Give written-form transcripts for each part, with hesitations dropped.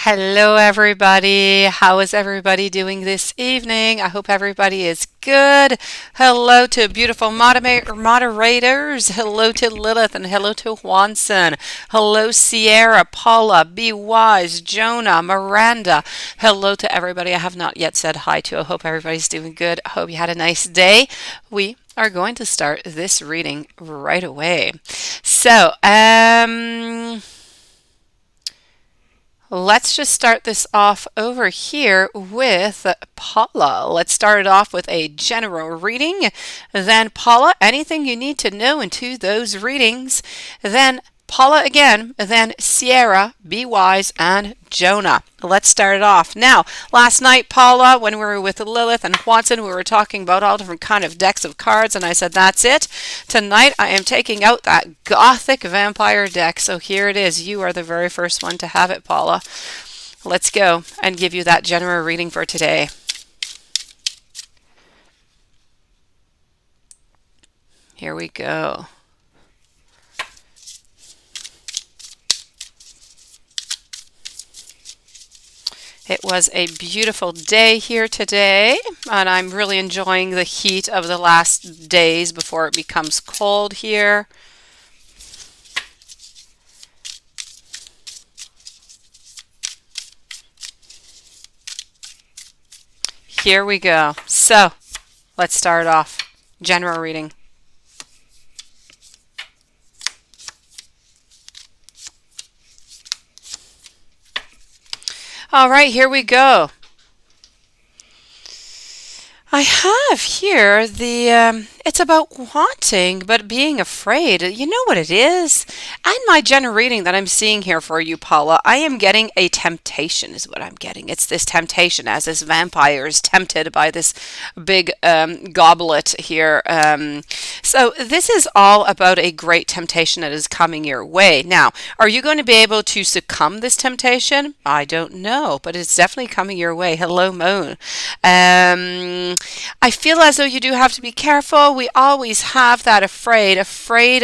Hello, everybody. How is everybody doing this evening? I hope everybody is good. Hello to beautiful moderators. Hello to Lilith and hello to Juanson. Hello, Sierra, Paula, Be Wise, Jonah, Miranda. Hello to everybody I have not yet said hi to. I hope everybody's doing good. I hope you had a nice day. We are going to start this reading right away. Let's just start this off over here with Paula. Let's start it off with a general reading. Then Paula, anything you need to know into those readings. Then Paula again, then Sierra, Be Wise, and Jonah. Let's start it off. Now, last night, Paula, when we were with Lilith and Watson, we were talking about all different kind of decks of cards, and I said, that's it. Tonight, I am taking out that Gothic Vampire deck. So here it is. You are the very first one to have it, Paula. Let's go and give you that general reading for today. Here we go. It was a beautiful day here today, and I'm really enjoying the heat of the last days before it becomes cold here. Here we go. So, let's start off. General reading. All right, here we go. I have here it's about wanting but being afraid. You know what it is? And my general reading that I'm seeing here for you, Paula, I am getting a temptation is what I'm getting. It's this temptation as this vampire is tempted by this big goblet here. So this is all about a great temptation that is coming your way. Now, are you going to be able to succumb this temptation? I don't know, but it's definitely coming your way. Hello, Moon. I feel as though you do have to be careful. We always have that afraid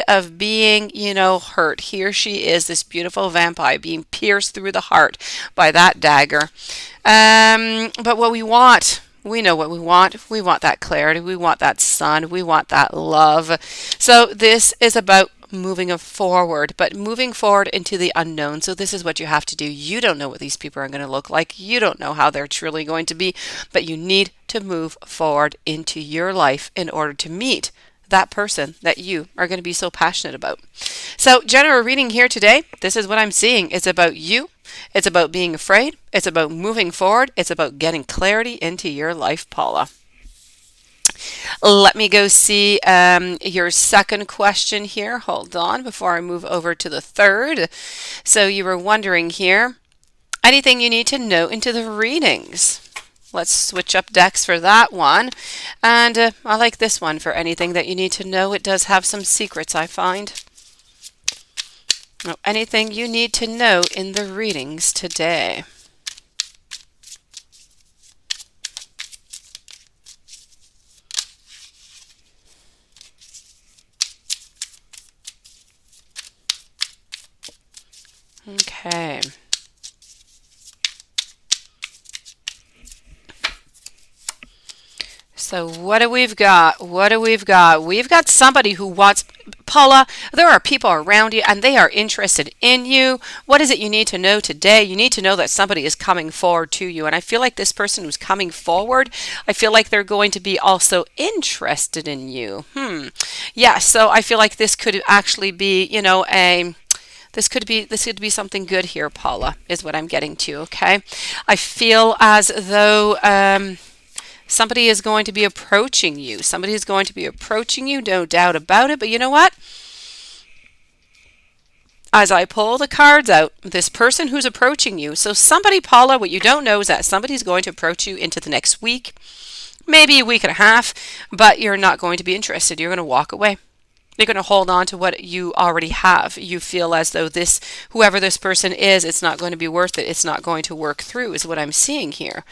of being, hurt. Here she is, this beautiful vampire being pierced through the heart by that dagger. But what we want, we know what we want. We want that clarity. We want that sun. We want that love. So this is about moving forward, but moving forward into the unknown. So this is what you have to do. You don't know what these people are going to look like. You don't know how they're truly going to be, but you need to move forward into your life in order to meet that person that you are going to be so passionate about. So general reading here today, this is what I'm seeing. It's about you. It's about being afraid. It's about moving forward. It's about getting clarity into your life, Paula. Let me go see your second question here. Hold on before I move over to the third. So you were wondering here, anything you need to know into the readings. Let's switch up decks for that one. And I like this one for anything that you need to know. It does have some secrets, I find. Anything you need to know in the readings today. Okay. So what do we've got? What do we've got? We've got somebody who wants, Paula, there are people around you and they are interested in you. What is it you need to know today? You need to know that somebody is coming forward to you. And I feel like this person who's coming forward, I feel like they're going to be also interested in you. Yeah, so I feel like this could actually be, this could be something good here, Paula, is what I'm getting to, okay? I feel as though somebody is going to be approaching you. Somebody is going to be approaching you, no doubt about it. But you know what? As I pull the cards out, this person who's approaching you, so somebody, Paula, what you don't know is that somebody's going to approach you into the next week, maybe a week and a half, but you're not going to be interested. You're going to walk away. You're going to hold on to what you already have. You feel as though whoever this person is, it's not going to be worth it. It's not going to work through is what I'm seeing here.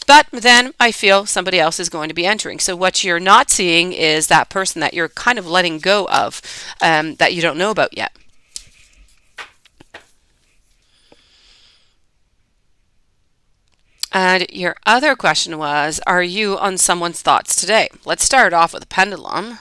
But then I feel somebody else is going to be entering. So what you're not seeing is that person that you're kind of letting go of that you don't know about yet. And your other question was, are you on someone's thoughts today? Let's start off with a pendulum.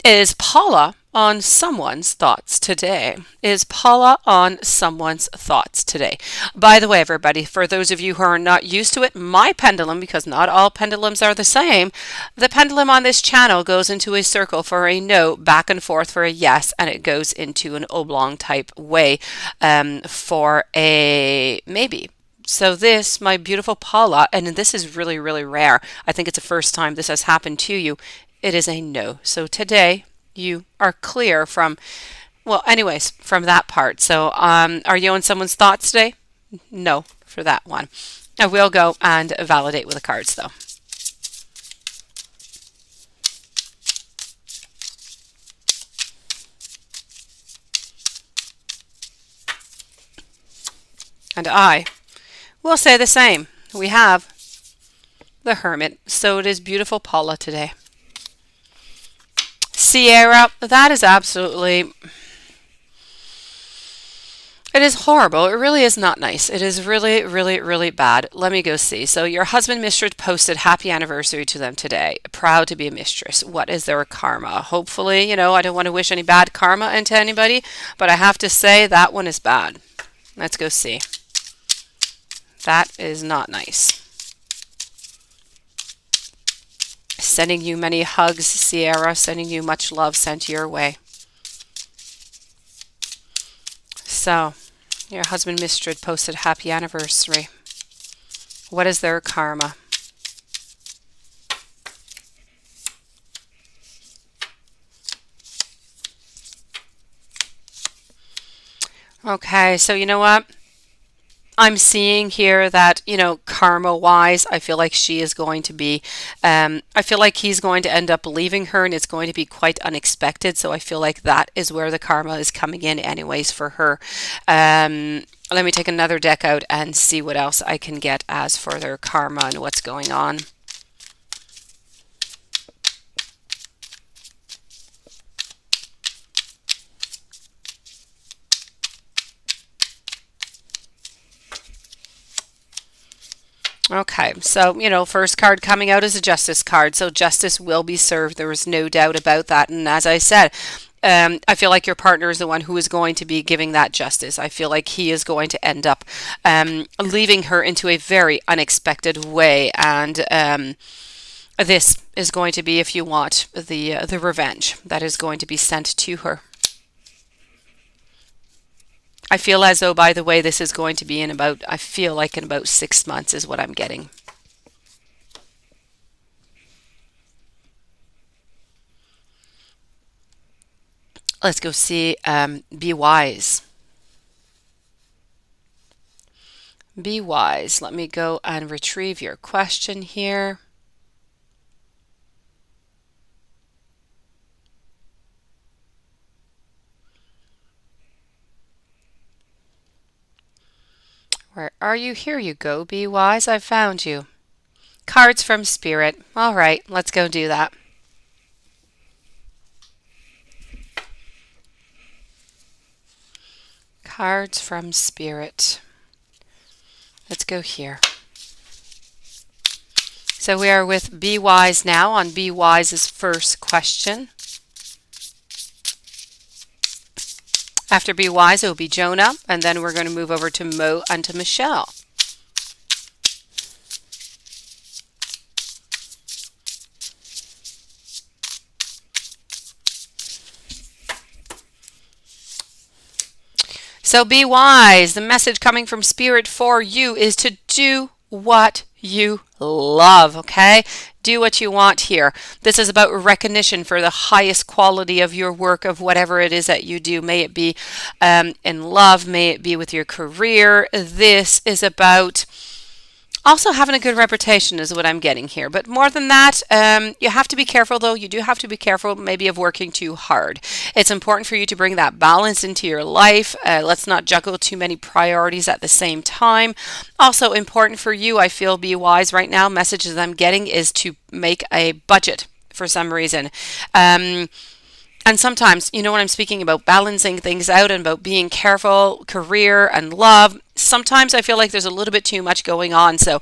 Is Paula on someone's thoughts today? Is Paula on someone's thoughts today? By the way, everybody, for those of you who are not used to it, my pendulum, because not all pendulums are the same, the pendulum on this channel goes into a circle for a no, back and forth for a yes, and it goes into an oblong type way for a maybe. So this, my beautiful Paula, and this is really, really rare. I think it's the first time this has happened to you. It is a no. So today you are clear from, well, anyways, from that part. So are you on someone's thoughts today? No, for that one. I will go and validate with the cards though. And I will say the same. We have the Hermit. So it is beautiful Paula today. Sierra, that is absolutely, it is horrible. It really is not nice. It is really, really, really bad. Let me go see. So your husband, mistress, posted happy anniversary to them today. Proud to be a mistress. What is their karma? Hopefully, I don't want to wish any bad karma into anybody, but I have to say that one is bad. Let's go see. That is not nice. Sending you many hugs, Sierra. Sending you much love sent your way. So, your husband, Mistred, posted happy anniversary. What is their karma? Okay, so you know what? I'm seeing here that, karma wise, I feel like she is going to be, I feel like he's going to end up leaving her and it's going to be quite unexpected. So I feel like that is where the karma is coming in anyways for her. Let me take another deck out and see what else I can get as for their karma and what's going on. Okay, so, first card coming out is a justice card. So justice will be served. There is no doubt about that. And as I said, I feel like your partner is the one who is going to be giving that justice. I feel like he is going to end up leaving her into a very unexpected way. And this is going to be, if you want, the revenge that is going to be sent to her. I feel as though, by the way, this is going to be I feel like in about 6 months is what I'm getting. Let's go see, be wise. Be wise. Let me go and retrieve your question here. Where are you? Here you go. Be wise. I found you. Cards from Spirit. All right, let's go do that. Cards from Spirit. Let's go here. So we are with Be Wise now on Be Wise's first question. After Be Wise, it will be Jonah, and then we're going to move over to Mo and to Michelle. So be wise. The message coming from Spirit for you is to do what you love, okay? Do what you want here. This is about recognition for the highest quality of your work, of whatever it is that you do. May it be in love, may it be with your career. This is about also having a good reputation is what I'm getting here. But more than that, you have to be careful though. You do have to be careful maybe of working too hard. It's important for you to bring that balance into your life. Let's not juggle too many priorities at the same time. Also important for you, I feel, be wise right now. Messages I'm getting is to make a budget for some reason. And sometimes, when I'm speaking about balancing things out and about being careful, career and love, sometimes I feel like there's a little bit too much going on. So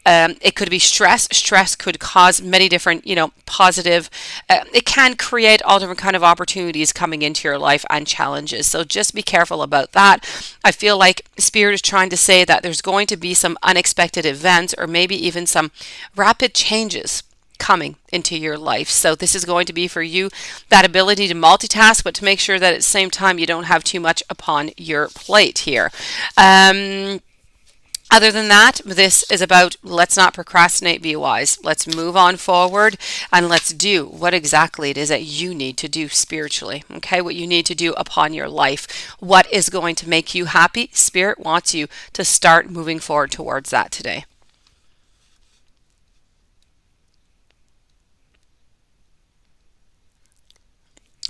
it could be stress. Stress could cause many different, positive, it can create all different kind of opportunities coming into your life and challenges. So just be careful about that. I feel like Spirit is trying to say that there's going to be some unexpected events or maybe even some rapid changes coming into your life. So this is going to be for you that ability to multitask, but to make sure that at the same time you don't have too much upon your plate here. Other than that, this is about let's not procrastinate, be wise. Let's move on forward and let's do what exactly it is that you need to do spiritually. Okay, what you need to do upon your life. What is going to make you happy? Spirit wants you to start moving forward towards that today.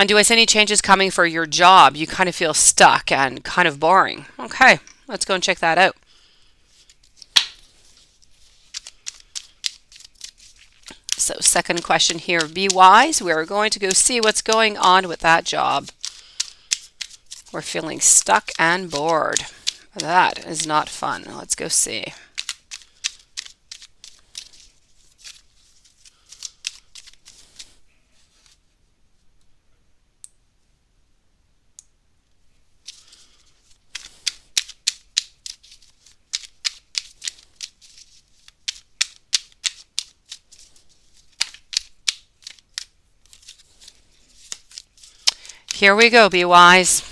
And do I see any changes coming for your job? You kind of feel stuck and kind of boring. Okay, let's go and check that out. So second question here, be wise. We're going to go see what's going on with that job. We're feeling stuck and bored. That is not fun. Let's go see. Here we go, be wise.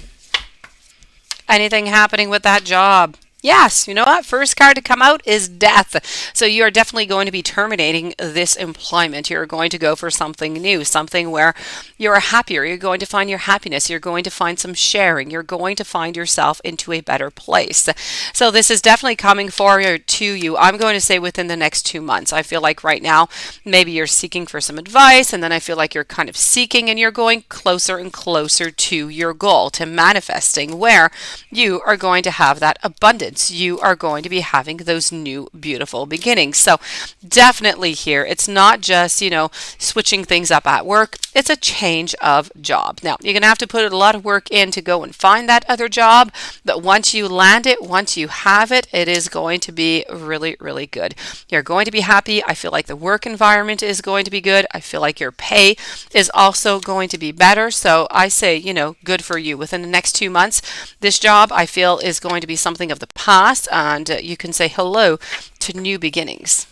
Anything happening with that job? Yes, you know what? First card to come out is death. So you are definitely going to be terminating this employment. You're going to go for something new, something where you're happier. You're going to find your happiness. You're going to find some sharing. You're going to find yourself into a better place. So this is definitely coming forward to you. I'm going to say within the next 2 months. I feel like right now, maybe you're seeking for some advice, and then I feel like you're kind of seeking and you're going closer and closer to your goal, to manifesting, where you are going to have that abundance. You are going to be having those new beautiful beginnings. So definitely here, it's not just, switching things up at work. It's a change of job. Now, you're going to have to put a lot of work in to go and find that other job. But once you land it, once you have it, it is going to be really, really good. You're going to be happy. I feel like the work environment is going to be good. I feel like your pay is also going to be better. So I say, good for you. Within the next 2 months, this job I feel is going to be something of the past, and you can say hello to new beginnings.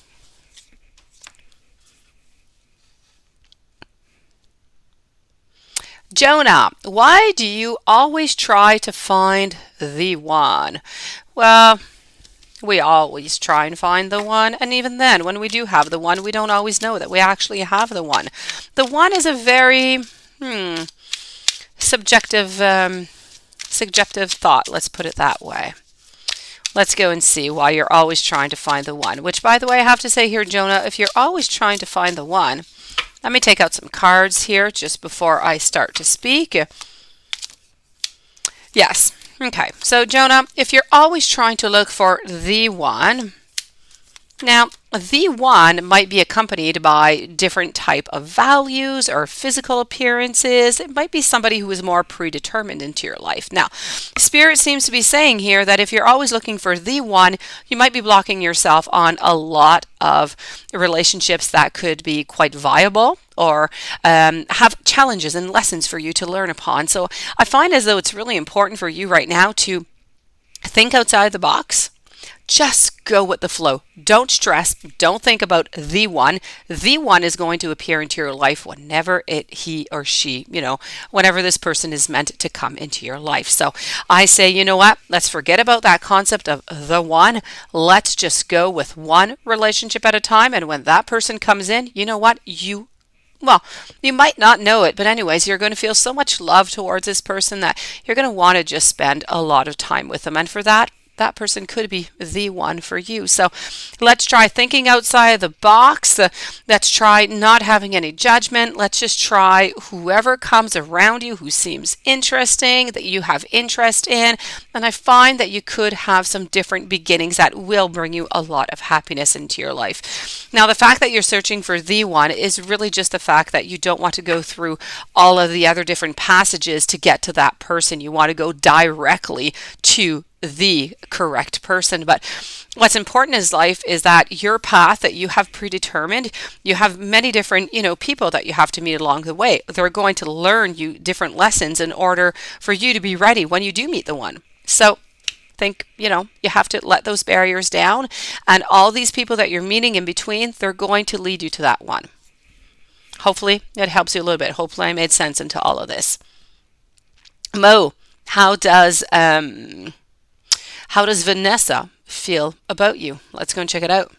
Jonah, why do you always try to find the one? Well, we always try and find the one, and even then, when we do have the one, we don't always know that we actually have the one. The one is a very subjective, subjective thought. Let's put it that way. Let's go and see why you're always trying to find the one. Which, by the way, I have to say here, Jonah, if you're always trying to find the one, let me take out some cards here just before I start to speak. Yes. Okay. So, Jonah, if you're always trying to look for the one, now, the one might be accompanied by different type of values or physical appearances. It might be somebody who is more predetermined into your life. Now, Spirit seems to be saying here that if you're always looking for the one, you might be blocking yourself on a lot of relationships that could be quite viable or have challenges and lessons for you to learn upon. So I find as though it's really important for you right now to think outside the box. Just go with the flow. Don't stress. Don't think about the one. The one is going to appear into your life whenever he or she, whenever this person is meant to come into your life. So I say, you know what? Let's forget about that concept of the one. Let's just go with one relationship at a time. And when that person comes in, you know what? Well, you might not know it, but anyways, you're going to feel so much love towards this person that you're going to want to just spend a lot of time with them. And for that person could be the one for you. So let's try thinking outside the box. Let's try not having any judgment. Let's just try whoever comes around you who seems interesting, that you have interest in. And I find that you could have some different beginnings that will bring you a lot of happiness into your life. Now, the fact that you're searching for the one is really just the fact that you don't want to go through all of the other different passages to get to that person. You want to go directly to the correct person. But what's important in life is that your path that you have predetermined, you have many different, people that you have to meet along the way. They're going to learn you different lessons in order for you to be ready when you do meet the one. So think, you have to let those barriers down, and all these people that you're meeting in between, they're going to lead you to that one. Hopefully it helps you a little bit. Hopefully I made sense into all of this. Mo, how does Vanessa feel about you? Let's go and check it out.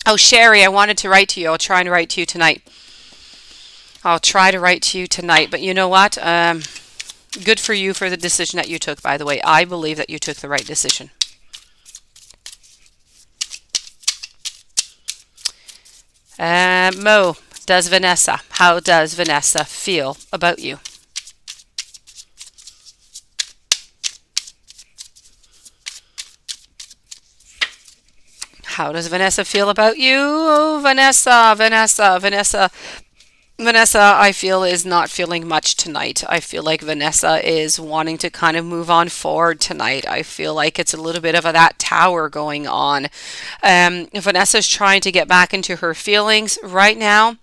Oh, Sherry, I wanted to write to you. I'll try and write to you tonight. But you know what? Good for you for the decision that you took, by the way. I believe that you took the right decision. Mo, how does Vanessa feel about you? How does Vanessa feel about you? Oh, Vanessa, I feel is not feeling much tonight. I feel like Vanessa is wanting to kind of move on forward tonight. I feel like it's a little bit of that tower going on. Vanessa's trying to get back into her feelings right now.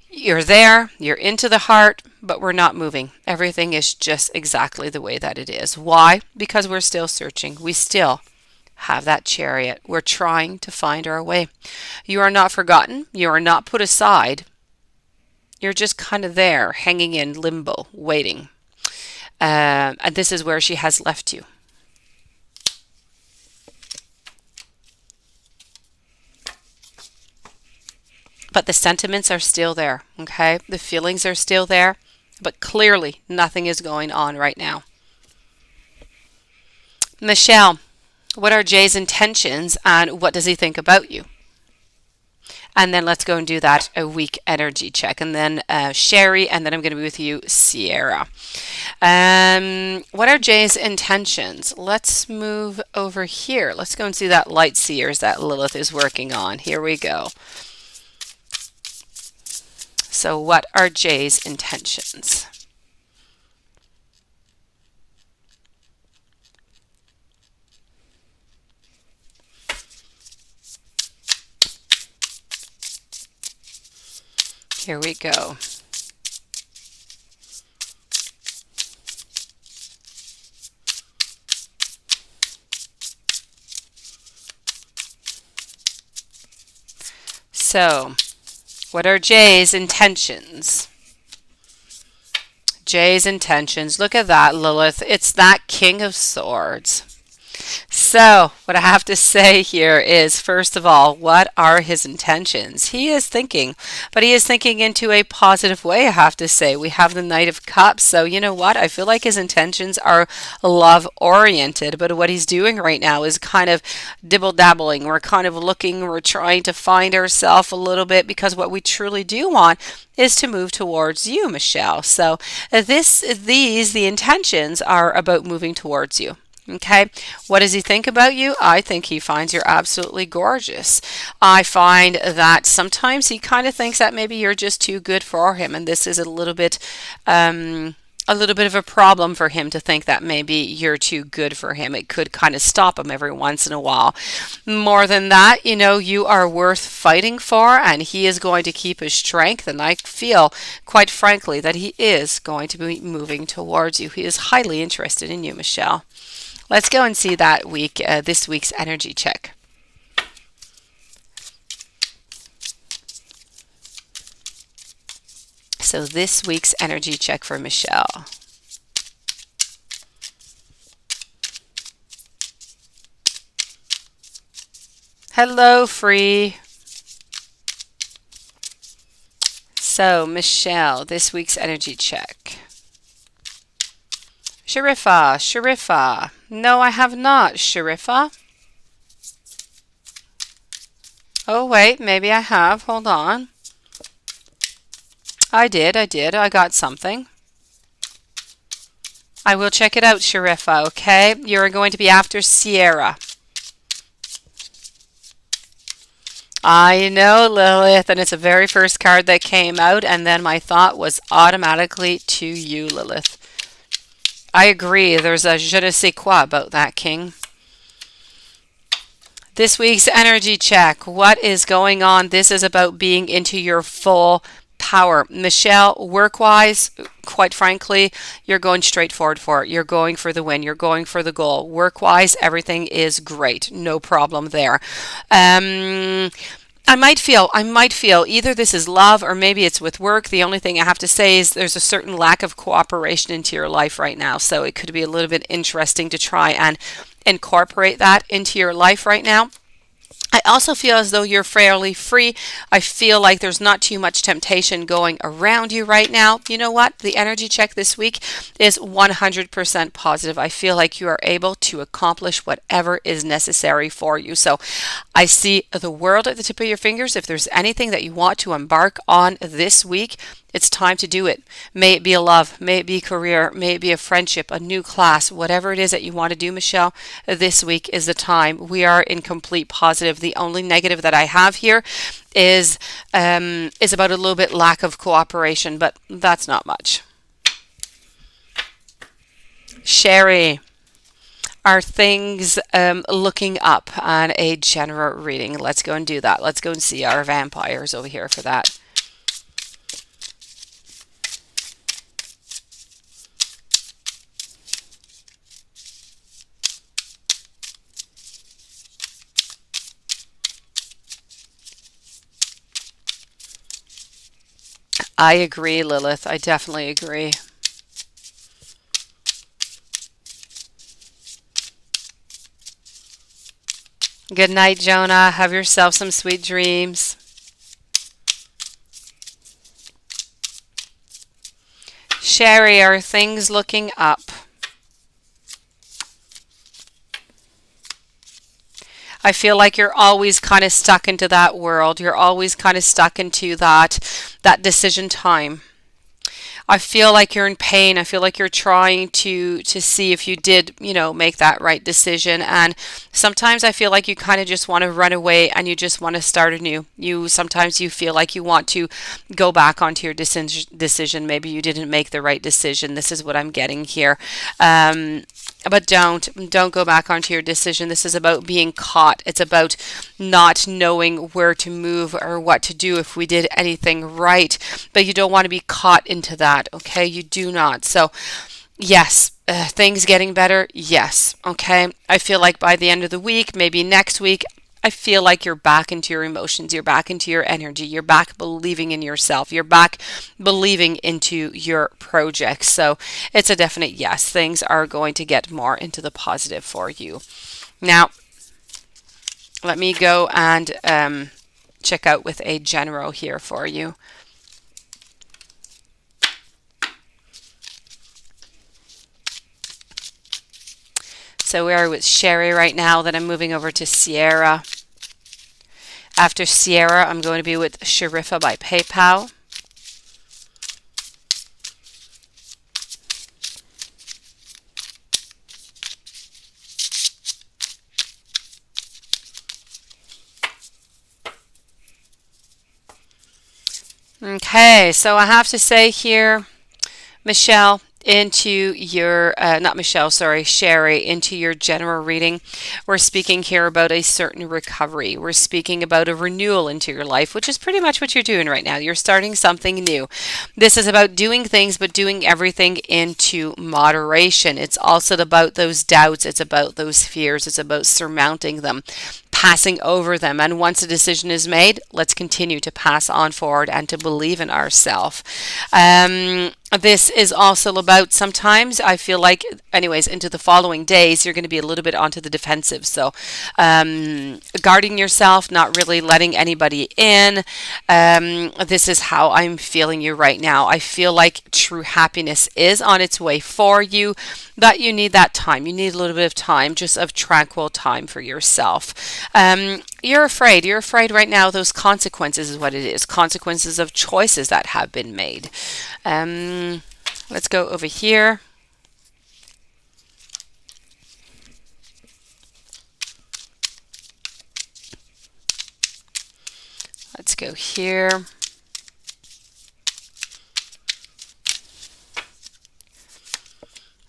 You're there, you're into the heart, but we're not moving. Everything is just exactly the way that it is. Why? Because we're still searching. We still have that chariot. We're trying to find our way. You are not forgotten. You are not put aside. You're just kind of there, hanging in limbo, waiting. And this is where she has left you. But the sentiments are still there, okay? The feelings are still there, but clearly nothing is going on right now. Michelle, what are Jay's intentions and what does he think about you? And then let's go and do that a week energy check. And then Sherry, and then I'm going to be with you, Sierra. What are Jay's intentions? Let's move over here. Let's go and see that light seers that Lilith is working on. Here we go. So what are Jay's intentions? Here we go. So, what are Jay's intentions? Jay's intentions. Look at that, Lilith. It's that King of Swords. So, what I have to say here is, first of all, what are his intentions? He is thinking, but he is thinking into a positive way, I have to say. We have the Knight of Cups, so you know what? I feel like his intentions are love-oriented, but what he's doing right now is kind of dibble-dabbling. We're kind of looking, we're trying to find ourselves a little bit, because what we truly do want is to move towards you, Michelle. So, the intentions are about moving towards you. Okay, what does he think about you? I think he finds you're absolutely gorgeous. I find that sometimes he kind of thinks that maybe you're just too good for him, and this is a little bit of a problem for him to think that maybe you're too good for him. It could kind of stop him every once in a while. More than that, you are worth fighting for, and he is going to keep his strength, and I feel, quite frankly, that he is going to be moving towards you. He is highly interested in you, Michelle. Let's go and see that this week's energy check. So this week's energy check for Michelle. Hello, Free. So, Michelle, this week's energy check. Sharifa. No, I have not, Sharifa. Oh, wait, maybe I have. Hold on. I did. I got something. I will check it out, Sharifa, okay? You're going to be after Sierra. I know, Lilith, and it's the very first card that came out, and then my thought was automatically to you, Lilith. I agree. There's a je ne sais quoi about that, King. This week's energy check. What is going on? This is about being into your full power. Michelle, work wise, quite frankly, you're going straight forward for it. You're going for the win. You're going for the goal. Work wise, everything is great. No problem there. Um, I might feel either this is love or maybe it's with work. The only thing I have to say is there's a certain lack of cooperation into your life right now. So it could be a little bit interesting to try and incorporate that into your life right now. I also feel as though you're fairly free. I feel like there's not too much temptation going around you right now. You know what? The energy check this week is 100% positive. I feel like you are able to accomplish whatever is necessary for you. So I see the world at the tip of your fingers. If there's anything that you want to embark on this week, it's time to do it. May it be a love, may it be a career, may it be a friendship, a new class, whatever it is that you want to do, Michelle, this week is the time. We are in complete positive. The only negative that I have here is about a little bit lack of cooperation, but that's not much. Sherry, are things looking up on a general reading? Let's go and do that. Let's go and see our vampires over here for that. I agree, Lilith. I definitely agree. Good night, Jonah. Have yourself some sweet dreams. Sherry, are things looking up? I feel like you're always kind of stuck into that world. You're always kind of stuck into that decision time. I feel like you're in pain. I feel like you're trying to see if you did, make that right decision. And sometimes I feel like you kind of just want to run away and you just want to start anew. Sometimes you feel like you want to go back onto your decision. Maybe you didn't make the right decision. This is what I'm getting here. But don't go back onto your decision. This is about being caught. It's about not knowing where to move or what to do if we did anything right. But you don't want to be caught into that, okay? You do not. So, yes, things getting better. Yes, okay. I feel like by the end of the week, maybe next week, I feel like you're back into your emotions, you're back into your energy, you're back believing in yourself, you're back believing into your projects. So it's a definite yes, things are going to get more into the positive for you. Now, let me go and check out with a general here for you. So we are with Sherry right now, then I'm moving over to Sierra. After Sierra, I'm going to be with Sharifa by PayPal. Okay, so I have to say here, Michelle, into your, not Michelle, sorry, Sherry, into your general reading. We're speaking here about a certain recovery. We're speaking about a renewal into your life, which is pretty much what you're doing right now. You're starting something new. This is about doing things, but doing everything into moderation. It's also about those doubts. It's about those fears. It's about surmounting them, passing over them. And once a decision is made, let's continue to pass on forward and to believe in ourselves. This is also about sometimes I feel like, anyways, into the following days, you're going to be a little bit onto the defensive. So, guarding yourself, not really letting anybody in. This is how I'm feeling you right now. I feel like true happiness is on its way for you, but you need that time. You need a little bit of time, just of tranquil time for yourself. You're afraid. You're afraid right now. Those consequences is what it is. Consequences of choices that have been made. Let's go over here. Let's go here.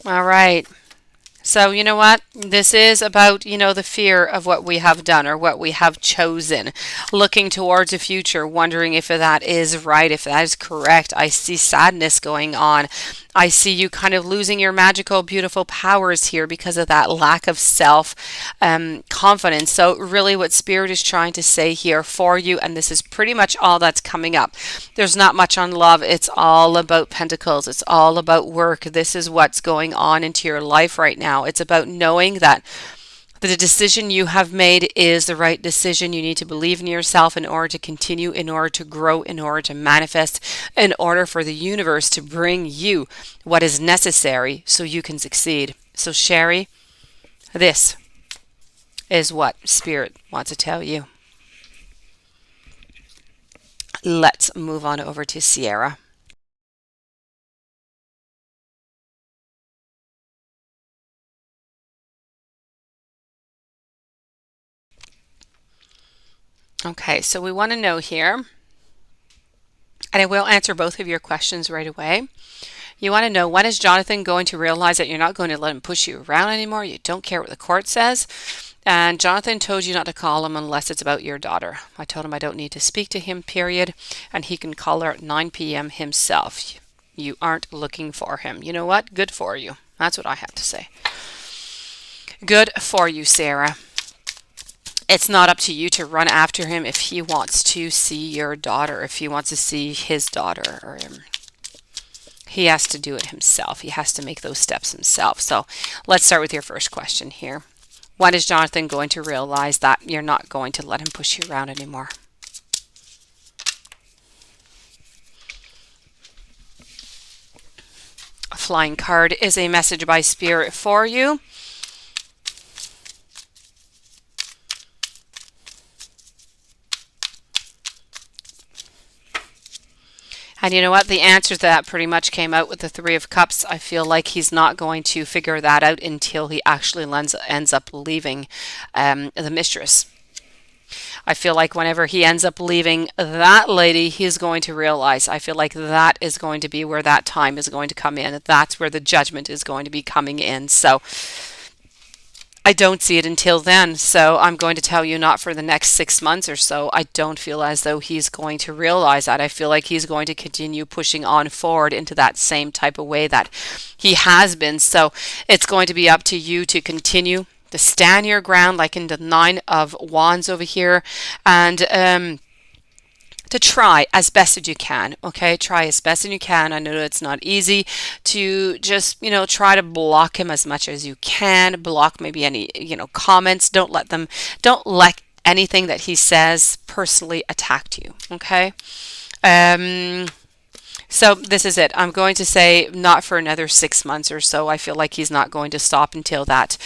All right. So, you know what? This is about, the fear of what we have done or what we have chosen, looking towards the future, wondering if that is right, if that is correct. I see sadness going on. I see you kind of losing your magical, beautiful powers here because of that lack of self confidence. So, really, what Spirit is trying to say here for you, and this is pretty much all that's coming up. There's not much on love. It's all about pentacles. It's all about work. This is what's going on into your life right now. It's about knowing that the decision you have made is the right decision. You need to believe in yourself in order to continue, in order to grow, in order to manifest, in order for the universe to bring you what is necessary so you can succeed. So, Sherry, this is what Spirit wants to tell you. Let's move on over to Sierra. Okay, so we want to know here, and I will answer both of your questions right away. You want to know, when is Jonathan going to realize that you're not going to let him push you around anymore? You don't care what the court says. And Jonathan told you not to call him unless it's about your daughter. I told him I don't need to speak to him, period. And he can call her at 9 p.m. himself. You aren't looking for him. You know what? Good for you. That's what I have to say. Good for you, Sarah. It's not up to you to run after him if he wants to see your daughter, if he wants to see his daughter, or he has to do it himself. He has to make those steps himself. So let's start with your first question here. When is Jonathan going to realize that you're not going to let him push you around anymore? A flying card is a message by Spirit for you. And you know what? The answer to that pretty much came out with the Three of Cups. I feel like he's not going to figure that out until he actually ends up leaving the mistress. I feel like whenever he ends up leaving that lady, he's going to realize. I feel like that is going to be where that time is going to come in. That's where the judgment is going to be coming in. So I don't see it until then. So I'm going to tell you, not for the next 6 months or so. I don't feel as though he's going to realize that. I feel like he's going to continue pushing on forward into that same type of way that he has been. So it's going to be up to you to continue to stand your ground, like in the Nine of Wands over here, and to try as best as you can. Okay, try as best as you can. I know it's not easy to just, try to block him as much as you can. Block maybe any, comments. Don't let anything that he says personally attack you. Okay. So this is it. I'm going to say not for another 6 months or so. I feel like he's not going to stop until that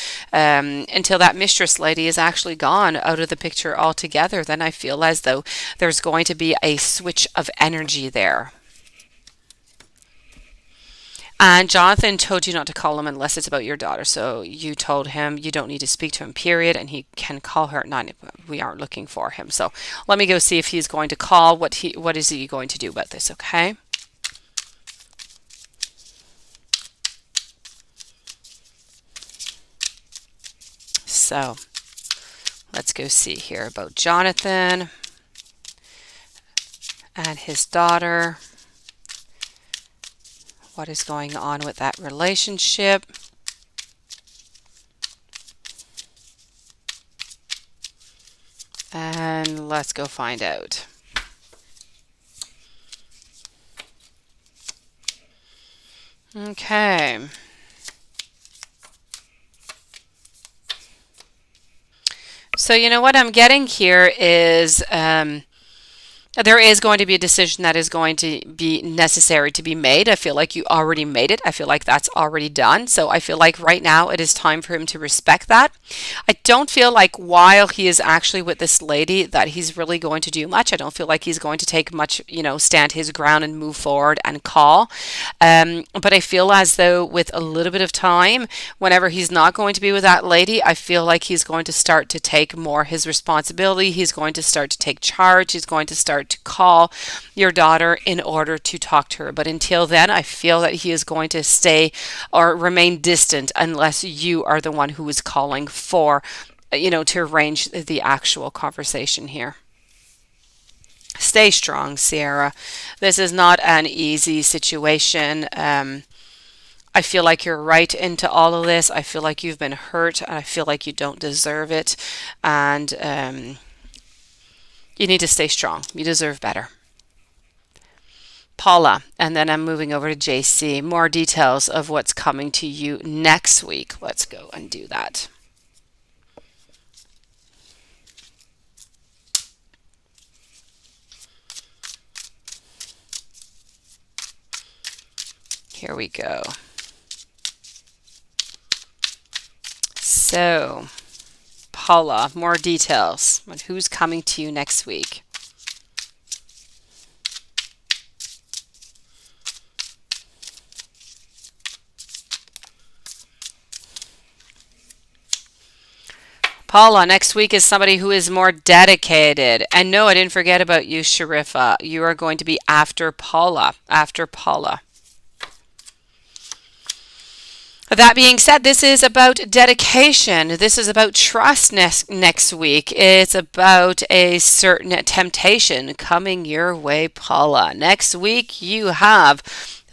mistress lady is actually gone out of the picture altogether. Then I feel as though there's going to be a switch of energy there. And Jonathan told you not to call him unless it's about your daughter. So you told him you don't need to speak to him, period, and he can call her at 9. We aren't looking for him. So let me go see if he's going to call. What is he going to do about this, okay? So let's go see here about Jonathan and his daughter. What is going on with that relationship? And let's go find out. Okay. So you know what I'm getting here is there is going to be a decision that is going to be necessary to be made. I feel like you already made it. I feel like that's already done. So I feel like right now it is time for him to respect that. I don't feel like while he is actually with this lady that he's really going to do much. I don't feel like he's going to take much, stand his ground and move forward and call. But I feel as though with a little bit of time, whenever he's not going to be with that lady, I feel like he's going to start to take more his responsibility. He's going to start to take charge. He's going to start out to call your daughter in order to talk to her. But until then, I feel that he is going to stay or remain distant unless you are the one who is calling for, to arrange the actual conversation here. Stay strong, Sierra. This is not an easy situation. I feel like you're right into all of this. I feel like you've been hurt, and I feel like you don't deserve it. And you need to stay strong. You deserve better. Paula, and then I'm moving over to JC. More details of what's coming to you next week. Let's go and do that. Here we go. So, Paula, more details on who's coming to you next week. Paula, next week is somebody who is more dedicated. And no, I didn't forget about you, Sharifa. You are going to be after Paula. After Paula. That being said, this is about dedication. This is about trust next week. It's about a certain temptation coming your way, Paula. Next week, you have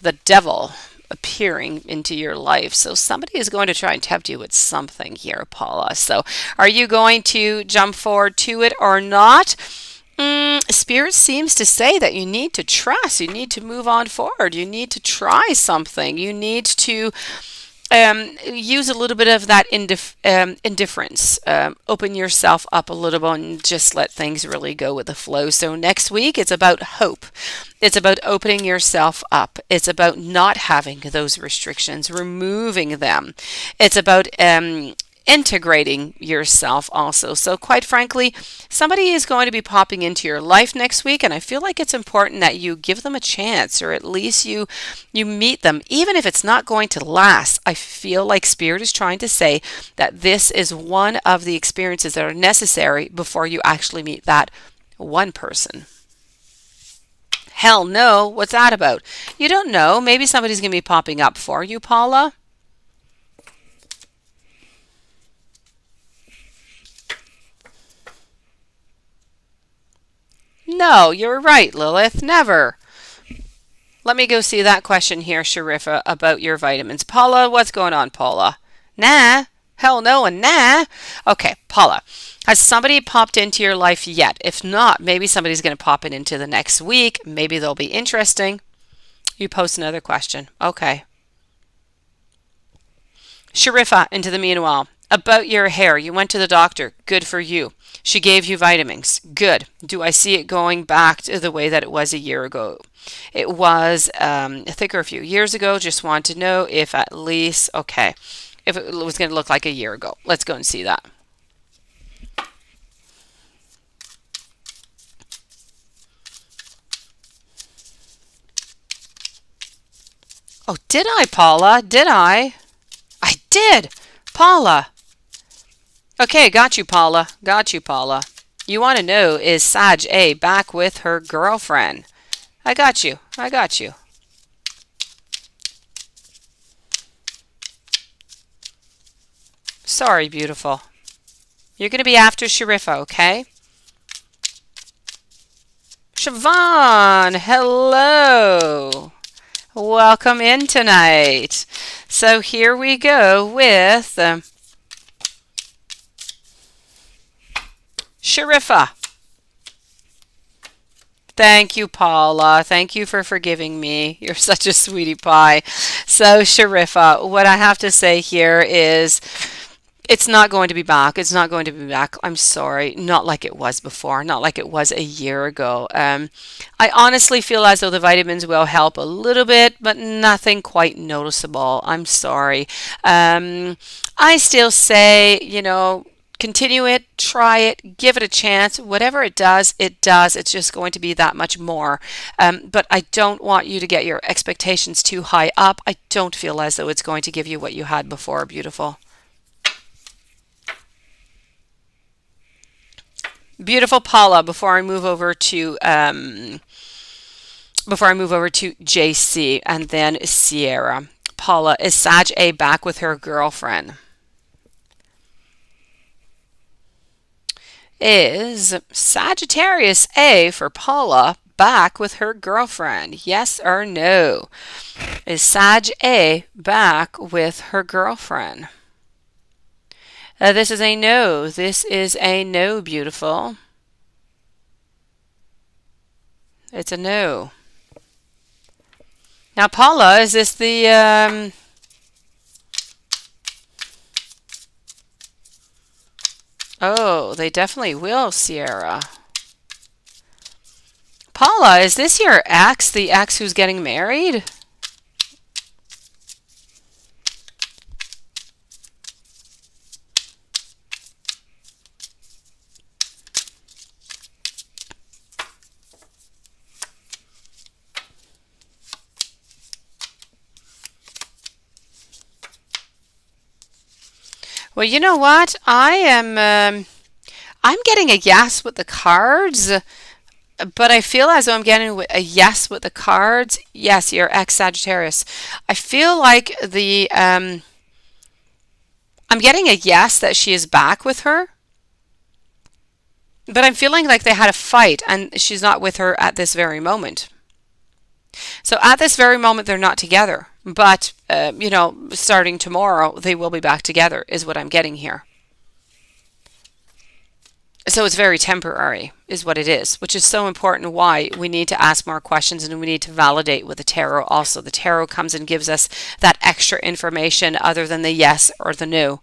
the devil appearing into your life. So somebody is going to try and tempt you with something here, Paula. So are you going to jump forward to it or not? Spirit seems to say that you need to trust. You need to move on forward. You need to try something. You need to use a little bit of that indifference. Open yourself up a little bit and just let things really go with the flow. So next week, it's about hope. It's about opening yourself up. It's about not having those restrictions, removing them. It's about integrating yourself also. So quite frankly, somebody is going to be popping into your life next week, and I feel like it's important that you give them a chance, or at least you meet them, even if it's not going to last. I feel like Spirit is trying to say that this is one of the experiences that are necessary before you actually meet that one person. Hell no, what's that about? You don't know. Maybe somebody's going to be popping up for you, Paula. No, you're right, Lilith. Never. Let me go see that question here, Sharifa, about your vitamins. Paula, what's going on, Paula? Nah. Hell no and nah. Okay, Paula. Has somebody popped into your life yet? If not, maybe somebody's going to pop it into the next week. Maybe they'll be interesting. You post another question. Okay. Sharifa, into the meanwhile. About your hair, you went to the doctor. Good for you. She gave you vitamins. Good. Do I see it going back to the way that it was a year ago? It was thicker a few years ago. Just want to know if at least, okay, if it was going to look like a year ago. Let's go and see that. Oh, did I, Paula? Did I? I did. Paula. Okay, got you, Paula. Got you, Paula. You want to know, is Sag A back with her girlfriend? I got you. I got you. Sorry, beautiful. You're going to be after Sharifa, okay? Siobhan, hello. Welcome in tonight. So here we go with Sharifa. Thank you, Paula. Thank you for forgiving me. You're such a sweetie pie. So, Sharifa, what I have to say here is it's not going to be back. It's not going to be back. I'm sorry. Not like it was before. Not like it was a year ago. I honestly feel as though the vitamins will help a little bit, but nothing quite noticeable. I'm sorry. I still say, continue it, try it, give it a chance. Whatever it does, it does. It's just going to be that much more. But I don't want you to get your expectations too high up. I don't feel as though it's going to give you what you had before, beautiful. Beautiful Paula, before I move over to JC and then Sierra. Paula, is Sag A back with her girlfriend? Is Sagittarius A for Paula back with her girlfriend? Yes or no? Is Sag A back with her girlfriend? This is a no. This is a no, beautiful. It's a no. Now, Paula, is this the oh, they definitely will, Sierra. Paula, is this your ex, the ex who's getting married? Well, you know what? I'm getting a yes with the cards, but I feel as though I'm getting a yes with the cards. Yes, you're ex Sagittarius. I feel like I'm getting a yes that she is back with her, but I'm feeling like they had a fight and she's not with her at this very moment. So at this very moment, they're not together. But, starting tomorrow, they will be back together, is what I'm getting here. So it's very temporary, is what it is, which is so important why we need to ask more questions and we need to validate with the tarot also. The tarot comes and gives us that extra information other than the yes or the no.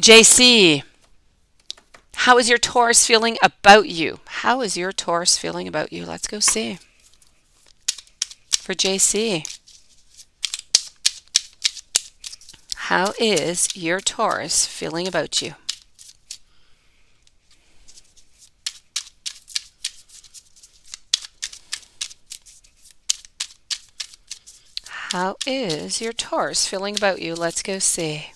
JC, how is your Taurus feeling about you? How is your Taurus feeling about you? Let's go see. For JC. How is your Taurus feeling about you? How is your Taurus feeling about you? Let's go see.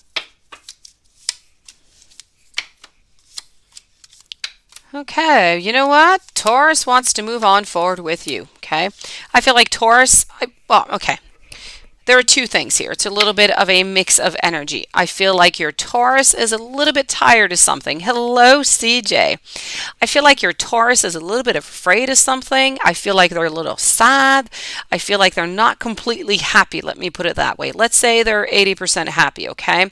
Okay, you know what? Taurus wants to move on forward with you, okay? I feel like Taurus, okay. There are two things here. It's a little bit of a mix of energy. I feel like your Taurus is a little bit tired of something. Hello, CJ. I feel like your Taurus is a little bit afraid of something. I feel like they're a little sad. I feel like they're not completely happy. Let me put it that way. Let's say they're 80% happy, okay?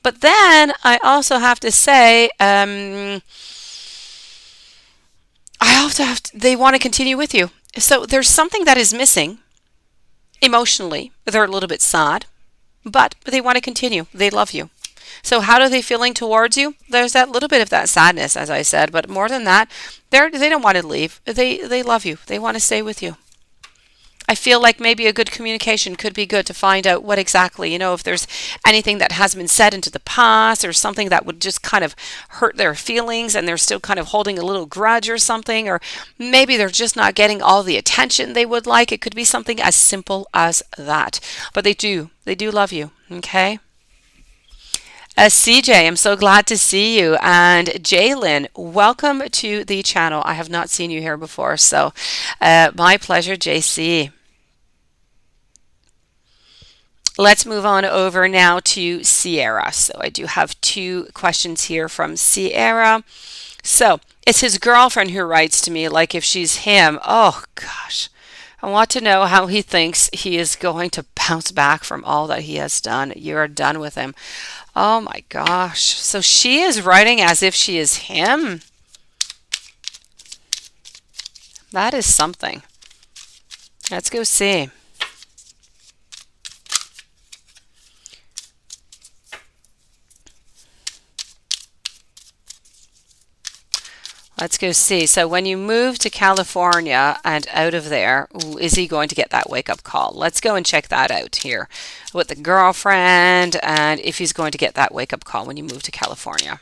But then I also have to say, they want to continue with you. So there's something that is missing emotionally. They're a little bit sad, but they want to continue. They love you. So how are they feeling towards you? There's that little bit of that sadness, as I said, but more than that, they don't want to leave. They love you. They want to stay with you. I feel like maybe a good communication could be good to find out what exactly, if there's anything that has been said into the past or something that would just kind of hurt their feelings and they're still kind of holding a little grudge or something, or maybe they're just not getting all the attention they would like. It could be something as simple as that. But they do love you, okay? CJ, I'm so glad to see you. And Jalen, welcome to the channel. I have not seen you here before, so my pleasure, JC. Let's move on over now to Sierra. So I do have two questions here from Sierra. So it's his girlfriend who writes to me, like if she's him. Oh, gosh. I want to know how he thinks he is going to bounce back from all that he has done. You're done with him. Oh, my gosh. So she is writing as if she is him. That is something. Let's go see. Let's go see. So when you move to California and out of there, is he going to get that wake-up call? Let's go and check that out here with the girlfriend and if he's going to get that wake-up call when you move to California.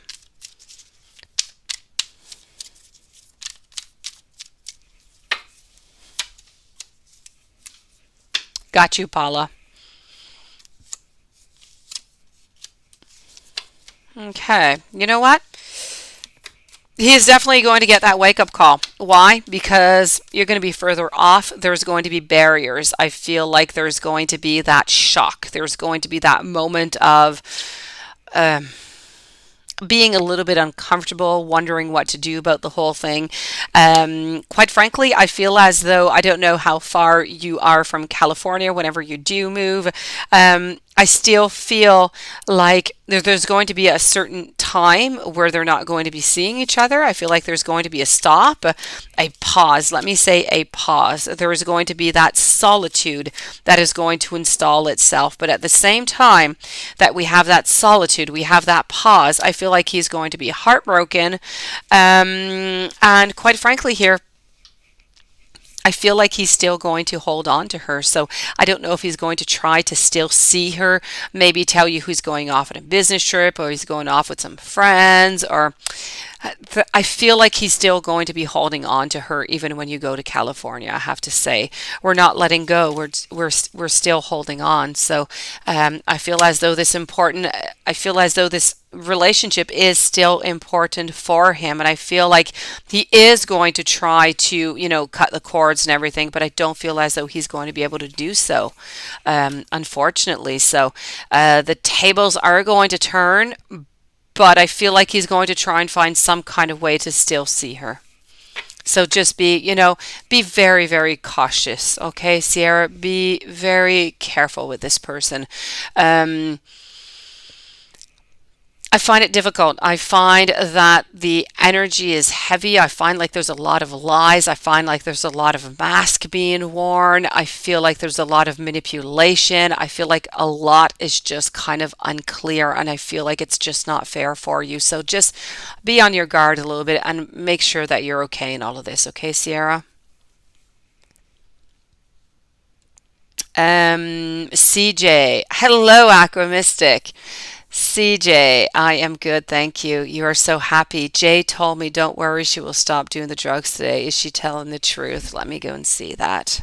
Got you, Paula. Okay. You know what? He is definitely going to get that wake up call. Why? Because you're going to be further off. There's going to be barriers. I feel like there's going to be that shock. There's going to be that moment of um, being a little bit uncomfortable, wondering what to do about the whole thing. Quite frankly, I feel as though I don't know how far you are from California whenever you do move. I still feel like there's going to be a certain time where they're not going to be seeing each other. I feel like there's going to be a stop, a pause. Let me say a pause. There is going to be that solitude that is going to install itself. But at the same time that we have that solitude, we have that pause, I feel like he's going to be heartbroken. And quite frankly, here, I feel like he's still going to hold on to her. So I don't know if he's going to try to still see her, maybe tell you who's going off on a business trip or he's going off with some friends, or I feel like he's still going to be holding on to her even when you go to California. I have to say, we're not letting go. We're still holding on. So I feel as though this important. I feel as though this relationship is still important for him, and I feel like he is going to try to, cut the cords and everything, but I don't feel as though he's going to be able to do so, unfortunately. So the tables are going to turn, but I feel like he's going to try and find some kind of way to still see her. So just be very, very cautious. Okay, Sierra, be very careful with this person. Um, I find it difficult. I find that the energy is heavy. I find like there's a lot of lies. I find like there's a lot of mask being worn. I feel like there's a lot of manipulation. I feel like a lot is just kind of unclear, and I feel like it's just not fair for you. So just be on your guard a little bit and make sure that you're okay in all of this. Okay, Sierra? CJ. Hello, Aqua Mystic. CJ, I am good, thank you. You are so happy. Jay told me, don't worry, she will stop doing the drugs today. Is she telling the truth? Let me go and see that.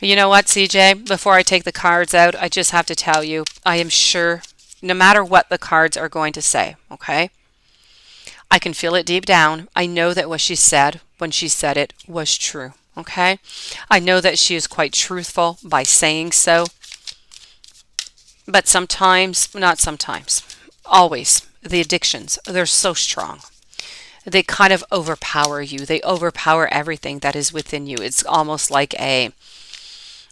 You know what, CJ? Before I take the cards out, I just have to tell you, I am sure, no matter what the cards are going to say, okay? I can feel it deep down. I know that what she said when she said it was true, okay? I know that she is quite truthful by saying so. But sometimes, not sometimes, always, the addictions, they're so strong. They kind of overpower you. They overpower everything that is within you. It's almost like a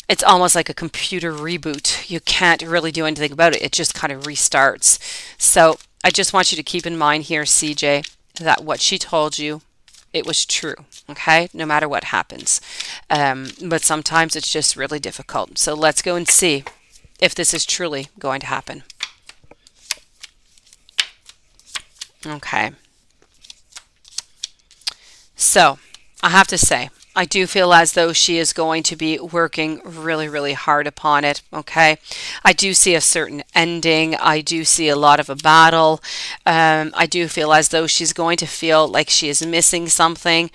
computer reboot. You can't really do anything about it. It just kind of restarts. So I just want you to keep in mind here, CJ, that what she told you, it was true. Okay, no matter what happens. But sometimes it's just really difficult. So let's go and see if this is truly going to happen. Okay. So, I have to say, I do feel as though she is going to be working really, really hard upon it. Okay. I do see a certain ending. I do see a lot of a battle. I do feel as though she's going to feel like she is missing something.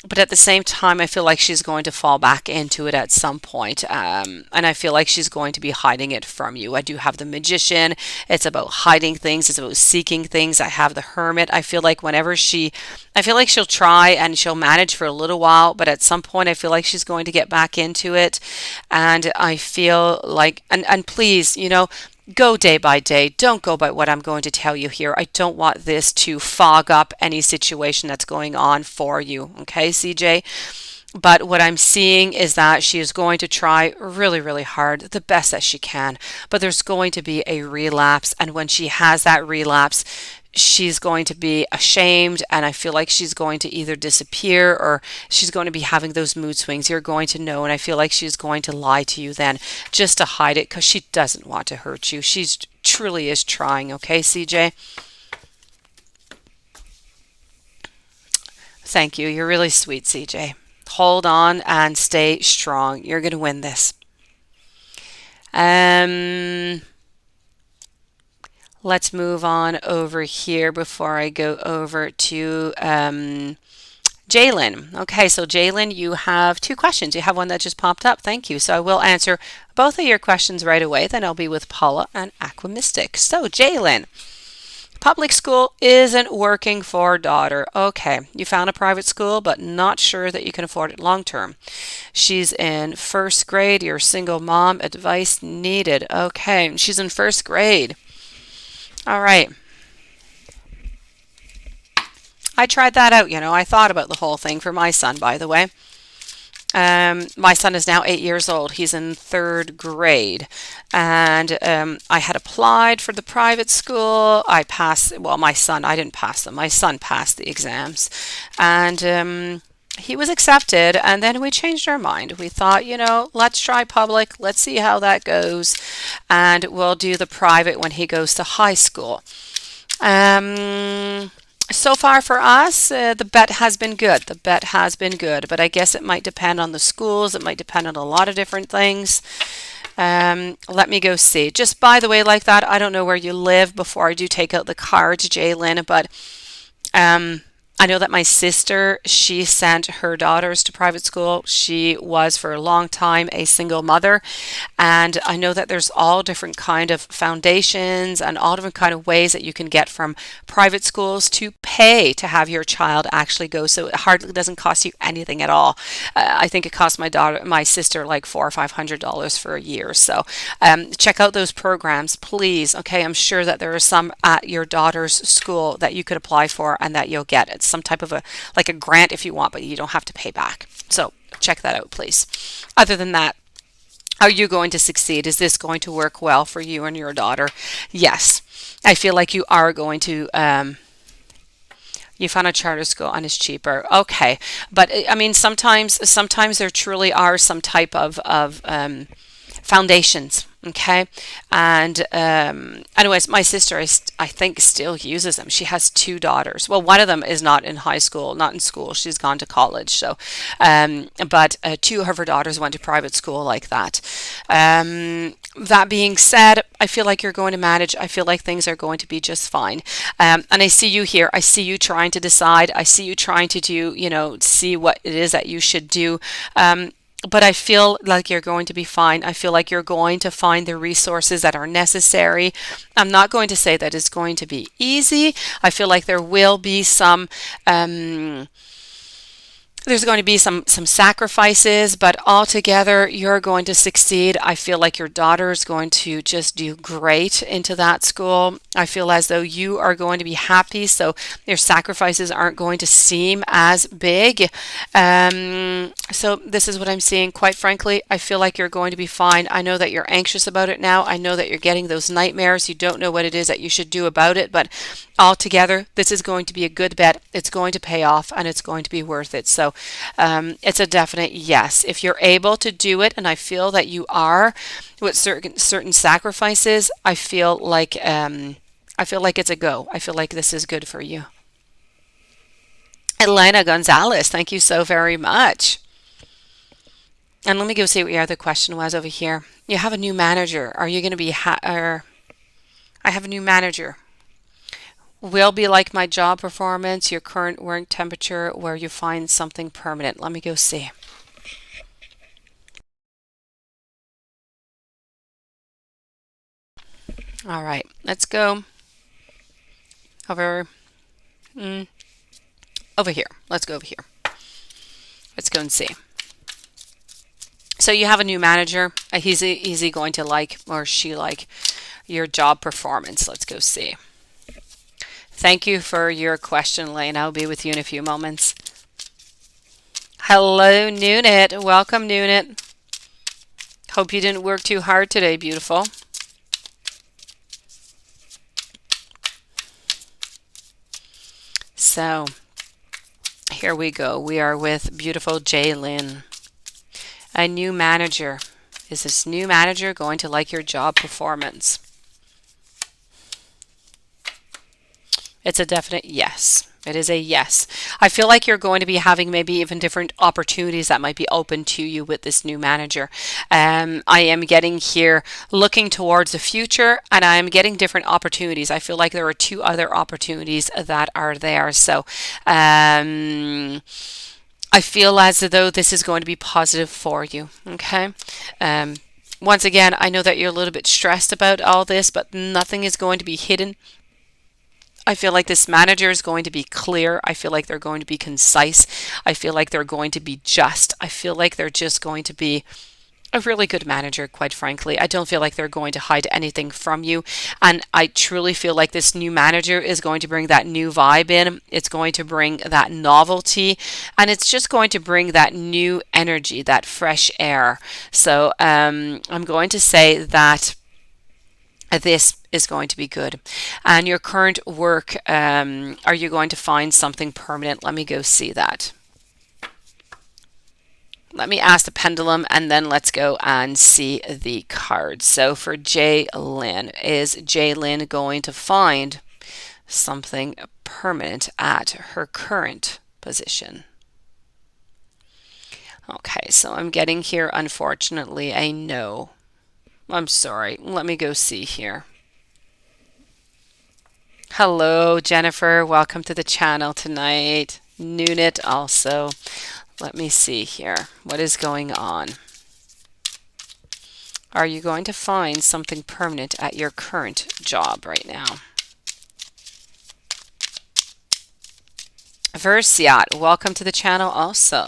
But at the same time, I feel like she's going to fall back into it at some point. And I feel like she's going to be hiding it from you. I do have the Magician. It's about hiding things. It's about seeking things. I have the Hermit. I feel like she'll try and she'll manage for a little while. But at some point, I feel like she's going to get back into it. And I feel like, and please, go day by day. Don't go by what I'm going to tell you here. I don't want this to fog up any situation that's going on for you. Okay, CJ? But what I'm seeing is that she is going to try really, really hard, the best that she can. But there's going to be a relapse. And when she has that relapse, she's going to be ashamed, and I feel like she's going to either disappear or she's going to be having those mood swings. You're going to know, and I feel like she's going to lie to you then just to hide it because she doesn't want to hurt you. She's truly is trying, okay, CJ? Thank you. You're really sweet, CJ. Hold on and stay strong. You're going to win this. Um, let's move on over here before I go over to Jalen. Okay, so Jalen, you have two questions. You have one that just popped up. Thank you. So I will answer both of your questions right away. Then I'll be with Paula and Aquamystic. So, Jalen, public school isn't working for daughter. Okay, you found a private school, but not sure that you can afford it long term. She's in first grade. You're a single mom. Advice needed. Okay, she's in first grade. All right. I tried that out, I thought about the whole thing for my son, by the way. My son is now 8 years old. He's in third grade. And I had applied for the private school. I passed, well, my son, I didn't pass them. My son passed the exams. And he was accepted. And then we changed our mind. We thought, let's try public. Let's see how that goes. And we'll do the private when he goes to high school. So far for us, the bet has been good. The bet has been good, but I guess it might depend on the schools. It might depend on a lot of different things. Let me go see. Just by the way, like that, I don't know where you live before I do take out the cards, Jalen, but I know that my sister, she sent her daughters to private school. She was for a long time a single mother. And I know that there's all different kind of foundations and all different kind of ways that you can get from private schools to pay to have your child actually go. So it hardly doesn't cost you anything at all. I think it cost my sister like $400 or $500 for a year. So check out those programs, please. Okay, I'm sure that there are some at your daughter's school that you could apply for and that you'll get. It's some type of a grant if you want, but you don't have to pay back. So check that out, please. Other than that, are you going to succeed? Is this going to work well for you and your daughter? Yes. I feel like you are going to you found a charter school and it's cheaper. Okay. But I mean sometimes there truly are some type of foundations. Okay. And anyways, my sister, I think still uses them. She has two daughters. Well, one of them is not in high school, not in school. She's gone to college. So, but two of her daughters went to private school like that. That being said, I feel like you're going to manage. I feel like things are going to be just fine. And I see you here. I see you trying to decide. I see you trying to do, see what it is that you should do. But I feel like you're going to be fine. I feel like you're going to find the resources that are necessary. I'm not going to say that it's going to be easy. I feel like there will be some there's going to be some sacrifices, but altogether you're going to succeed. I feel like your daughter is going to just do great into that school. I feel as though you are going to be happy, so your sacrifices aren't going to seem as big. So this is what I'm seeing. Quite frankly, I feel like you're going to be fine. I know that you're anxious about it now. I know that you're getting those nightmares. You don't know what it is that you should do about it, but altogether, this is going to be a good bet. It's going to pay off and it's going to be worth it. So it's a definite yes. If you're able to do it, and I feel that you are with certain sacrifices, I feel like it's a go. I feel like this is good for you. Elena Gonzalez, thank you so very much. And let me go see what your other question was over here. You have a new manager. Are you going to be I have a new manager. Will be like my job performance, your current work temperature, where you find something permanent. Let me go see. All right, let's go over over here. Let's go over here. Let's go and see. So you have a new manager. Is he going to like, or she like, your job performance? Let's go see. Thank you for your question, Lane. I'll be with you in a few moments. Hello, Nunit. Welcome, Nunit. Hope you didn't work too hard today, beautiful. So, here we go. We are with beautiful Jaylin. A new manager. Is this new manager going to like your job performance? It's a definite yes. It is a yes. I feel like you're going to be having maybe even different opportunities that might be open to you with this new manager. I am getting here looking towards the future, and I am getting different opportunities. I feel like there are two other opportunities that are there. So I feel as though this is going to be positive for you. Okay. Um, Once again, I know that you're a little bit stressed about all this, but nothing is going to be hidden. I feel like this manager is going to be clear. I feel like they're going to be concise. I feel like they're going to be just. I feel like they're just going to be a really good manager, quite frankly. I don't feel like they're going to hide anything from you. And I truly feel like this new manager is going to bring that new vibe in. It's going to bring that novelty, and it's just going to bring that new energy, that fresh air. So I'm going to say that this is going to be good. And your current work, are you going to find something permanent? Let me go see that. Let me ask the pendulum, and then let's go and see the cards. So for Jaylyn, is Jaylyn going to find something permanent at her current position? Okay, so I'm getting here, unfortunately, a no. I'm sorry. Let me go see here. Hello, Jennifer. Welcome to the channel tonight. Nunit also. Let me see here. What is going on? Are you going to find something permanent at your current job right now? Versiat, welcome to the channel also.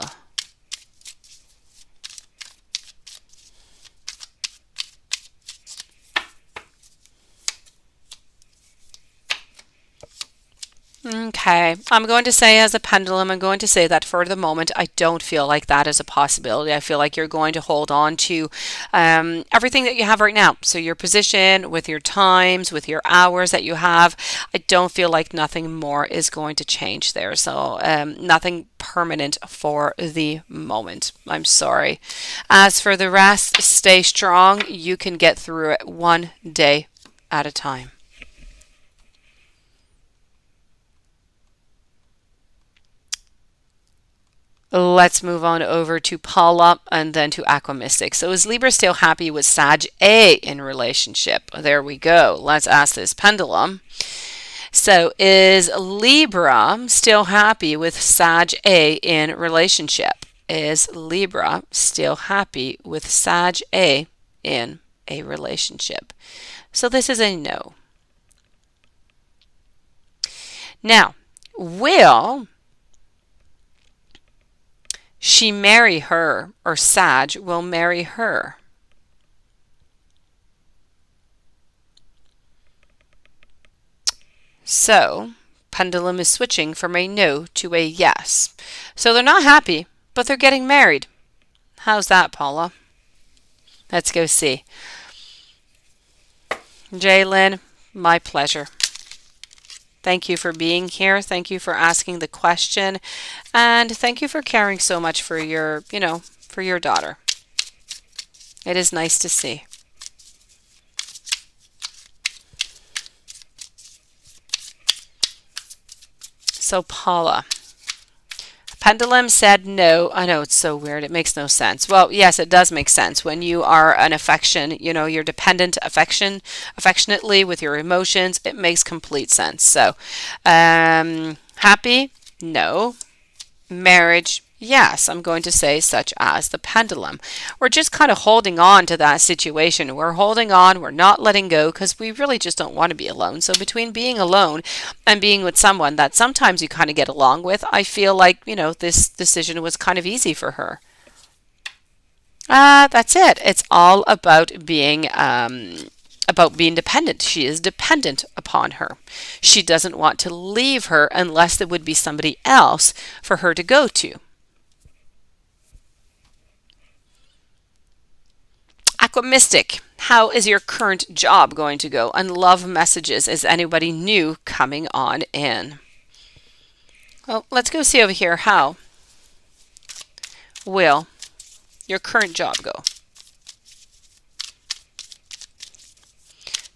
Okay, I'm going to say as a pendulum, I'm going to say that for the moment, I don't feel like that is a possibility. I feel like you're going to hold on to everything that you have right now. So your position, with your times, with your hours that you have, I don't feel like nothing more is going to change there. So nothing permanent for the moment. I'm sorry. As for the rest, stay strong. You can get through it one day at a time. Let's move on over to Paula and then to Aquamystic. So is Libra still happy with Sag A in relationship? There we go. Let's ask this pendulum. So is Libra still happy with Sag A in relationship? Is Libra still happy with Sag A in a relationship? So this is a no. Now, will she marry her, or Sag will marry her? So, pendulum is switching from a no to a yes. So they're not happy, but they're getting married. How's that, Paula? Let's go see. Jaylyn, my pleasure. Thank you for being here. Thank you for asking the question. And thank you for caring so much for your, for your daughter. It is nice to see. So Paula, pendulum said no. I know it's so weird. It makes no sense. Well, yes, it does make sense. When you are an affection, you're dependent affectionately with your emotions, it makes complete sense. So, happy? No. Marriage? Yes, I'm going to say such as the pendulum. We're just kind of holding on to that situation. We're holding on. We're not letting go because we really just don't want to be alone. So between being alone and being with someone that sometimes you kind of get along with, I feel like, this decision was kind of easy for her. That's it. It's all about being dependent. She is dependent upon her. She doesn't want to leave her unless there would be somebody else for her to go to. Aquamystic, how is your current job going to go? And love messages, is anybody new coming on in? Well, let's go see over here. How will your current job go?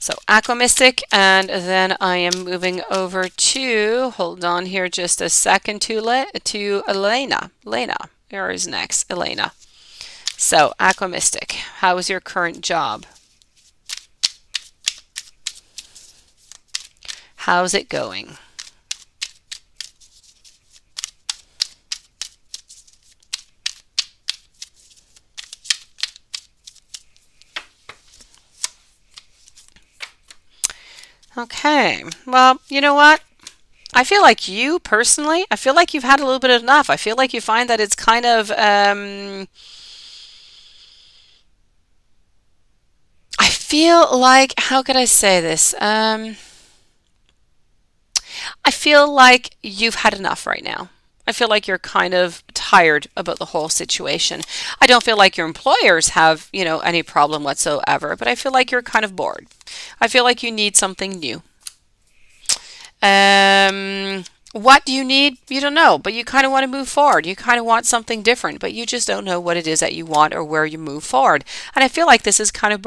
So Aquamystic, and then I am moving over to, hold on here just a second, to Elena. Elena, here is next, Elena. So Aquamystic, how is your current job? How's it going? Okay, well, you know what? I feel like you personally, I feel like you've had a little bit of enough. I feel like you find that it's kind of, I feel like, how could I say this? I feel like you've had enough right now. I feel like you're kind of tired about the whole situation. I don't feel like your employers have, any problem whatsoever, but I feel like you're kind of bored. I feel like you need something new. What do you need? You don't know, but you kind of want to move forward. You kind of want something different, but you just don't know what it is that you want or where you move forward. And I feel like this is kind of,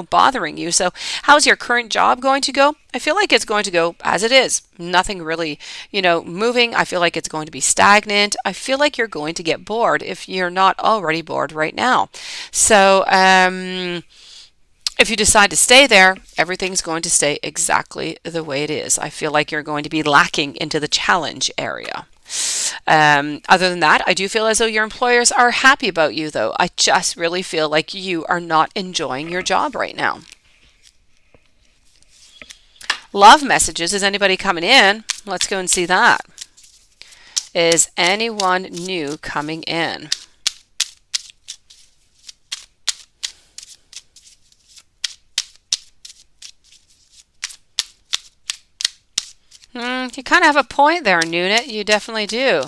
bothering you. So how's your current job going to go? I feel like it's going to go as it is. Nothing really, moving. I feel like it's going to be stagnant. I feel like you're going to get bored if you're not already bored right now. So, if you decide to stay there, everything's going to stay exactly the way it is. I feel like you're going to be lacking into the challenge area. Other than that, I do feel as though your employers are happy about you, though. I just really feel like you are not enjoying your job right now. Love messages. Is anybody coming in? Let's go and see that. Is anyone new coming in? You kind of have a point there, Nunit. You definitely do.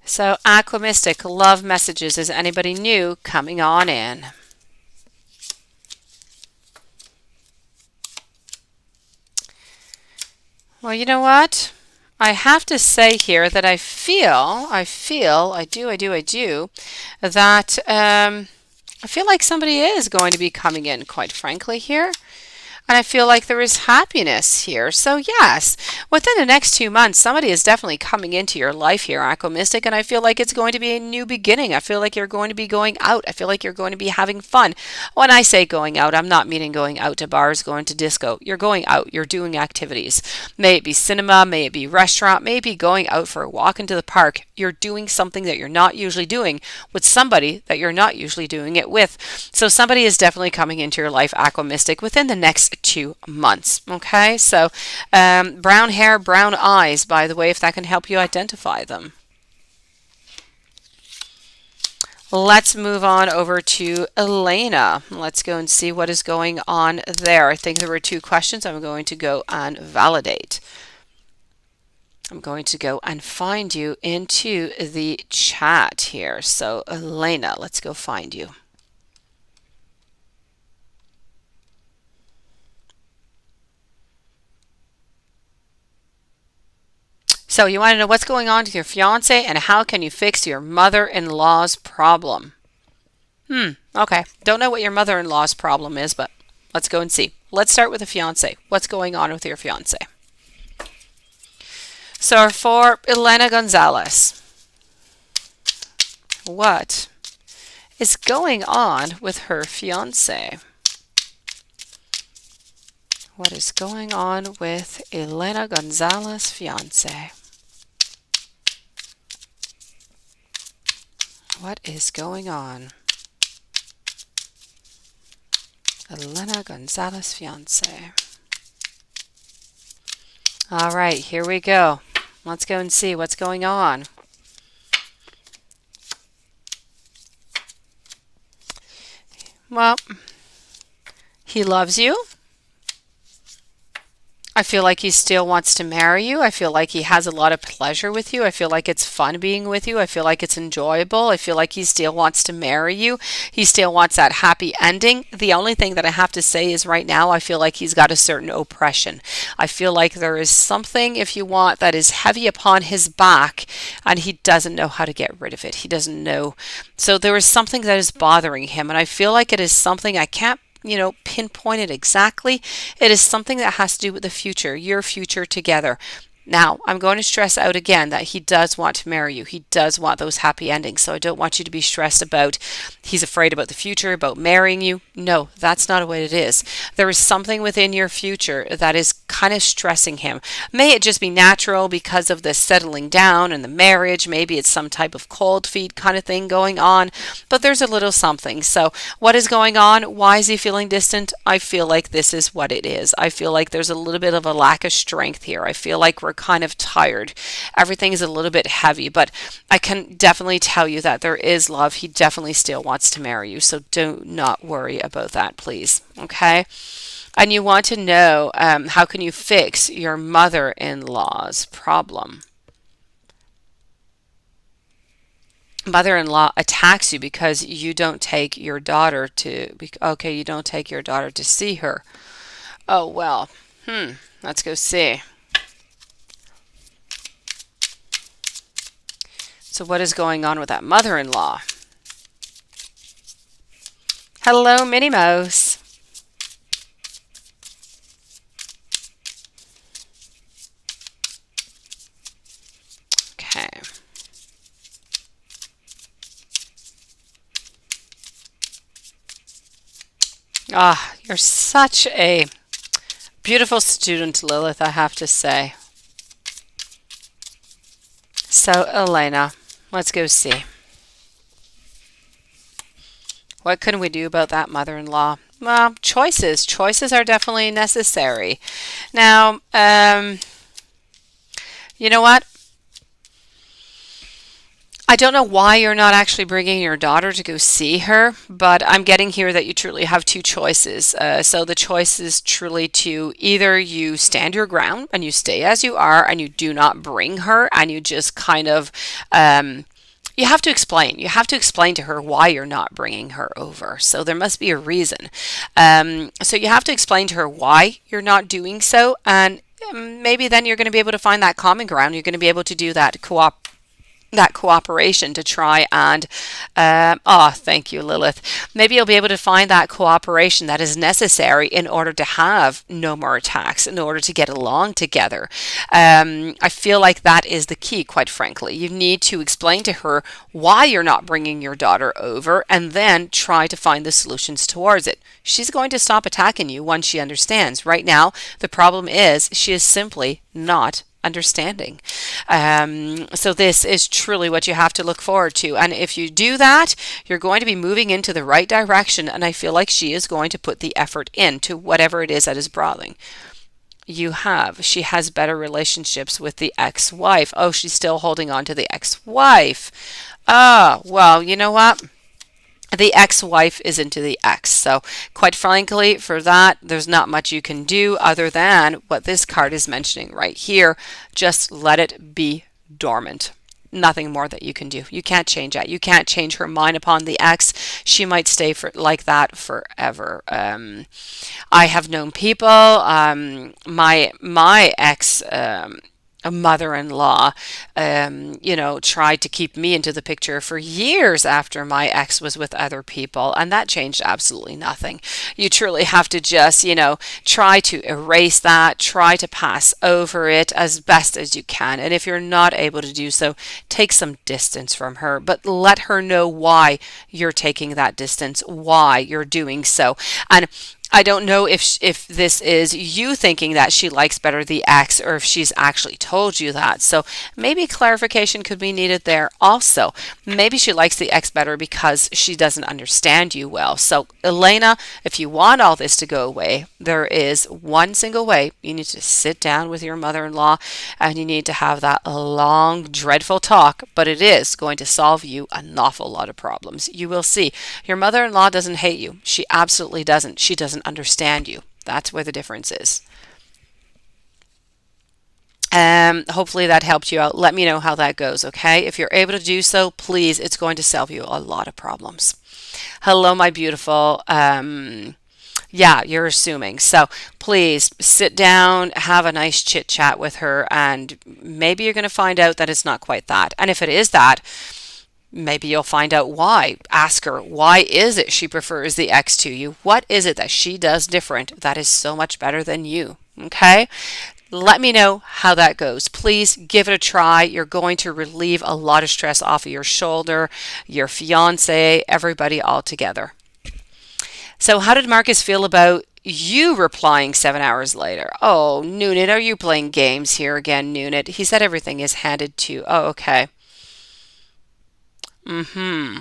So, Aquamystic, love messages. Is anybody new coming on in? Well, you know what? I have to say here that I do, that I feel like somebody is going to be coming in, quite frankly, here. And I feel like there is happiness here. So yes, within the next 2 months, somebody is definitely coming into your life here, Aquamystic, and I feel like it's going to be a new beginning. I feel like you're going to be going out. I feel like you're going to be having fun. When I say going out, I'm not meaning going out to bars, going to disco. You're going out. You're doing activities. May it be cinema, may it be restaurant, may it be going out for a walk into the park. You're doing something that you're not usually doing with somebody that you're not usually doing it with. So somebody is definitely coming into your life, Aquamystic, within the next 2 months. Okay, so brown hair, brown eyes, by the way, if that can help you identify them. Let's move on over to Elena. Let's go and see what is going on there. I think there were 2 questions. I'm going to go and validate. I'm going to go and find you into the chat here. So Elena, let's go find you. So you want to know what's going on with your fiance and how can you fix your mother-in-law's problem? Okay. Don't know what your mother-in-law's problem is, but let's go and see. Let's start with the fiance. What's going on with your fiance? So for Elena Gonzalez, what is going on with her fiance? What is going on with Elena Gonzalez's fiance? What is going on? Elena Gonzalez fiance. All right, here we go. Let's go and see what's going on. Well, he loves you. I feel like he still wants to marry you. I feel like he has a lot of pleasure with you. I feel like it's fun being with you. I feel like it's enjoyable. I feel like he still wants to marry you. He still wants that happy ending. The only thing that I have to say is right now, I feel like he's got a certain oppression. I feel like there is something, if you want, that is heavy upon his back and he doesn't know how to get rid of it. He doesn't know. So there is something that is bothering him. And I feel like it is something I can't pinpoint it exactly. It is something that has to do with the future, your future together. Now, I'm going to stress out again that he does want to marry you. He does want those happy endings. So I don't want you to be stressed about he's afraid about the future, about marrying you. No, that's not what it is. There is something within your future that is kind of stressing him. May it just be natural because of the settling down and the marriage. Maybe it's some type of cold feet kind of thing going on, but there's a little something. So what is going on? Why is he feeling distant? I feel like this is what it is. I feel like there's a little bit of a lack of strength here. I feel like we're kind of tired. Everything is a little bit heavy, but I can definitely tell you that there is love. He definitely still wants to marry you. So do not worry about that, please. Okay? And you want to know how can you fix your mother-in-law's problem? Mother-in-law attacks you because you don't take your daughter to, okay, you don't take your daughter to see her. Oh, well, let's go see. So what is going on with that mother-in-law? Hello, Minnie Mouse. Okay. Ah, you're such a beautiful student, Lilith, I have to say. So, Elena, let's go see. What can we do about that mother-in-law? Well, choices. Choices are definitely necessary. Now, you know what? I don't know why you're not actually bringing your daughter to go see her, but I'm getting here that you truly have two choices. So the choice is truly to either you stand your ground and you stay as you are and you do not bring her and you just kind of you have to explain. You have to explain to her why you're not bringing her over. So there must be a reason. So you have to explain to her why you're not doing so, and maybe then you're going to be able to find that common ground. You're going to be able to do that cooperation to try and thank you, Lilith. Maybe you'll be able to find that cooperation that is necessary in order to have no more attacks, in order to get along together. I feel like that is the key, quite frankly. You need to explain to her why you're not bringing your daughter over and then try to find the solutions towards it. She's going to stop attacking you once she understands. Right now, the problem is she is simply not understanding. So this is truly what you have to look forward to. And if you do that, you're going to be moving into the right direction. And I feel like she is going to put the effort into whatever it is that is bothering. She has better relationships with the ex-wife. Oh, she's still holding on to the ex-wife. Ah, well, you know what? The ex-wife is into the ex. So quite frankly, for that, there's not much you can do other than what this card is mentioning right here. Just let it be dormant. Nothing more that you can do. You can't change that. You can't change her mind upon the ex. She might stay for like that forever. I have known people. My ex. A mother-in-law, tried to keep me into the picture for years after my ex was with other people, and that changed absolutely nothing. You truly have to just, try to erase that, try to pass over it as best as you can. And if you're not able to do so, take some distance from her, but let her know why you're taking that distance, why you're doing so. And I don't know if this is you thinking that she likes better the ex or if she's actually told you that. So maybe clarification could be needed there also. Maybe she likes the ex better because she doesn't understand you well. So Elena, if you want all this to go away, there is one single way. You need to sit down with your mother-in-law and you need to have that long, dreadful talk, but it is going to solve you an awful lot of problems. You will see. Your mother-in-law doesn't hate you. She absolutely doesn't. She doesn't understand you. That's where the difference is. Hopefully that helped you out. Let me know how that goes, okay? If you're able to do so, please, it's going to solve you a lot of problems. Hello, my beautiful. Yeah, you're assuming. So please sit down, have a nice chit chat with her, and maybe you're going to find out that it's not quite that. And if it is that, maybe you'll find out why. Ask her, why is it she prefers the ex to you? What is it that she does different that is so much better than you? Okay? Let me know how that goes. Please give it a try. You're going to relieve a lot of stress off of your shoulder, your fiance, everybody all together. So, how did Marcus feel about you replying 7 hours later? Oh, Nunit, are you playing games here again, Nunit? He said everything is handed to. Oh, okay. Mm-hmm.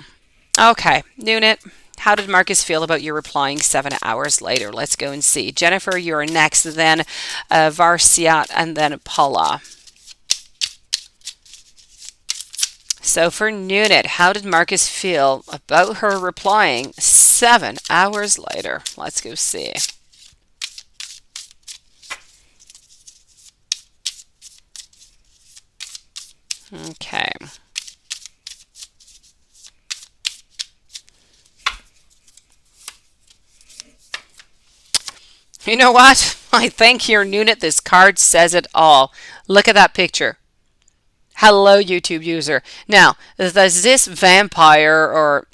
Okay, Nunit, how did Marcus feel about you replying 7 hours later? Let's go and see. Jennifer, you're next, then Varsiat, and then Paula. So for Nunit, how did Marcus feel about her replying 7 hours later? Let's go see. Okay. You know what? I think here, Nunit, this card says it all. Look at that picture. Hello, YouTube user. Now, does this vampire, or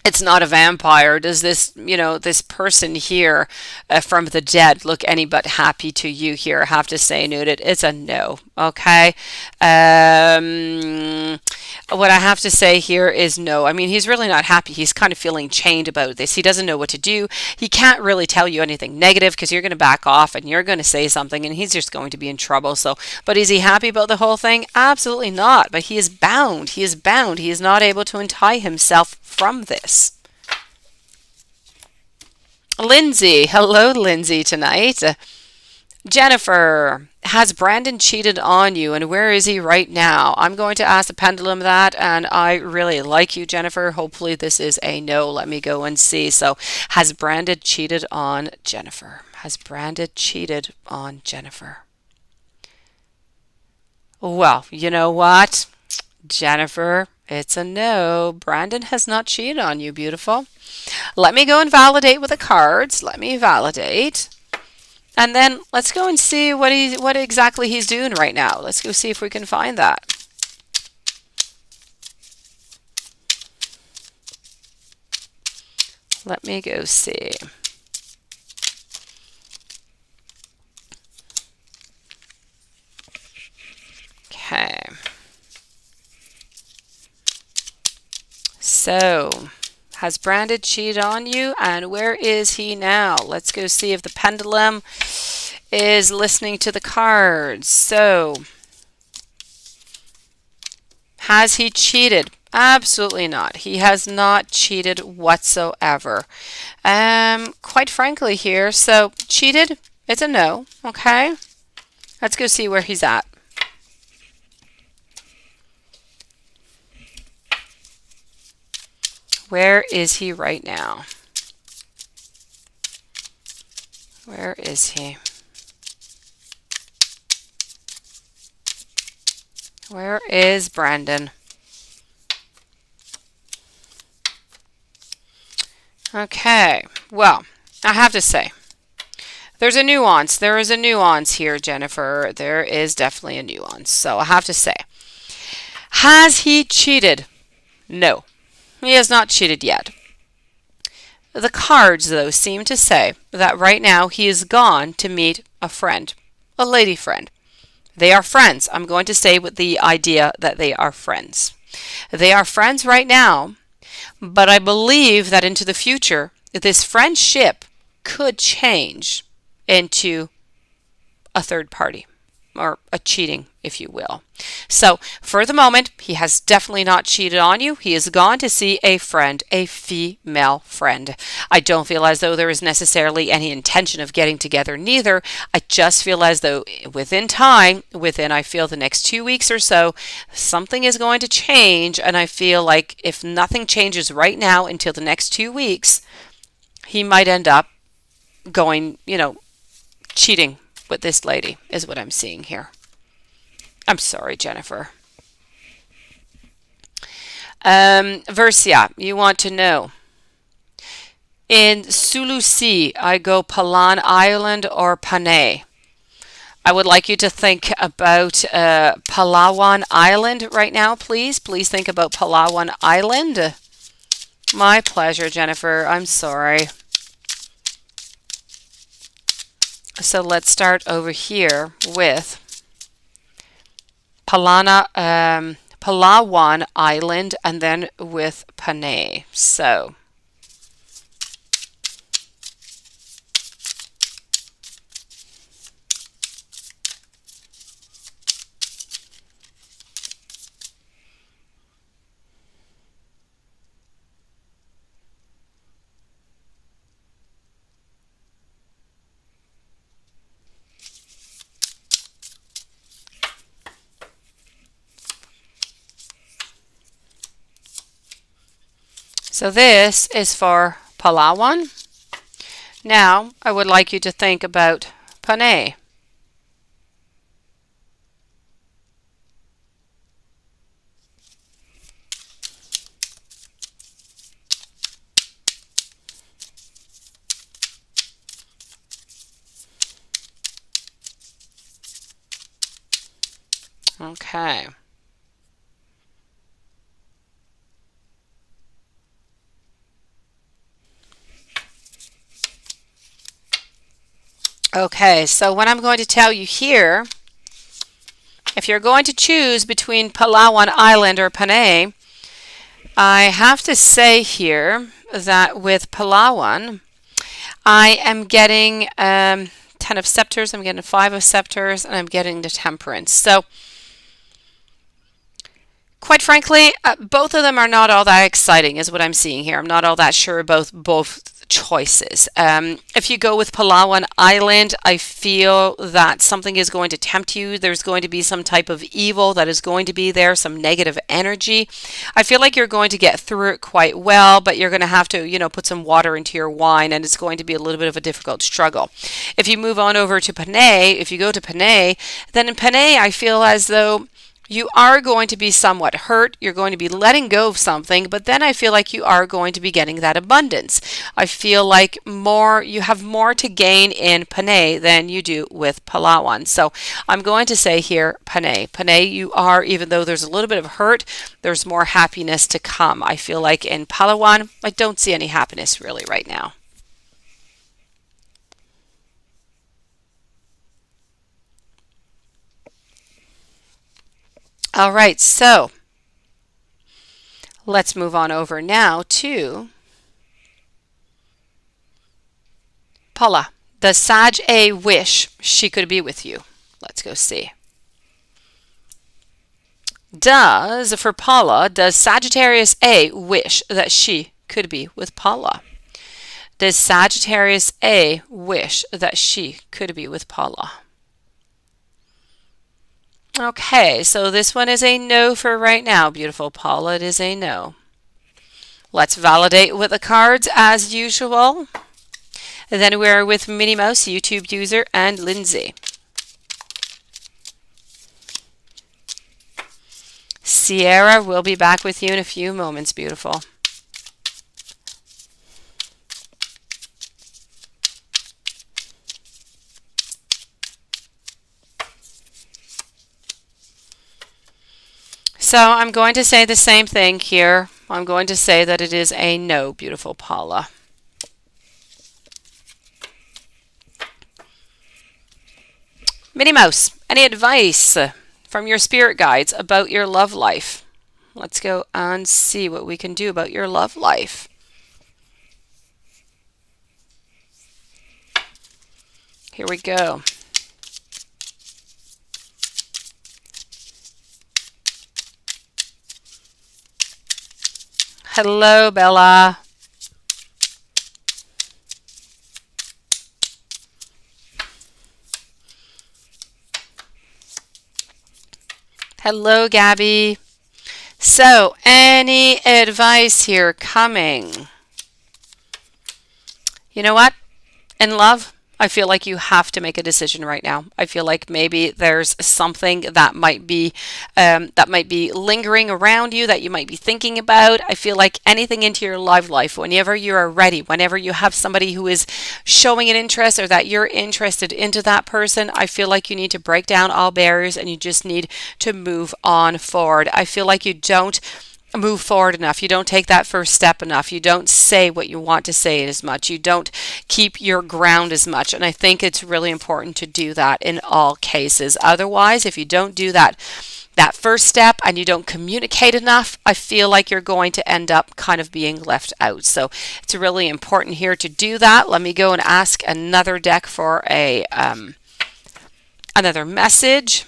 it's not a vampire, does this, this person here from the dead look any but happy to you here? I have to say, Nudit, it's a no. Okay. What I have to say here is no. I mean, he's really not happy. He's kind of feeling chained about this. He doesn't know what to do. He can't really tell you anything negative because you're going to back off and you're going to say something and he's just going to be in trouble. So, but is he happy about the whole thing? Absolutely not. But he is bound. He is bound. He is not able to untie himself from this. Lindsay. Hello, Lindsay, tonight. Jennifer, has Brandon cheated on you and where is he right now? I'm going to ask the pendulum that, and I really like you, Jennifer. Hopefully this is a no. Let me go and see. So, has Brandon cheated on Jennifer? Has Brandon cheated on Jennifer? Well, you know what, Jennifer, it's a no. Brandon has not cheated on you, beautiful. Let me go and validate with the cards. Let me validate. And then let's go and see what exactly he's doing right now. Let's go see if we can find that. Let me go see. Okay. So, has Brandon cheated on you and where is he now? Let's go see if the pendulum is listening to the cards. So, has he cheated? Absolutely not. He has not cheated whatsoever. Quite frankly here, so cheated, it's a no, okay? Let's go see where he's at. Where is he right now? Where is he? Where is Brandon? Okay, well, I have to say, there's a nuance. There is a nuance here, Jennifer. There is definitely a nuance. So I have to say, has he cheated? No. He has not cheated yet. The cards, though, seem to say that right now he is gone to meet a friend, a lady friend. They are friends. I'm going to say with the idea that they are friends. They are friends right now, but I believe that into the future, this friendship could change into a third party. Or a cheating, if you will. So, for the moment, he has definitely not cheated on you. He has gone to see a friend, a female friend. I don't feel as though there is necessarily any intention of getting together, neither. I just feel as though within time, I feel the next 2 weeks or so, something is going to change. And I feel like if nothing changes right now until the next 2 weeks, he might end up going, cheating with this lady, is what I'm seeing here. I'm sorry, Jennifer. Versia, you want to know. In Sulusi, I go Palan Island or Panay? I would like you to think about Palawan Island right now, please. Please think about Palawan Island. My pleasure, Jennifer. I'm sorry. So let's start over here with Palawan Island and then with Panay. So this is for Palawan. Now I would like you to think about Panay. Okay. Okay, so what I'm going to tell you here, if you're going to choose between Palawan Island or Panay, I have to say here that with Palawan, I am getting 10 of scepters, I'm getting 5 of scepters, and I'm getting the temperance. So quite frankly, both of them are not all that exciting is what I'm seeing here. I'm not all that sure about both choices. If you go with Palawan Island, I feel that something is going to tempt you. There's going to be some type of evil that is going to be there, some negative energy. I feel like you're going to get through it quite well, but you're going to have to, put some water into your wine, and it's going to be a little bit of a difficult struggle. If you move on over to Panay, if you go to Panay, then in Panay, I feel as though you are going to be somewhat hurt. You're going to be letting go of something, but then I feel like you are going to be getting that abundance. I feel like you have more to gain in Panay than you do with Palawan. So I'm going to say here, Panay. Panay, you are, even though there's a little bit of hurt, there's more happiness to come. I feel like in Palawan, I don't see any happiness really right now. All right, so let's move on over now to Paula. Does Sag A wish she could be with you? Let's go see. For Paula, does Sagittarius A wish that she could be with Paula? Does Sagittarius A wish that she could be with Paula? Okay, so this one is a no for right now, beautiful Paula. It is a no. Let's validate with the cards as usual. And then we're with Minnie Mouse, YouTube user, and Lindsay. Sierra will be back with you in a few moments, beautiful. So I'm going to say the same thing here. I'm going to say that it is a no, beautiful Paula. Minnie Mouse, any advice from your spirit guides about your love life? Let's go and see what we can do about your love life. Here we go. Hello, Bella. Hello, Gabby. So, any advice here coming? You know what? In love, I feel like you have to make a decision right now. I feel like maybe there's something that might be lingering around you that you might be thinking about. I feel like anything into your love life, whenever you are ready, whenever you have somebody who is showing an interest or that you're interested into that person, I feel like you need to break down all barriers and you just need to move on forward. I feel like you don't move forward enough. You don't take that first step enough. You don't say what you want to say as much. You don't keep your ground as much. And I think it's really important to do that in all cases. Otherwise, if you don't do that first step and you don't communicate enough, I feel like you're going to end up kind of being left out. So it's really important here to do that. Let me go and ask another deck for a another message.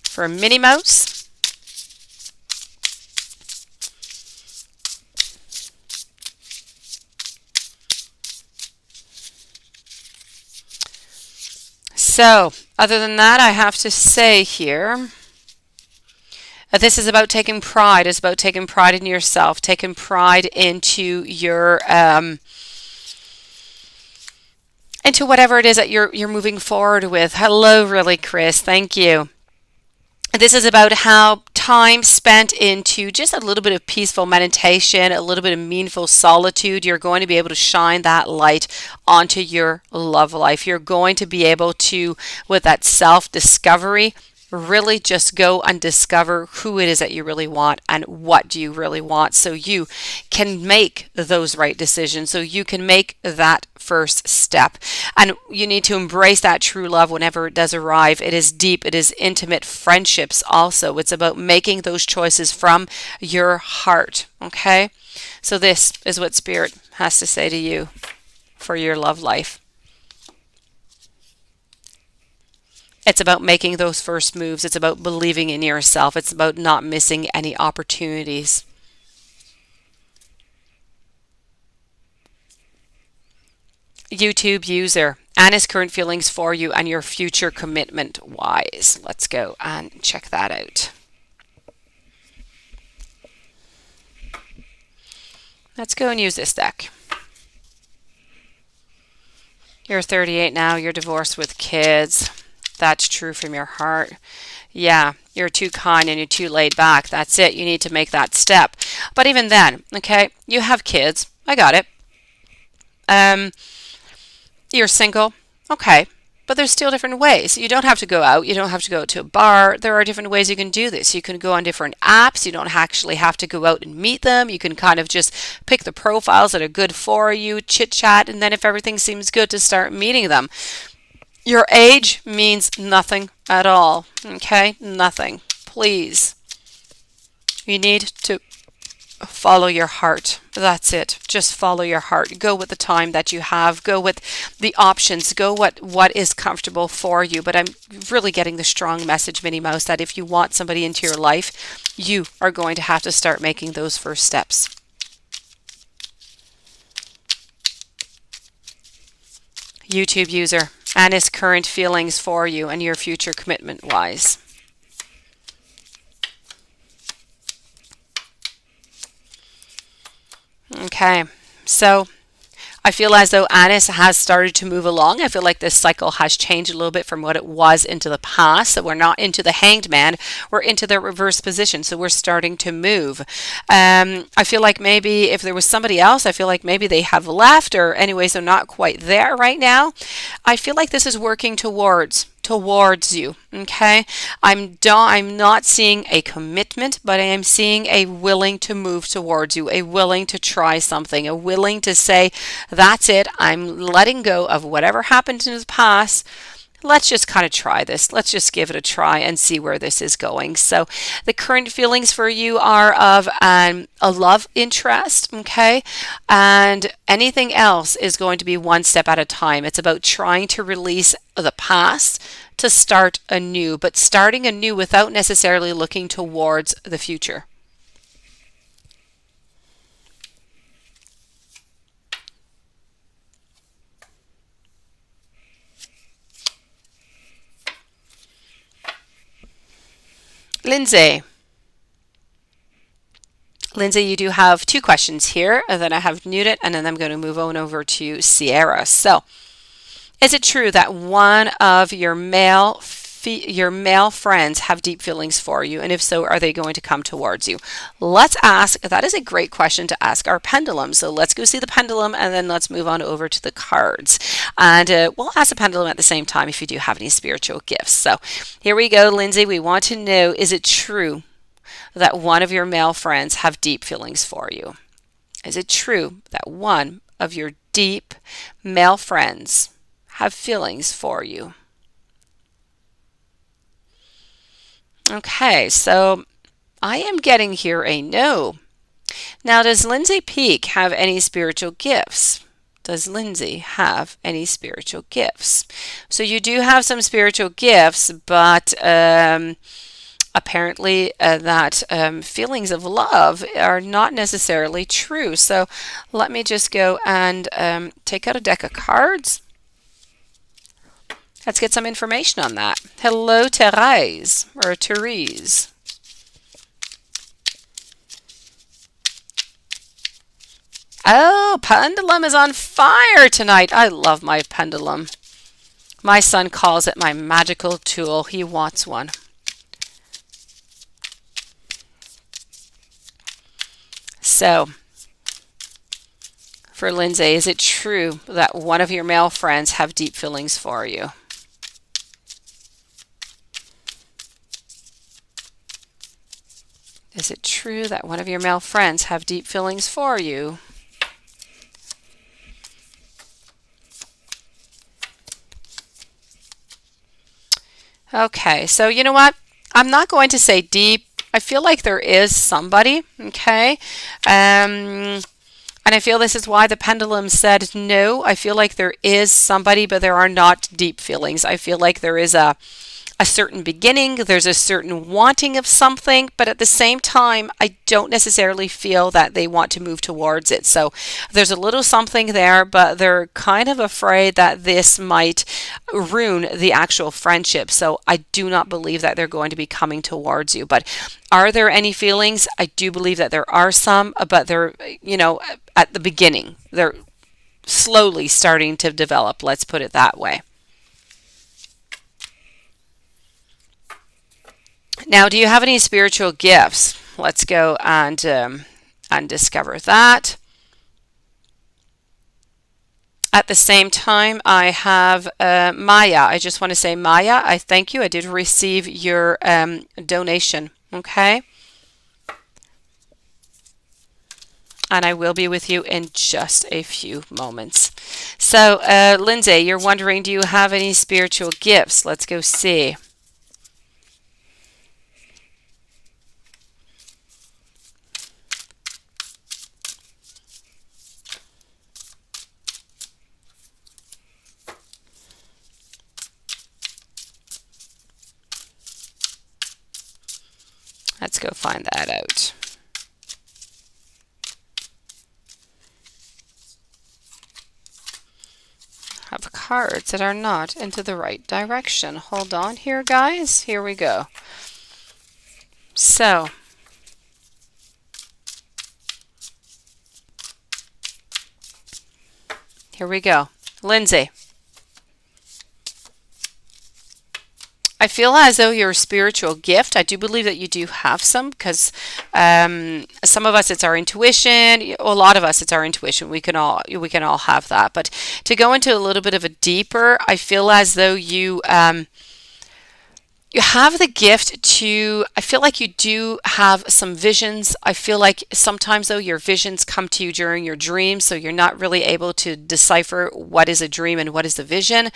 For Minnie Mouse. So, other than that, I have to say here, this is about taking pride. It's about taking pride in yourself, taking pride into your into whatever it is that you're moving forward with. Hello, really, Chris. Thank you. This is about how time spent into just a little bit of peaceful meditation, a little bit of meaningful solitude, you're going to be able to shine that light onto your love life. You're going to be able to, with that self-discovery, really just go and discover who it is that you really want and what do you really want, so you can make those right decisions, so you can make that first step. And you need to embrace that true love whenever it does arrive. It is deep, it is intimate friendships also. It's about making those choices from your heart. Okay, so this is what Spirit has to say to you for your love life. It's about making those first moves. It's about believing in yourself. It's about not missing any opportunities. YouTube user, Anna's current feelings for you and your future commitment wise. Let's go and check that out. Let's go and use this deck. You're 38 now. You're divorced with kids. That's true from your heart. Yeah, you're too kind and you're too laid back. That's it. You need to make that step. But even then, okay, you have kids. I got it. You're single. Okay. But there's still different ways. You don't have to go out. You don't have to go to a bar. There are different ways you can do this. You can go on different apps. You don't actually have to go out and meet them. You can kind of just pick the profiles that are good for you, chit chat, and then if everything seems good, to start meeting them. Your age means nothing at all, okay? Nothing. Please. You need to follow your heart. That's it. Just follow your heart. Go with the time that you have. Go with the options. Go what is comfortable for you. But I'm really getting the strong message, Minnie Mouse, that if you want somebody into your life, you are going to have to start making those first steps. YouTube user, Anna's current feelings for you and your future commitment wise. Okay, so I feel as though Annis has started to move along. I feel like this cycle has changed a little bit from what it was into the past. So we're not into the Hanged Man, we're into the reverse position. So we're starting to move. I feel like maybe if there was somebody else, I feel like maybe they have left, or anyways, they're not quite there right now. I feel like this is working towards you. Okay, I'm not seeing a commitment, but I am seeing a willing to move towards you, a willing to try something, a willing to say, that's it, I'm letting go of whatever happened in the past. Let's just kind of try this. Let's just give it a try and see where this is going. So the current feelings for you are of a love interest, okay? And anything else is going to be one step at a time. It's about trying to release the past to start anew, but starting anew without necessarily looking towards the future. Lindsay, you do have two questions here, and then I have Nunit, and then I'm going to move on over to Sierra. So, is it true that one of your male friends have deep feelings for you? And if so, are they going to come towards you? Let's ask, that is a great question to ask our pendulum. So let's go see the pendulum and then let's move on over to the cards. And we'll ask the pendulum at the same time if you do have any spiritual gifts. So here we go, Lindsay. We want to know, is it true that one of your male friends have deep feelings for you? Is it true that one of your deep male friends have feelings for you? Okay, so I am getting here a no. Now, does Lindsay Peak have any spiritual gifts? Does Lindsay have any spiritual gifts? So you do have some spiritual gifts, but apparently that feelings of love are not necessarily true. So let me just go and take out a deck of cards. Let's get some information on that. Hello, Therese, or Therese. Oh, pendulum is on fire tonight. I love my pendulum. My son calls it my magical tool. He wants one. So, for Lindsay, is it true that one of your male friends have deep feelings for you? Is it true that one of your male friends have deep feelings for you? Okay, so you know what? I'm not going to say deep. I feel like there is somebody, okay? And I feel this is why the pendulum said no. I feel like there is somebody, but there are not deep feelings. I feel like there is a certain beginning, there's a certain wanting of something, but at the same time, I don't necessarily feel that they want to move towards it. So there's a little something there, but they're kind of afraid that this might ruin the actual friendship. So I do not believe that they're going to be coming towards you. But are there any feelings? I do believe that there are some, but they're, at the beginning. They're slowly starting to develop, let's put it that way. Now, do you have any spiritual gifts? Let's go and discover that. At the same time, I have Maya. I just want to say, Maya, I thank you. I did receive your donation, okay? And I will be with you in just a few moments. So, Lindsay, you're wondering, do you have any spiritual gifts? Let's go see. Let's go find that out. Have cards that are not into the right direction. Hold on here, guys. Here we go. So, here we go. Lindsay, I feel as though your spiritual gift, I do believe that you do have some, because some of us it's our intuition, a lot of us it's our intuition. We can all have that. But to go into a little bit of a deeper, I feel as though you have the gift to, I feel like you do have some visions. I feel like sometimes though your visions come to you during your dreams, so you're not really able to decipher what is a dream and what is the vision.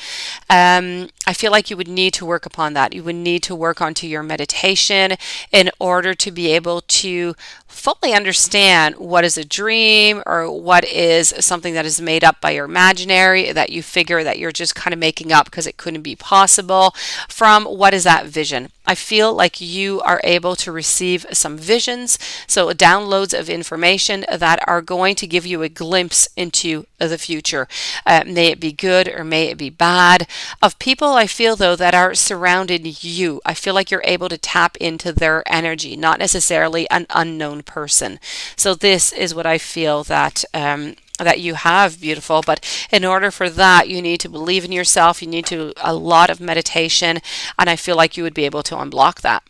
I feel like you would need to work upon that. You would need to work onto your meditation in order to be able to fully understand what is a dream or what is something that is made up by your imaginary that you figure that you're just kind of making up because it couldn't be possible, from what is that vision. I feel like you are able to receive some visions, so downloads of information that are going to give you a glimpse into the future. May it be good or may it be bad. Of people I feel though that are surrounding you, I feel like you're able to tap into their energy, not necessarily an unknown person. So this is what I feel that you have, beautiful. But in order for that, you need to believe in yourself. You need to a lot of meditation, and I feel like you would be able to unblock that.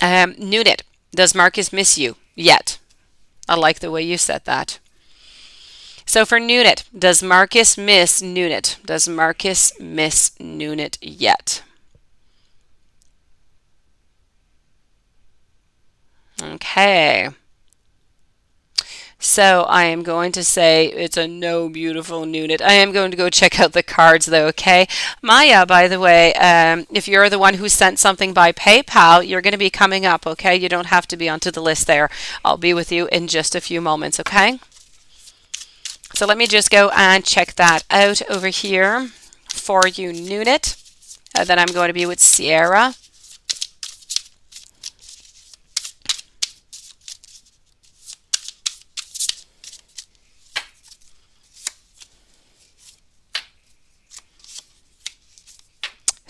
Nunit, does Marcus miss you yet? I like the way you said that. So for Nunit, does Marcus miss Nunit? Does Marcus miss Nunit yet? Okay. So I am going to say it's a no, beautiful Nunit. I am going to go check out the cards though, okay? Maya, by the way, if you're the one who sent something by PayPal, you're going to be coming up, okay? You don't have to be onto the list there. I'll be with you in just a few moments, okay? So let me just go and check that out over here for you, Nunit. Then I'm going to be with Sierra.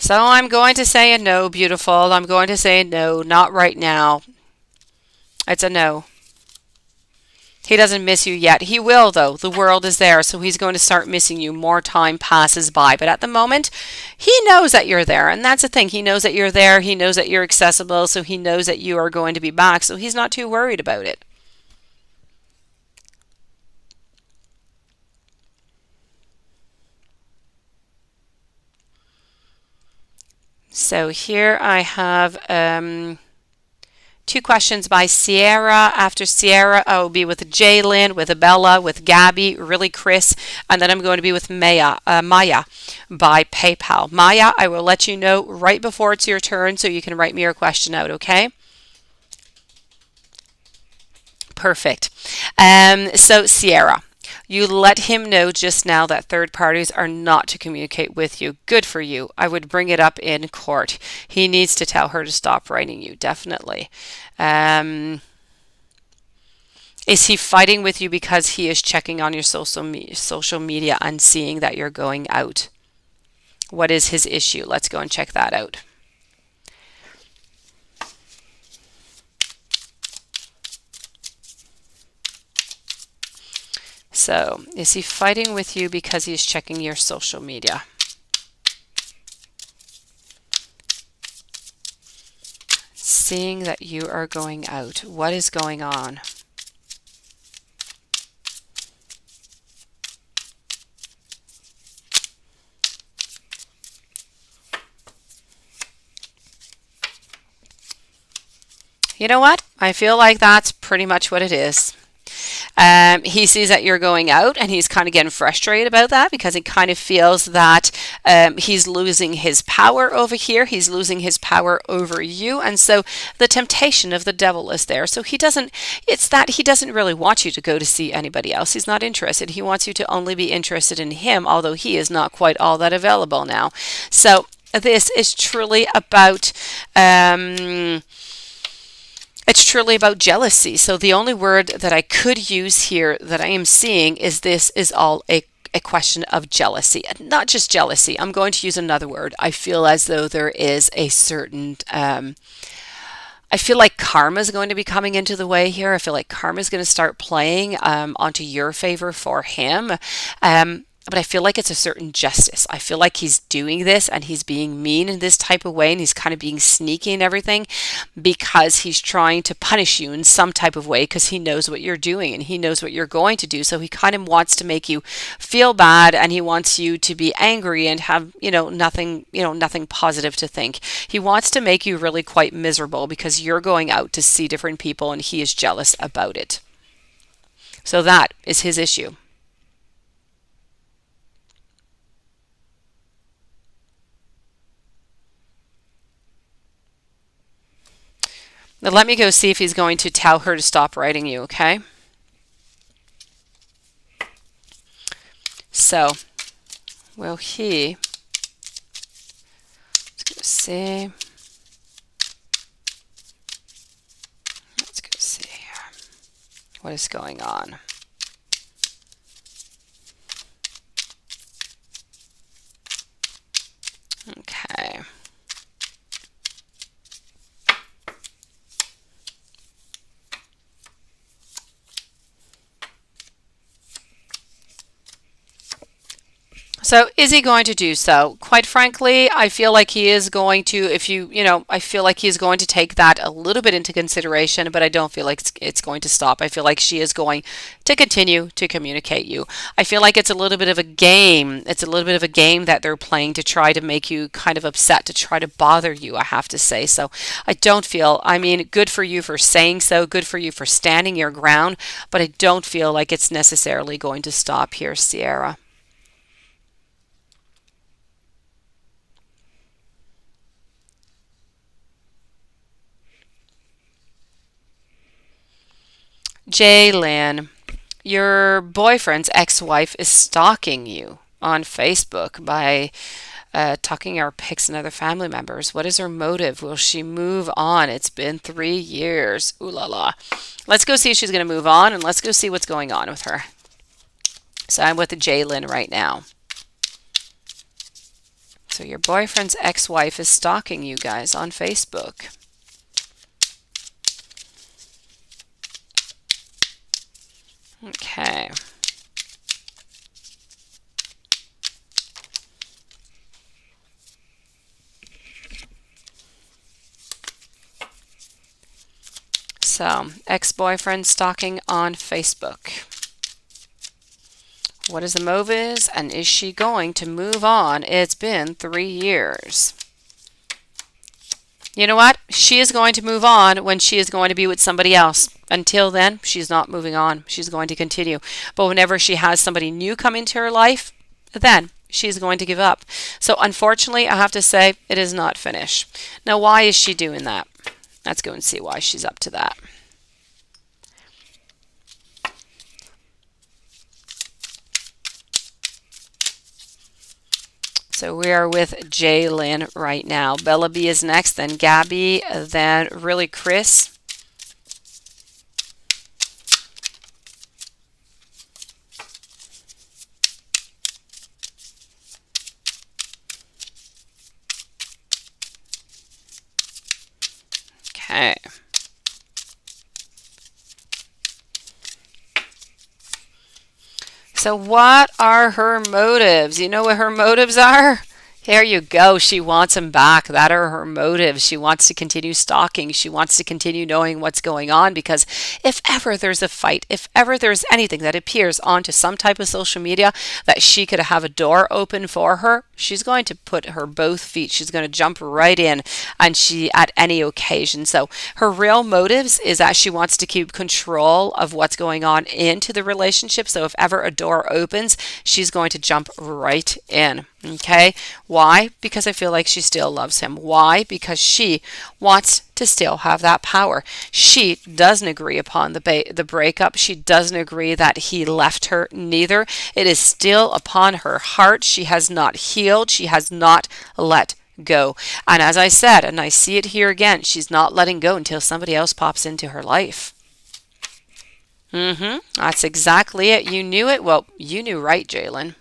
So I'm going to say a no, beautiful. I'm going to say no, not right now. It's a no. He doesn't miss you yet. He will, though. The world is there, so he's going to start missing you more time passes by. But at the moment, he knows that you're there. And that's the thing. He knows that you're there. He knows that you're accessible, so he knows that you are going to be back. So he's not too worried about it. So here I have two questions by Sierra. After Sierra, I will be with Jaylin, with Abella, with Gabby, really Chris, and then I'm going to be with Maya by PayPal. Maya, I will let you know right before it's your turn so you can write me your question out, okay? Perfect. So Sierra, you let him know just now that third parties are not to communicate with you. Good for you. I would bring it up in court. He needs to tell her to stop writing you, definitely. Is he fighting with you because he is checking on your social media and seeing that you're going out? What is his issue? Let's go and check that out. So, is he fighting with you because he's checking your social media? Seeing that you are going out. What is going on? You know what? I feel like that's pretty much what it is. He sees that you're going out and he's kind of getting frustrated about that because he kind of feels that he's losing his power over here. He's losing his power over you. And so the temptation of the devil is there. So it's that he doesn't really want you to go to see anybody else. He's not interested. He wants you to only be interested in him, although he is not quite all that available now. So this is truly about it's truly about jealousy. So the only word that I could use here that I am seeing is this is all a question of jealousy. Not just jealousy. I'm going to use another word. I feel as though there is a certain I feel like karma is going to be coming into the way here. I feel like karma is going to start playing onto your favor for him. But I feel like it's a certain justice. I feel like he's doing this and he's being mean in this type of way and he's kind of being sneaky and everything because he's trying to punish you in some type of way because he knows what you're doing and he knows what you're going to do. So he kind of wants to make you feel bad and he wants you to be angry and have, nothing positive to think. He wants to make you really quite miserable because you're going out to see different people and he is jealous about it. So that is his issue. Now let me go see if he's going to tell her to stop writing you, okay? So will he, let's go see, let's go see here. What is going on? Okay. So is he going to do so? Quite frankly, I feel like he is going to, I feel like he's going to take that a little bit into consideration, but I don't feel like it's going to stop. I feel like she is going to continue to communicate you. I feel like it's a little bit of a game. It's a little bit of a game that they're playing to try to make you kind of upset, to try to bother you, I have to say. So I don't feel, I mean, good for you for saying so, good for you for standing your ground, but I don't feel like it's necessarily going to stop here, Sierra. Jalen, your boyfriend's ex-wife is stalking you on Facebook by talking our pics and other family members. What is her motive? Will she move on? It's been 3 years. Ooh la la. Let's go see if she's going to move on, and let's go see what's going on with her. So I'm with Jalen right now. So your boyfriend's ex-wife is stalking you guys on Facebook. Okay. So, ex-boyfriend stalking on Facebook. What is the motive, and is she going to move on? It's been 3 years. You know what? She is going to move on when she is going to be with somebody else. Until then, she's not moving on. She's going to continue. But whenever she has somebody new come into her life, then she's going to give up. So unfortunately, I have to say, it is not finished. Now, why is she doing that? Let's go and see why she's up to that. So we are with Jalen right now. Bella B is next, then Gabby, then really Chris. Okay. So what are her motives? You know what her motives are? There you go. She wants him back. That are her motives. She wants to continue stalking. She wants to continue knowing what's going on, because if ever there's a fight, if ever there's anything that appears onto some type of social media that she could have a door open for her, she's going to put her both feet. She's going to jump right in, and she at any occasion. So her real motives is that she wants to keep control of what's going on into the relationship. So if ever a door opens, she's going to jump right in. Okay. Why? Because I feel like she still loves him. Why? Because she wants to still have that power. She doesn't agree upon the breakup. She doesn't agree that he left her. Neither. It is still upon her heart. She has not healed. She has not let go. And as I said, and I see it here again, she's not letting go until somebody else pops into her life. That's exactly it. You knew it. Well, you knew right, Jalen.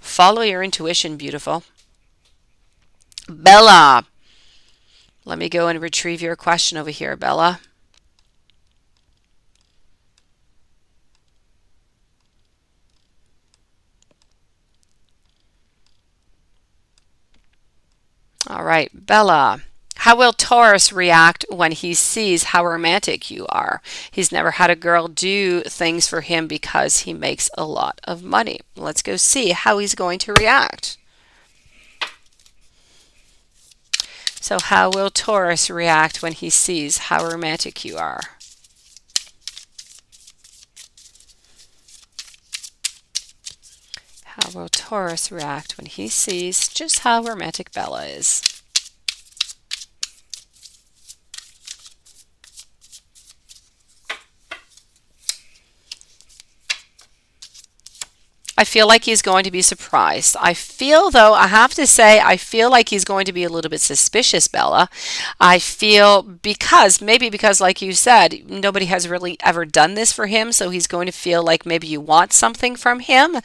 Follow your intuition, beautiful. Bella. Let me go and retrieve your question over here, Bella. All right, Bella. How will Taurus react when he sees how romantic you are? He's never had a girl do things for him because he makes a lot of money. Let's go see how he's going to react. So how will Taurus react when he sees how romantic you are? How will Taurus react when he sees just how romantic Bella is? I feel like he's going to be surprised. I feel, though, I have to say, I feel like he's going to be a little bit suspicious, Bella. I feel maybe because, like you said, nobody has really ever done this for him, so he's going to feel like maybe you want something from him.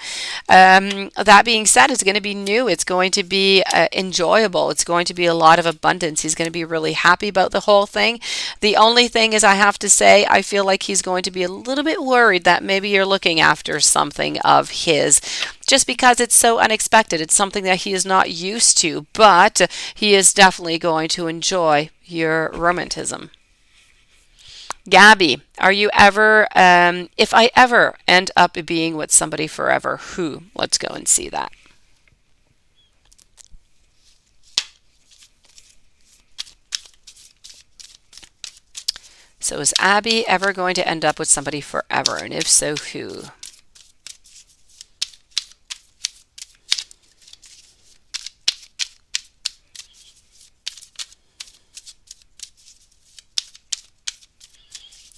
That being said, it's going to be new. It's going to be enjoyable. It's going to be a lot of abundance. He's going to be really happy about the whole thing. The only thing is, I have to say, I feel like he's going to be a little bit worried that maybe you're looking after something of his just because it's so unexpected. It's something that he is not used to, but he is definitely going to enjoy your romanticism. Gabby, are you ever, if I ever end up being with somebody forever, who? Let's go and see that. So is Abby ever going to end up with somebody forever? And if so, who?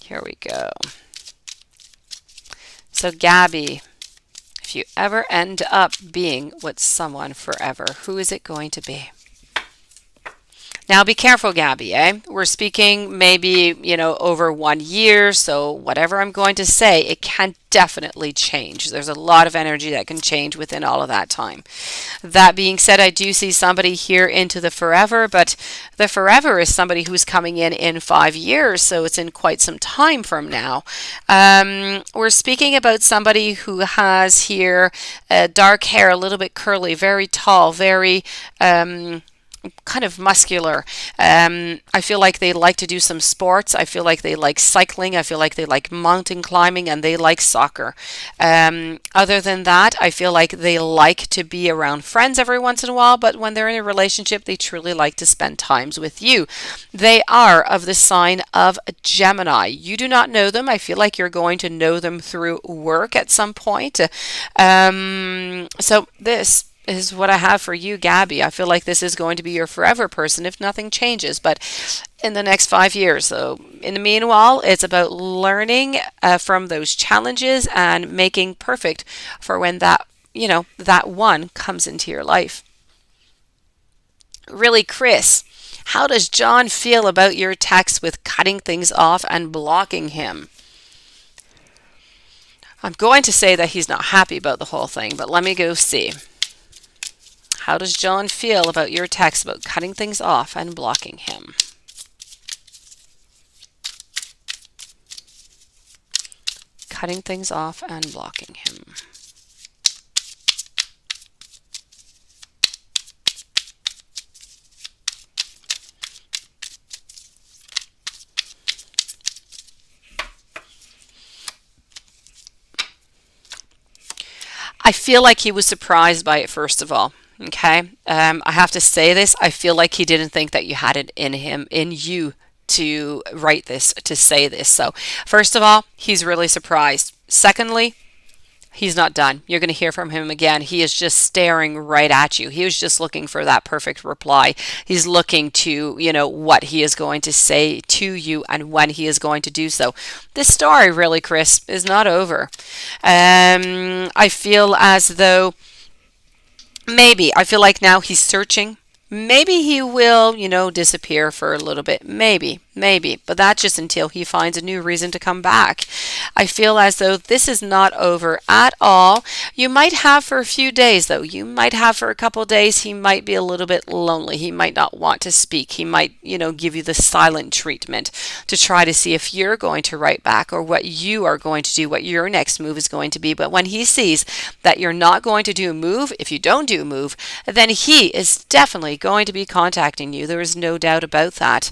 Here we go. So Gabby, if you ever end up being with someone forever, who is it going to be? Now be careful, Gabby, eh? We're speaking maybe, over 1 year, so whatever I'm going to say, it can definitely change. There's a lot of energy that can change within all of that time. That being said, I do see somebody here into the forever, but the forever is somebody who's coming in 5 years, so it's in quite some time from now. We're speaking about somebody who has here dark hair, a little bit curly, very tall, very kind of muscular. I feel like they like to do some sports. I feel like they like cycling. I feel like they like mountain climbing, and they like soccer. Other than that, I feel like they like to be around friends every once in a while, but when they're in a relationship, they truly like to spend times with you. They are of the sign of Gemini. You do not know them. I feel like you're going to know them through work at some point. So this is what I have for you, Gabby. I feel like this is going to be your forever person if nothing changes, but in the next 5 years. So in the meanwhile, it's about learning from those challenges and making perfect for when that one comes into your life. Really, Chris, how does John feel about your text with cutting things off and blocking him? I'm going to say that he's not happy about the whole thing, but let me go see. How does John feel about your text about cutting things off and blocking him? Cutting things off and blocking him. I feel like he was surprised by it, first of all. Okay. I have to say this. I feel like he didn't think that you had it in you to write this, to say this. So, first of all, he's really surprised. Secondly, he's not done. You're going to hear from him again. He is just staring right at you. He was just looking for that perfect reply. He's looking to, what he is going to say to you and when he is going to do so. This story, really, Chris, is not over. I feel as though maybe, I feel like now he's searching. Maybe he will, disappear for a little bit. Maybe. But that's just until he finds a new reason to come back. I feel as though this is not over at all. You might have for a few days, though. You might have for a couple of days. He might be a little bit lonely. He might not want to speak. He might, give you the silent treatment to try to see if you're going to write back or what you are going to do, what your next move is going to be. But when he sees that you're not going to do a move, if you don't do a move, then he is definitely going to be contacting you. There is no doubt about that.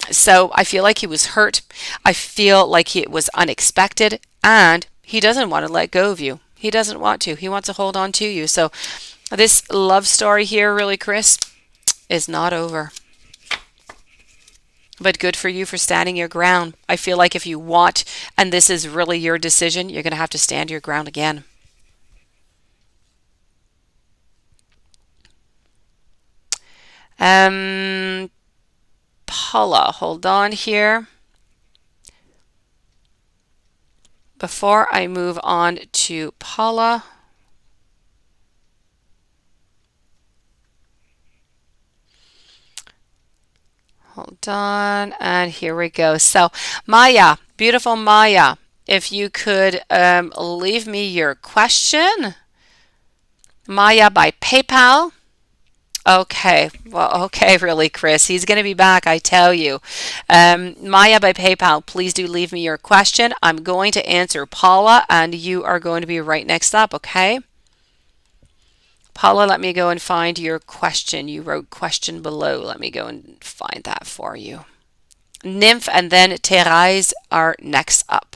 So I feel like he was hurt. I feel like it was unexpected, and he doesn't want to let go of you. He doesn't want to. He wants to hold on to you. So this love story here, really, Chris, is not over. But good for you for standing your ground. I feel like if you want, and this is really your decision, you're going to have to stand your ground again. Paula, hold on here. before I move on to Paula, hold on, and here we go. So, Maya, beautiful Maya, if you could leave me your question. Maya by PayPal. Okay, well, okay, really, Chris. He's going to be back, I tell you. Maya by PayPal, please do leave me your question. I'm going to answer Paula, and you are going to be right next up, okay? Paula, let me go and find your question. You wrote question below. Let me go and find that for you. Nymph and then Therese are next up.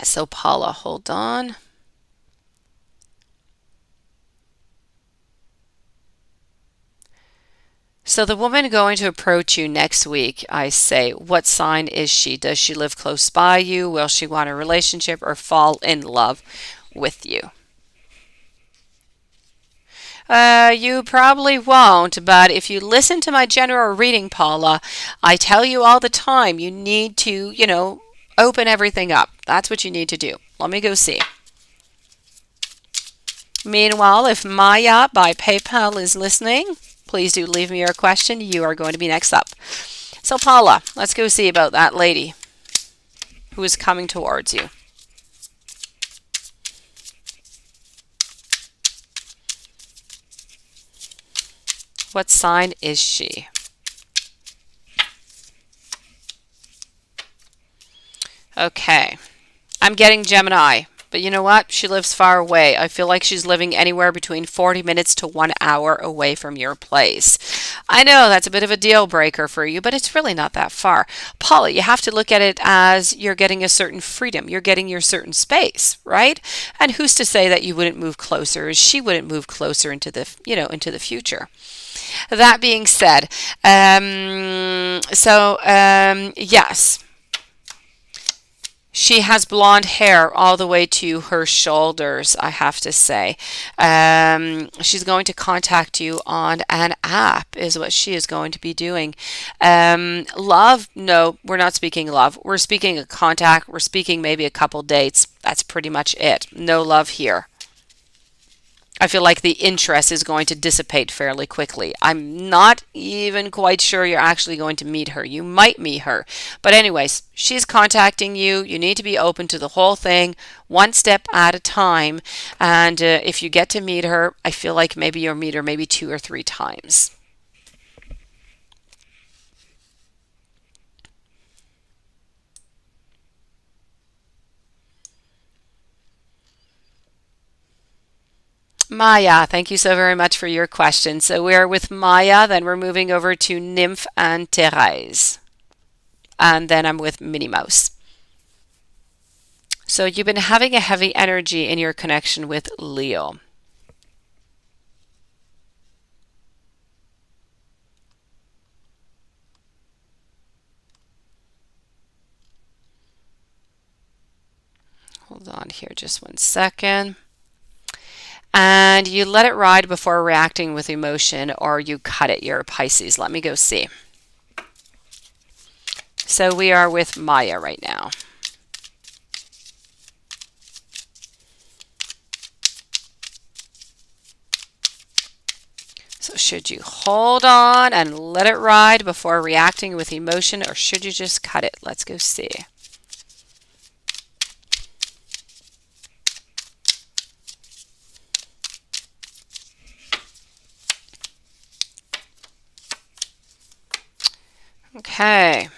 So Paula, hold on. So the woman going to approach you next week, I say, what sign is she? Does she live close by you? Will she want a relationship or fall in love with you? You probably won't, but if you listen to my general reading, Paula, I tell you all the time, you need to, open everything up. That's what you need to do. Let me go see. Meanwhile, if Maya by PayPal is listening, please do leave me your question. You are going to be next up. So Paula, let's go see about that lady who is coming towards you. What sign is she? Okay, I'm getting Gemini. But you know what? She lives far away. I feel like she's living anywhere between 40 minutes to 1 hour away from your place. I know that's a bit of a deal breaker for you, but it's really not that far. Paula, you have to look at it as you're getting a certain freedom. You're getting your certain space, right? And who's to say that you wouldn't move closer? She wouldn't move closer into the, into the future. That being said, yes. She has blonde hair all the way to her shoulders, I have to say. She's going to contact you on an app is what she is going to be doing. Love? No, we're not speaking love. We're speaking a contact. We're speaking maybe a couple dates. That's pretty much it. No love here. I feel like the interest is going to dissipate fairly quickly. I'm not even quite sure you're actually going to meet her. You might meet her. But anyways, she's contacting you. You need to be open to the whole thing, one step at a time. And if you get to meet her, I feel like maybe you'll meet her maybe 2 or 3 times. Maya, thank you so very much for your question. So we're with Maya, then we're moving over to Nymph and Therese. And then I'm with Minnie Mouse. So you've been having a heavy energy in your connection with Leo. Hold on here just one second. And you let it ride before reacting with emotion, or you cut it. You're a Pisces. Let me go see. So we are with Maya right now. So should you hold on and let it ride before reacting with emotion, or should you just cut it? Let's go see. Okay.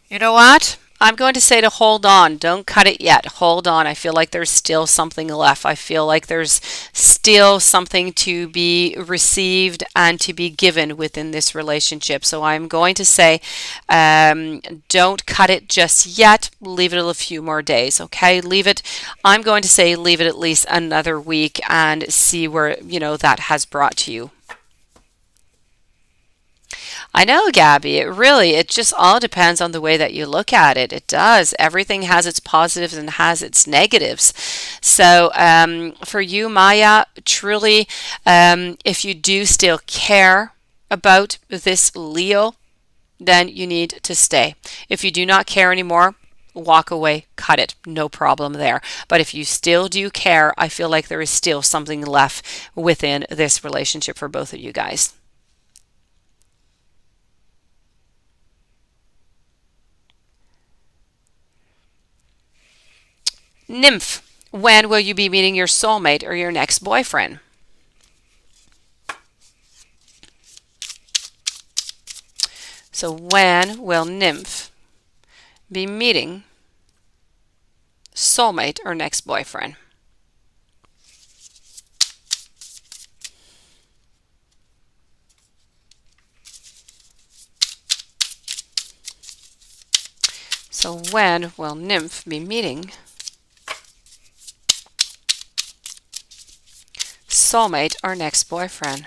You know what? I'm going to say to hold on. Don't cut it yet. Hold on. I feel like there's still something left. I feel like there's still something to be received and to be given within this relationship. So I'm going to say don't cut it just yet. Leave it a few more days, okay? Leave it. I'm going to say leave it at least another week and see where, that has brought to you. I know, Gabby, it just all depends on the way that you look at it. It does. Everything has its positives and has its negatives. So for you, Maya, truly, if you do still care, about this Leo, then you need to stay. If you do not care anymore, walk away, cut it, no problem there. But if you still do care, I feel like there is still something left within this relationship for both of you guys. Nymph, when will you be meeting your soulmate or your next boyfriend? So when will Nymph be meeting soulmate or next boyfriend? So when will Nymph be meeting soulmate or next boyfriend?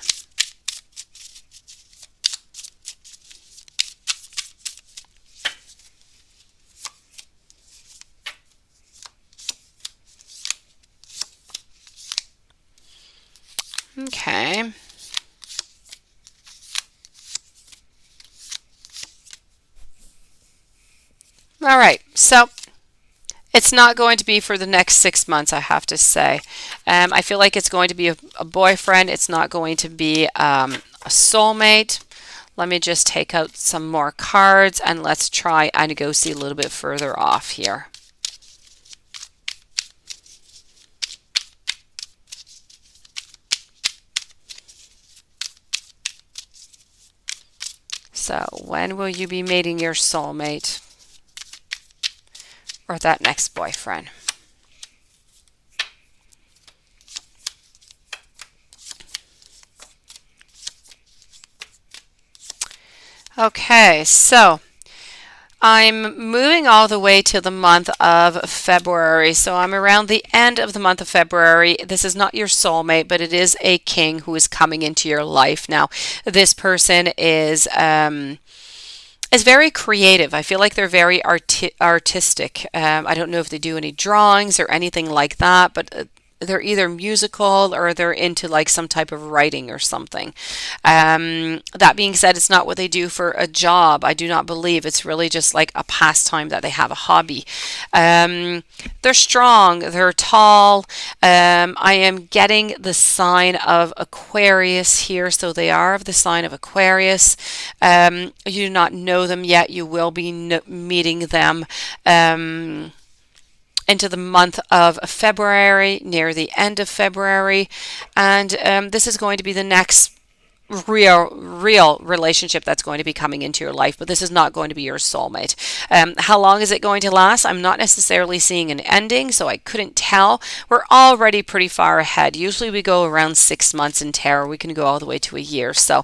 Okay. All right. So it's not going to be for the next 6 months, I have to say. I feel like it's going to be a boyfriend. It's not going to be a soulmate. Let me just take out some more cards and let's try and go see a little bit further off here. So when will you be meeting your soulmate or that next boyfriend? Okay, so I'm moving all the way to the month of February. So I'm around the end of the month of February. This is not your soulmate, but it is a king who is coming into your life. Now, this person is very creative. I feel like they're very artistic. I don't know if they do any drawings or anything like that, but they're either musical or they're into like some type of writing or something. That being said, it's not what they do for a job. I do not believe it's really just like a pastime that they have, a hobby. They're strong, they're tall. I am getting the sign of Aquarius here, so they are of the sign of Aquarius. You do not know them yet. You will be meeting them into the month of February, near the end of February, and this is going to be the next real relationship that's going to be coming into your life, but this is not going to be your soulmate. How long is it going to last? I'm not necessarily seeing an ending, so I couldn't tell. We're already pretty far ahead. Usually we go around 6 months in tarot. We can go all the way to a year. So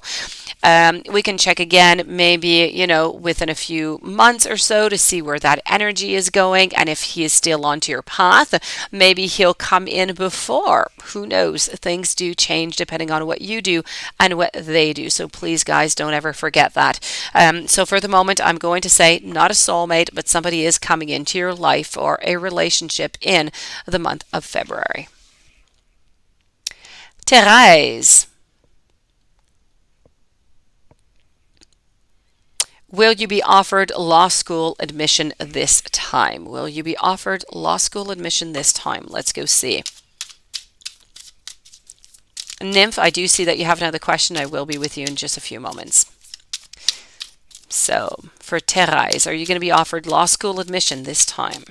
we can check again, maybe, within a few months or so to see where that energy is going. And if he is still onto your path, maybe he'll come in before. Who knows? Things do change depending on what you do and what they do. So please, guys, don't ever forget that. So for the moment, I'm going to say not a soulmate, but somebody is coming into your life or a relationship in the month of February. Therese. Will you be offered law school admission this time? Will you be offered law school admission this time? Let's go see. Nymph, I do see that you have another question. I will be with you in just a few moments. So, for Therese, are you going to be offered law school admission this time?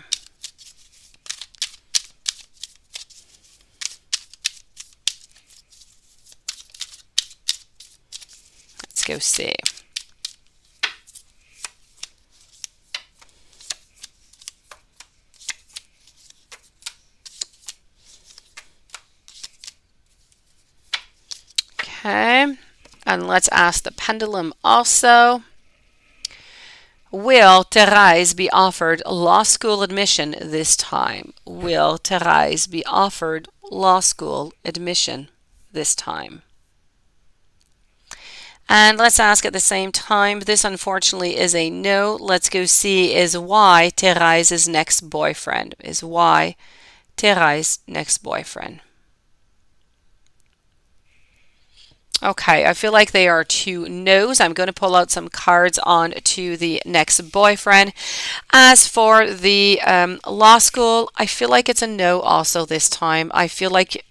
Let's go see. Okay, and let's ask the pendulum also. Will Therese be offered law school admission this time? Will Therese be offered law school admission this time? And let's ask at the same time, this unfortunately is a no. Let's go see is why Therese's next boyfriend. Is why Therese's next boyfriend. Okay, I feel like they are two no's. I'm going to pull out some cards on to the next boyfriend. As for the law school, I feel like it's a no also this time. I feel like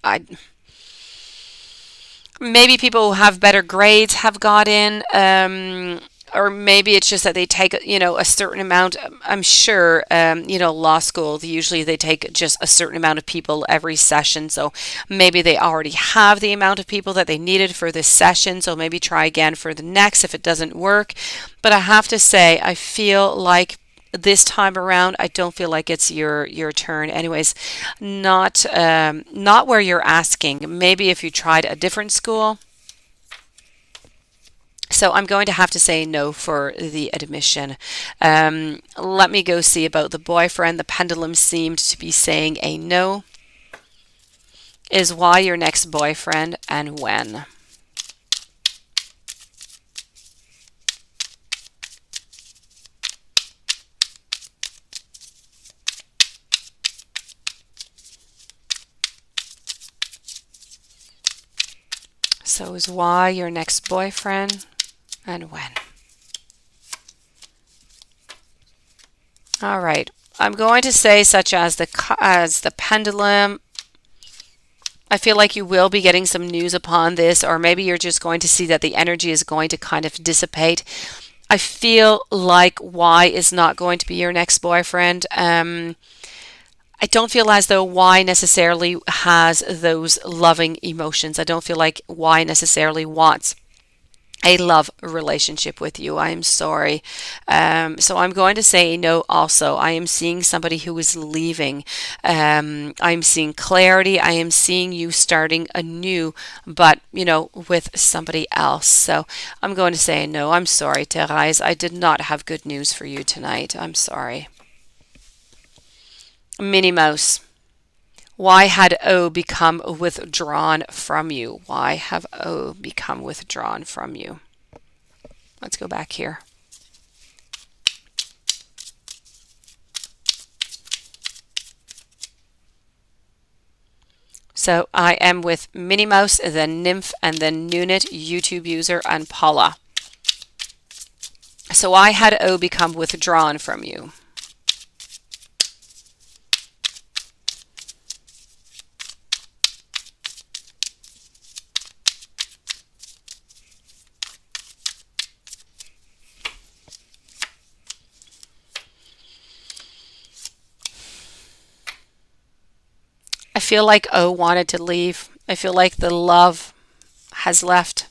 maybe people who have better grades have got in, or maybe it's just that they take a certain amount. I'm sure law school usually they take just a certain amount of people every session, so maybe they already have the amount of people that they needed for this session, so maybe try again for the next if it doesn't work. But I have to say, I feel like this time around, I don't feel like it's your turn. Anyways, not where you're asking. Maybe if you tried a different school. So I'm going to have to say no for the admission. Let me go see about the boyfriend. The pendulum seemed to be saying a no. Is why your next boyfriend and when? So is why your next boyfriend and when? All right. I'm going to say such as the pendulum. I feel like you will be getting some news upon this, or maybe you're just going to see that the energy is going to kind of dissipate. I feel like Y is not going to be your next boyfriend. I don't feel as though Y necessarily has those loving emotions. I don't feel like Y necessarily wants a love relationship with you. I'm sorry. So I'm going to say no also. I am seeing somebody who is leaving. I'm seeing clarity. I am seeing you starting anew, but, with somebody else. So I'm going to say no. I'm sorry, Therese. I did not have good news for you tonight. I'm sorry. Minnie Mouse. Why had O become withdrawn from you? Why have O become withdrawn from you? Let's go back here. So I am with Minnie Mouse, then Nymph, and then Nunit, YouTube user, and Paula. So why had O become withdrawn from you? I feel like O wanted to leave. I feel like the love has left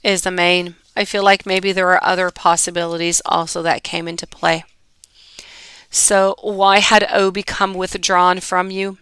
is the main. I feel like maybe there are other possibilities also that came into play. So why had O become withdrawn from you?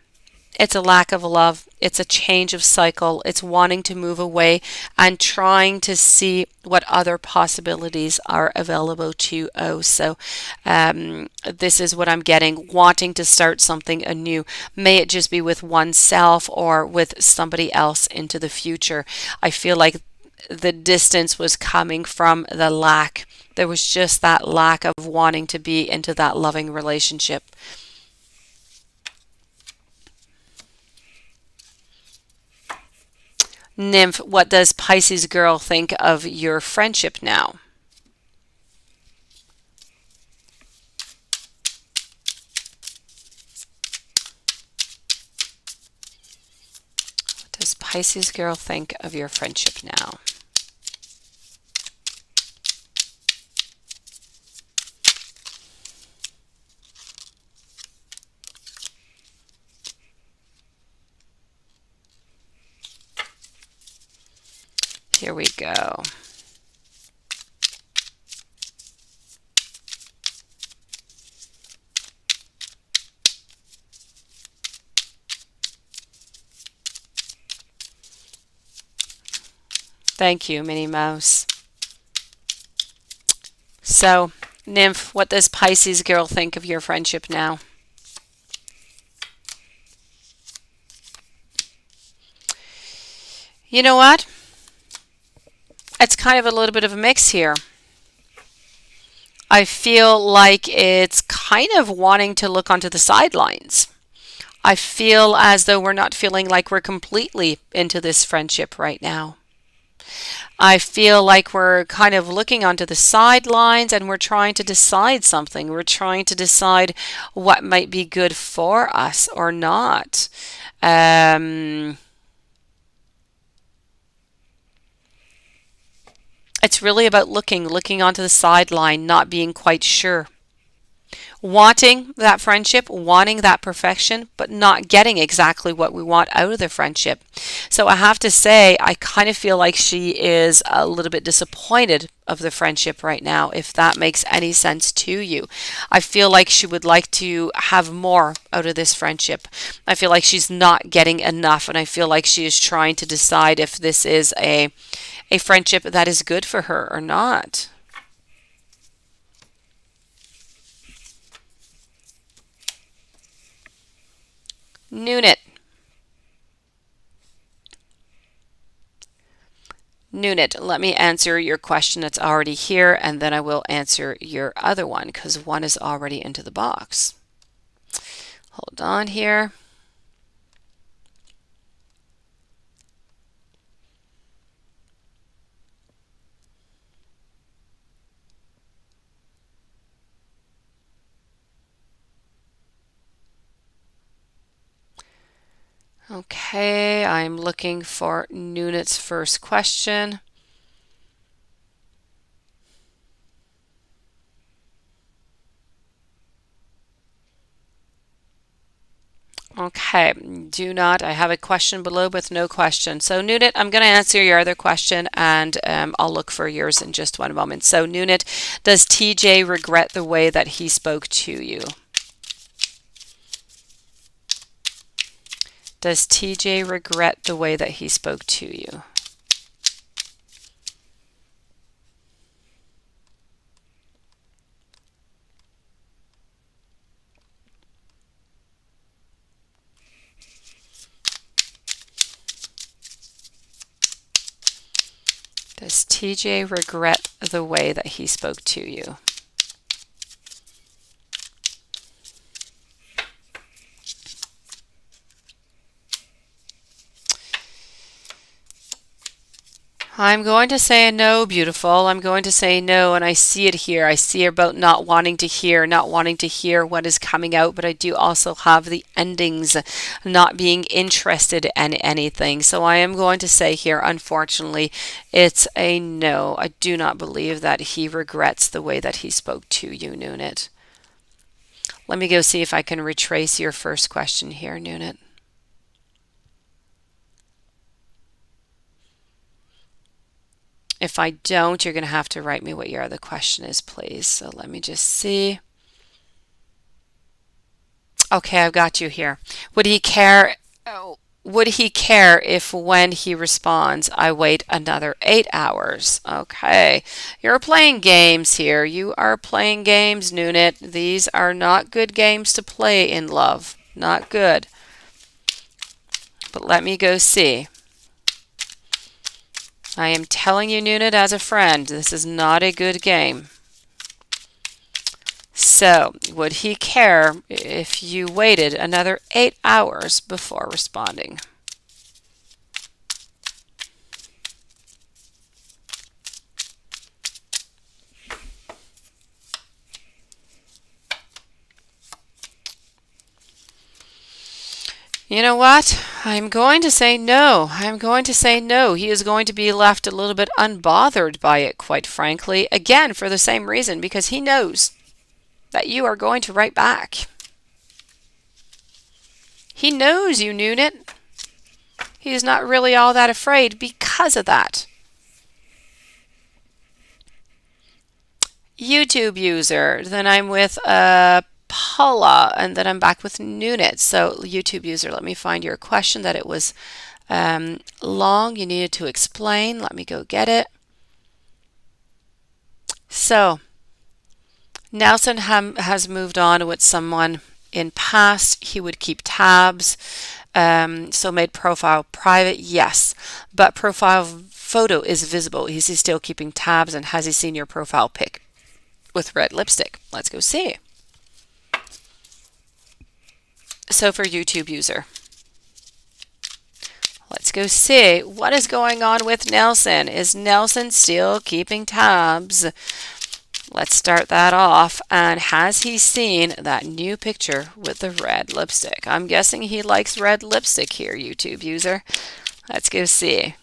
It's a lack of love. It's a change of cycle. It's wanting to move away and trying to see what other possibilities are available to O. So this is what I'm getting, wanting to start something anew. May it just be with oneself or with somebody else into the future. I feel like the distance was coming from the lack. There was just that lack of wanting to be into that loving relationship. Nymph, what does Pisces girl think of your friendship now? What does Pisces girl think of your friendship now? Here we go. Thank you, Minnie Mouse. So, Nymph, what does Pisces girl think of your friendship now? You know what? It's kind of a little bit of a mix here. I feel like it's kind of wanting to look onto the sidelines. I feel as though we're not feeling like we're completely into this friendship right now. I feel like we're kind of looking onto the sidelines and we're trying to decide something. We're trying to decide what might be good for us or not. Um, it's really about looking onto the sideline, not being quite sure. Wanting that friendship, wanting that perfection, but not getting exactly what we want out of the friendship. So I have to say, I kind of feel like she is a little bit disappointed of the friendship right now, if that makes any sense to you. I feel like she would like to have more out of this friendship. I feel like she's not getting enough, and I feel like she is trying to decide if this is a friendship that is good for her or not. Nunit. Nunit, let me answer your question that's already here, and then I will answer your other one because one is already into the box. Hold on here. Okay, I'm looking for Nunit's first question. Okay, do not. I have a question below with no question. So, Nunit, I'm going to answer your other question and I'll look for yours in just one moment. So, Nunit, does TJ regret the way that he spoke to you? Does TJ regret the way that he spoke to you? Does TJ regret the way that he spoke to you? I'm going to say no, beautiful. I'm going to say no, and I see it here. I see about not wanting to hear, not wanting to hear what is coming out, but I do also have the endings, not being interested in anything. So I am going to say here, unfortunately, it's a no. I do not believe that he regrets the way that he spoke to you, Nunit. Let me go see if I can retrace your first question here, Nunit. If I don't, you're going to have to write me what your other question is, please. So let me just see. Okay, I've got you here. Would he care? Would he care if when he responds, I wait another 8 hours? Okay, you're playing games here. You are playing games, Nunit. These are not good games to play in love. Not good. But let me go see. I am telling you, Nunit, as a friend, this is not a good game. So, would he care if you waited another 8 hours before responding? You know what? I'm going to say no. I'm going to say no. He is going to be left a little bit unbothered by it, quite frankly. Again, for the same reason, because he knows that you are going to write back. He knows you, Nunit. He is not really all that afraid because of that. YouTube user. Then I'm with Paula, and then I'm back with Nunit. So, YouTube user, let me find your question that it was long. You needed to explain. Let me go get it. So, Nelson has moved on with someone in past. He would keep tabs. So made profile private, yes. But profile photo is visible. Is he still keeping tabs, and has he seen your profile pic with red lipstick? Let's go see. So So for YouTube user, let's go see what is going on with Nelson. Is Nelson still keeping tabs? Let's start that off. And has he seen that new picture with the red lipstick? I'm guessing he likes red lipstick here, YouTube user. Let's go see.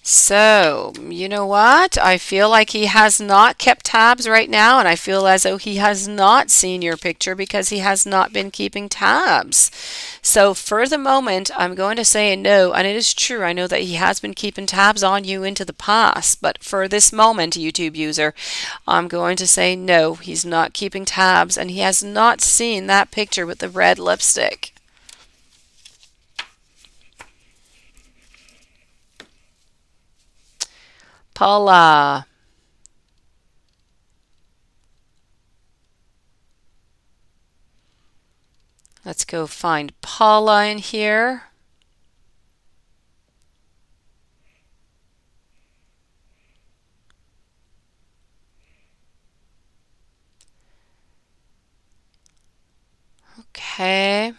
So, you know what? I feel like he has not kept tabs right now, and I feel as though he has not seen your picture because he has not been keeping tabs. So, for the moment, I'm going to say no, and it is true. I know that he has been keeping tabs on you into the past, but for this moment, YouTube user, I'm going to say no. He's not keeping tabs, and he has not seen that picture with the red lipstick. Paula. Let's go find Paula in here. Okay.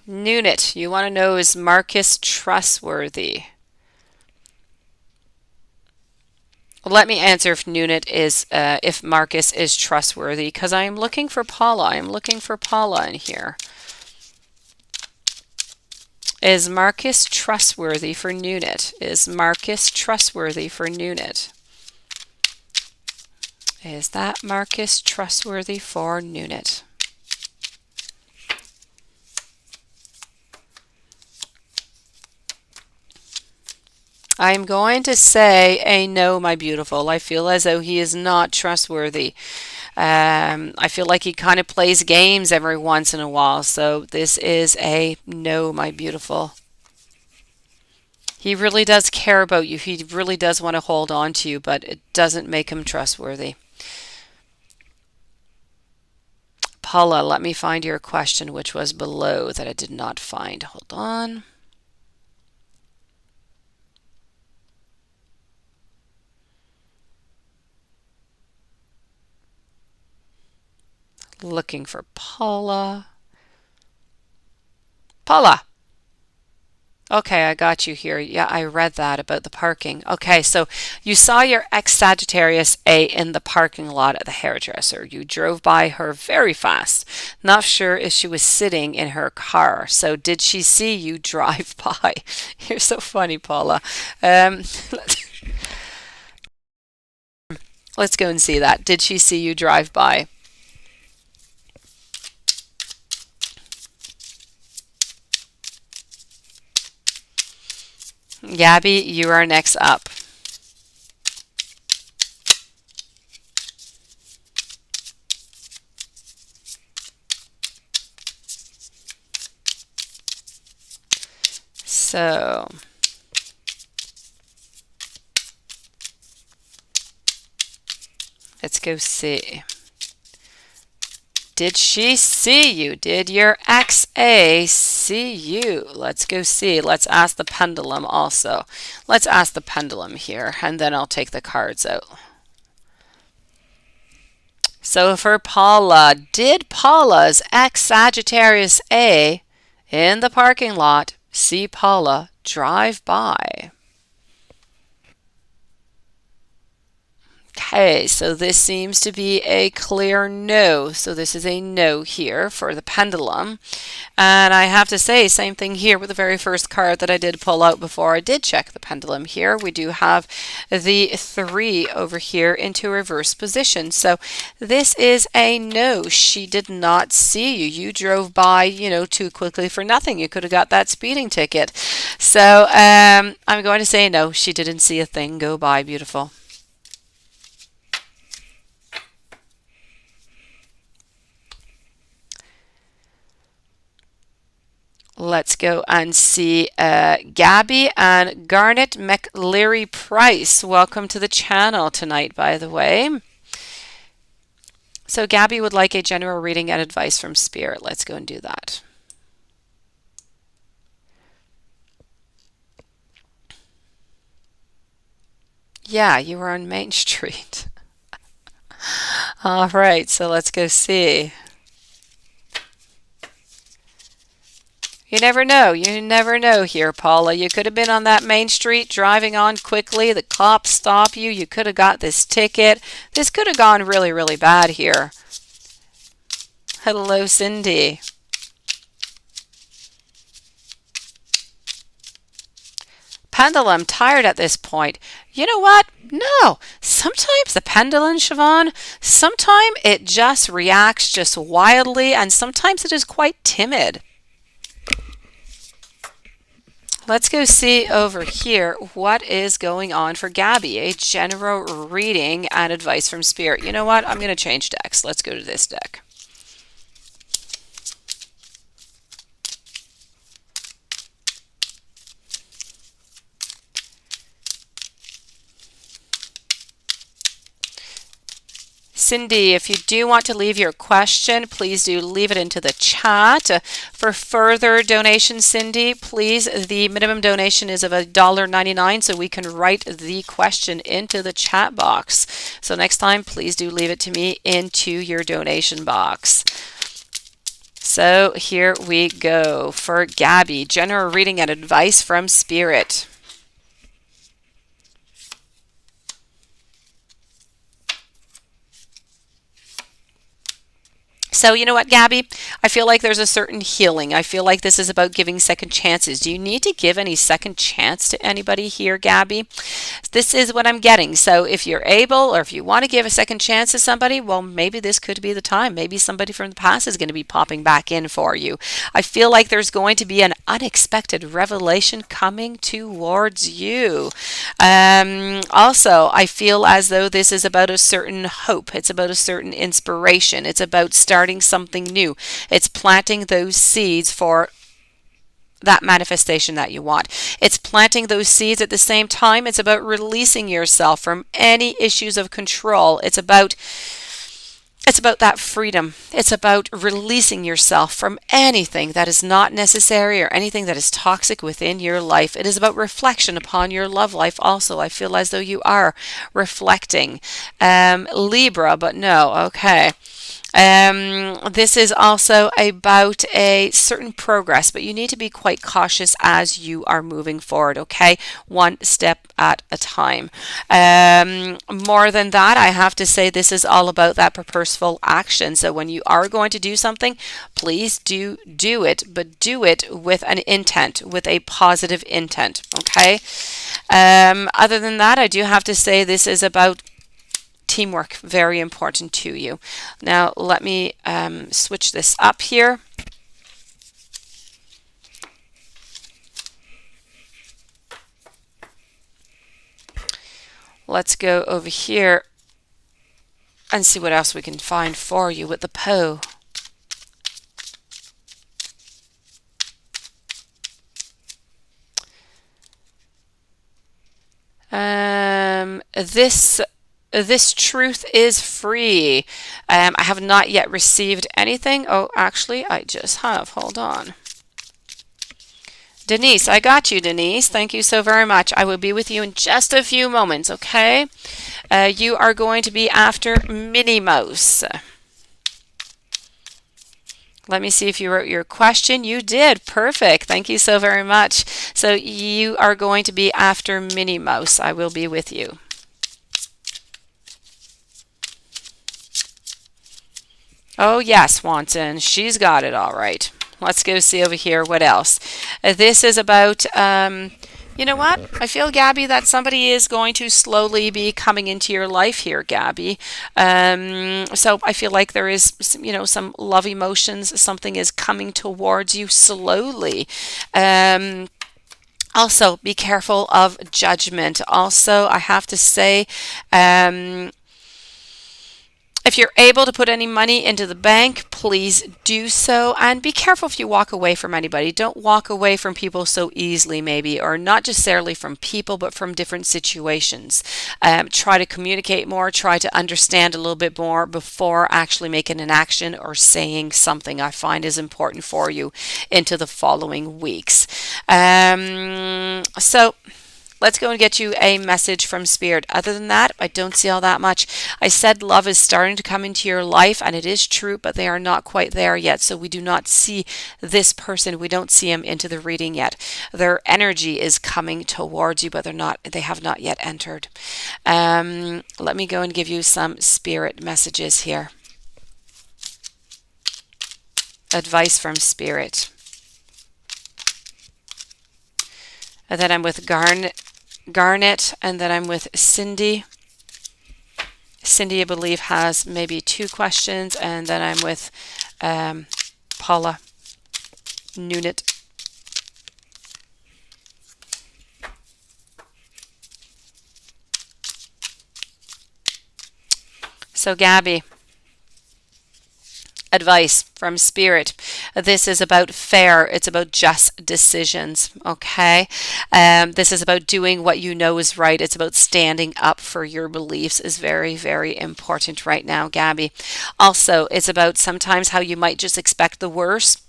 Nunit, you want to know, is Marcus trustworthy? Let me answer if if Marcus is trustworthy, because I am looking for Paula. I am looking for Paula in here. Is Marcus trustworthy for Nunit? Is Marcus trustworthy for Nunit? Is that Marcus trustworthy for Nunit? I'm going to say a no, my beautiful. I feel as though he is not trustworthy. I feel like he kind of plays games every once in a while. So this is a no, my beautiful. He really does care about you. He really does want to hold on to you, but it doesn't make him trustworthy. Paula, let me find your question, which was below that I did not find. Hold on. Looking for Paula. Paula! Okay, I got you here. Yeah, I read that about the parking. Okay, so you saw your ex-Sagittarius A in the parking lot at the hairdresser. You drove by her very fast. Not sure if she was sitting in her car. So did she see you drive by? You're so funny, Paula. Let's go and see that. Did she see you drive by? Gabby, you are next up. So, let's go see. Did she see you? Did your ex-A see you? Let's go see. Let's ask the pendulum also. Let's ask the pendulum here, and then I'll take the cards out. So for Paula, did Paula's ex-Sagittarius A in the parking lot see Paula drive by? Okay, so this seems to be a clear no. So this is a no here for the pendulum. And I have to say, same thing here with the very first card that I did pull out before I did check the pendulum here. We do have the 3 over here into reverse position. So this is a no. She did not see you. You drove by, too quickly for nothing. You could have got that speeding ticket. So I'm going to say no. She didn't see a thing go by. Beautiful. Let's go and see Gabby and Garnet McLeary Price. Welcome to the channel tonight, by the way. So Gabby would like a general reading and advice from Spirit. Let's go and do that. Yeah, you were on Main Street. All right, so let's go see. You never know. You never know here, Paula. You could have been on that main street driving on quickly. The cops stop you. You could have got this ticket. This could have gone really, really bad here. Hello, Cindy. Pendulum, tired at this point. You know what? No. Sometimes the pendulum, Siobhan, sometimes it just reacts just wildly, and sometimes it is quite timid. Let's go see over here what is going on for Gabby, a general reading and advice from Spirit. You know what? I'm going to change decks. Let's go to this deck. Cindy, if you do want to leave your question, please do leave it into the chat. For further donations, Cindy, please, the minimum donation is of $1.99, so we can write the question into the chat box. So next time, please do leave it to me into your donation box. So here we go for Gabby, general reading and advice from Spirit. So you know what, Gabby? I feel like there's a certain healing. I feel like this is about giving second chances. Do you need to give any second chance to anybody here, Gabby? This is what I'm getting. So if you're able or if you want to give a second chance to somebody, well, maybe this could be the time. Maybe somebody from the past is going to be popping back in for you. I feel like there's going to be an unexpected revelation coming towards you. Also, I feel as though this is about a certain hope. It's about a certain inspiration. It's about starting something new. It's planting those seeds for that manifestation that you want. It's planting those seeds at the same time. It's about releasing yourself from any issues of control. It's about that freedom. It's about releasing yourself from anything that is not necessary or anything that is toxic within your life. It is about reflection upon your love life also. I feel as though you are reflecting. Libra, but no, okay. This is also about a certain progress, but you need to be quite cautious as you are moving forward, okay? One step at a time. More than that, I have to say this is all about that purposeful action. So when you are going to do something, please do it, but do it with an intent, with a positive intent, okay? Other than that, I do have to say this is about teamwork, very important to you. Now let me switch this up here. Let's go over here and see what else we can find for you with the Poe. This truth is free. I have not yet received anything. Oh, actually, I just have. Hold on. Denise, I got you, Denise. Thank you so very much. I will be with you in just a few moments, okay? You are going to be after Minnie Mouse. Let me see if you wrote your question. You did. Perfect. Thank you so very much. So you are going to be after Minnie Mouse. I will be with you. Oh, yes, Swanson. She's got it all right. Let's go see over here what else. This is about, you know what? I feel, Gabby, that somebody is going to slowly be coming into your life here, Gabby. So I feel like there is, some love emotions. Something is coming towards you slowly. Also, be careful of judgment. Also, I have to say, if you're able to put any money into the bank, please do so. And be careful if you walk away from anybody. Don't walk away from people so easily, maybe, or not necessarily from people, but from different situations. Try to communicate more. Try to understand a little bit more before actually making an action or saying something I find is important for you into the following weeks. So Let's go and get you a message from Spirit. Other than that, I don't see all that much. I said love is starting to come into your life, and it is true, but they are not quite there yet. So we do not see this person. We don't see him into the reading yet. Their energy is coming towards you, but they have not yet entered. Let me go and give you some Spirit messages here. Advice from Spirit. And then I'm with Garnet, and then I'm with Cindy. Cindy, I believe, has maybe 2 questions, and then I'm with Paula Nunit. So Gabby, advice from Spirit. This is about fair. It's about just decisions. Okay. This is about doing what you know is right. It's about standing up for your beliefs is very, very important right now, Gabby. Also, it's about sometimes how you might just expect the worst.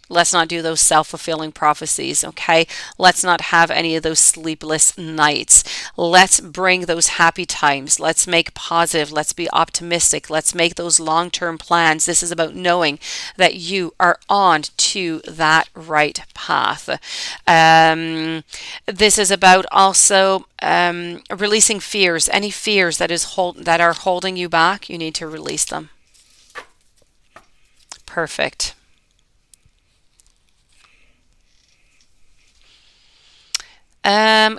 Let's not do those self-fulfilling prophecies, okay? Let's not have any of those sleepless nights. Let's bring those happy times. Let's make positive. Let's be optimistic. Let's make those long-term plans. This is about knowing that you are on to that right path. This is about also releasing fears. Any fears that are holding you back, you need to release them. Perfect.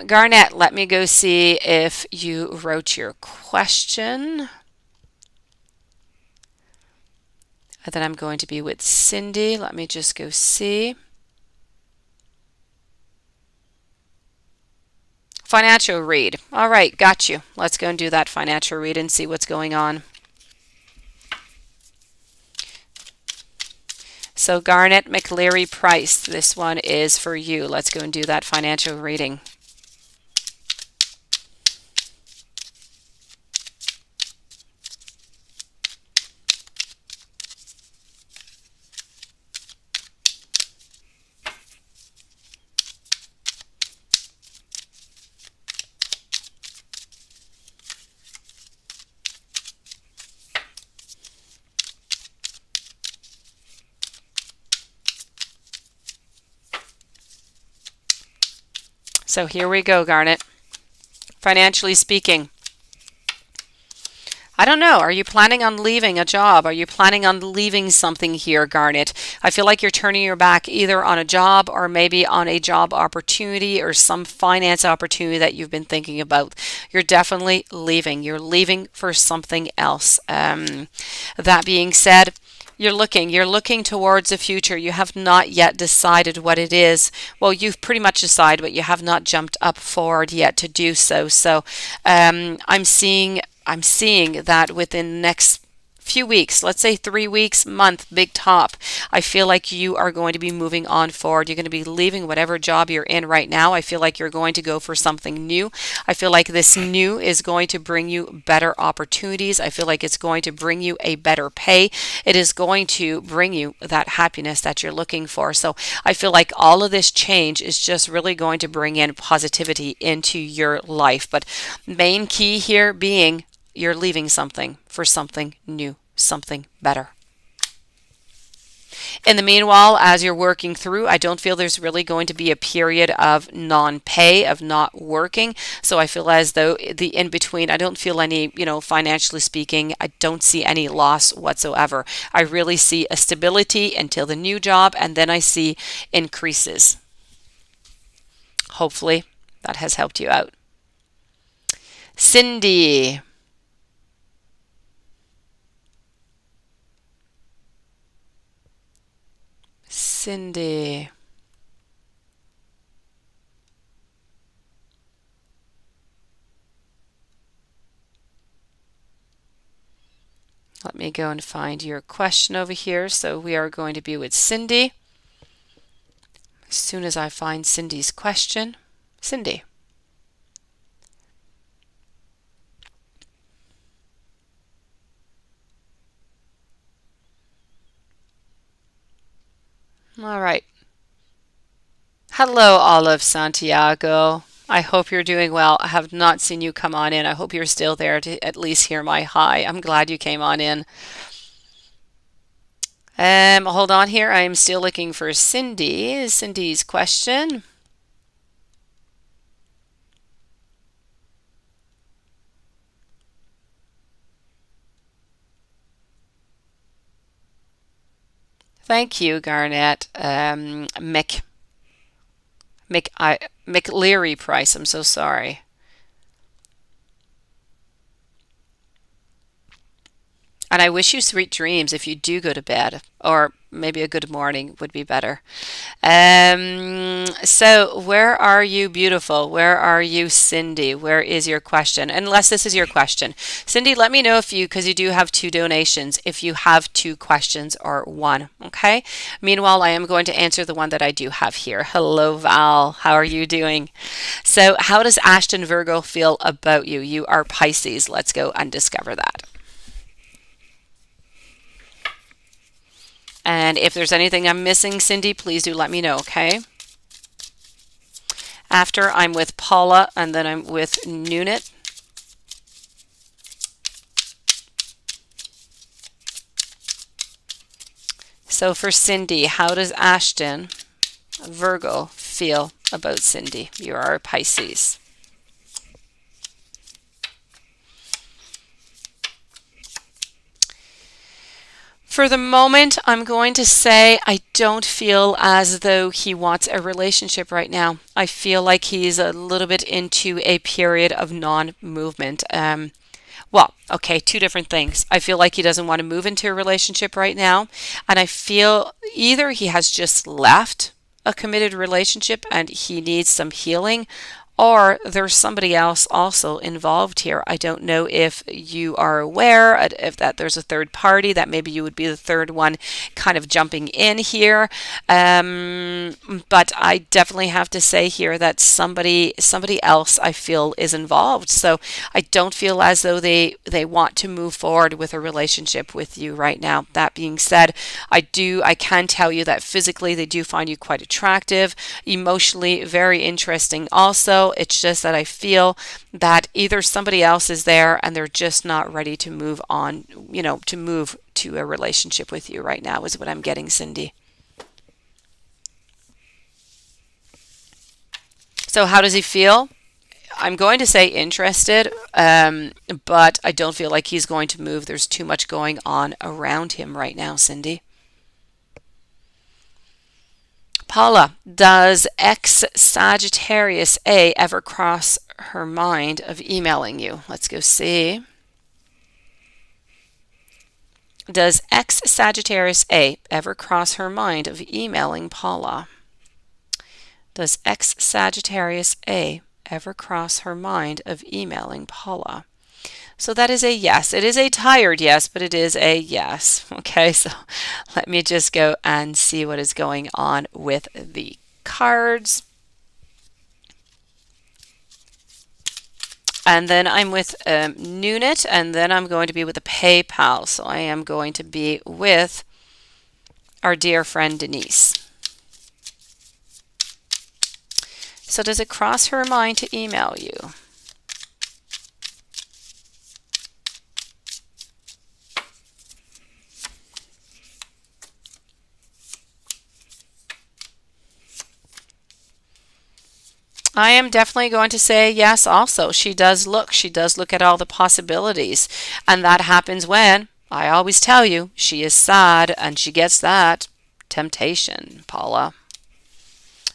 Garnet, let me go see if you wrote your question. And then I'm going to be with Cindy. Let me just go see. Financial read. All right, got you. Let's go and do that financial read and see what's going on. So Garnet McLeary Price, this one is for you. Let's go and do that financial reading. So here we go, Garnet. Financially speaking, I don't know. Are you planning on leaving a job? Are you planning on leaving something here, Garnet? I feel like you're turning your back either on a job or maybe on a job opportunity or some finance opportunity that you've been thinking about. You're definitely leaving. You're leaving for something else. That being said, you're looking towards the future. You have not yet decided what it is. Well, you've pretty much decided, but you have not jumped up forward yet to do so. So I'm seeing that within the next few weeks, let's say 3 weeks, month, big top, I feel like you are going to be moving on forward. You're going to be leaving whatever job you're in right now. I feel like you're going to go for something new. I feel like this new is going to bring you better opportunities. I feel like it's going to bring you a better pay. It is going to bring you that happiness that you're looking for. So I feel like all of this change is just really going to bring in positivity into your life. But main key here being you're leaving something for something new, something better. In the meanwhile, as you're working through, I don't feel there's really going to be a period of non-pay, of not working. So I feel as though the in-between, I don't feel any, financially speaking, I don't see any loss whatsoever. I really see a stability until the new job, and then I see increases. Hopefully that has helped you out. Cindy. Cindy. Let me go and find your question over here. So we are going to be with Cindy. As soon as I find Cindy's question. Cindy. All right. Hello, Olive Santiago. I hope you're doing well. I have not seen you come on in. I hope you're still there to at least hear my hi. I'm glad you came on in. Hold on here. I am still looking for Cindy. Cindy's question. Thank you, Garnett. McLeary Price. I'm so sorry. And I wish you sweet dreams if you do go to bed, or maybe a good morning would be better. So where are you, beautiful? Where are you, Cindy? Where is your question? Unless this is your question. Cindy, let me know if you, because you do have two donations, if you have two questions or one, okay? Meanwhile, I am going to answer the one that I do have here. Hello, Val. How are you doing? So how does Ashton Virgo feel about you? You are Pisces. Let's go and discover that. And if there's anything I'm missing, Cindy, please do let me know, okay? After, I'm with Paula, and then I'm with Nunit. So for Cindy, how does Ashton Virgo feel about Cindy? You are a Pisces. For the moment, I'm going to say I don't feel as though he wants a relationship right now. I feel like he's a little bit into a period of non-movement. Well, okay, two different things. I feel like he doesn't want to move into a relationship right now, and I feel either he has just left a committed relationship and he needs some healing, or there's somebody else also involved here. I don't know if you are aware if that there's a third party, that maybe you would be the third one kind of jumping in here. But I definitely have to say here that somebody else I feel is involved. So I don't feel as though they want to move forward with a relationship with you right now. That being said, I can tell you that physically they do find you quite attractive, emotionally very interesting also. It's just that I feel that either somebody else is there and they're just not ready to move on, to move to a relationship with you right now, is what I'm getting, Cindy. So how does he feel? I'm going to say interested, but I don't feel like he's going to move. There's too much going on around him right now, Cindy. Paula, does ex Sagittarius A ever cross her mind of emailing you? Let's go see. Does ex Sagittarius A ever cross her mind of emailing Paula? Does ex Sagittarius A ever cross her mind of emailing Paula? So that is a yes. It is a tired yes, but it is a yes. Okay, so let me just go and see what is going on with the cards. And then I'm with Nunit, and then I'm going to be with a PayPal. So I am going to be with our dear friend Denise. So does it cross her mind to email you? I am definitely going to say yes also. She does look at all the possibilities. And that happens when, I always tell you, she is sad and she gets that temptation, Paula.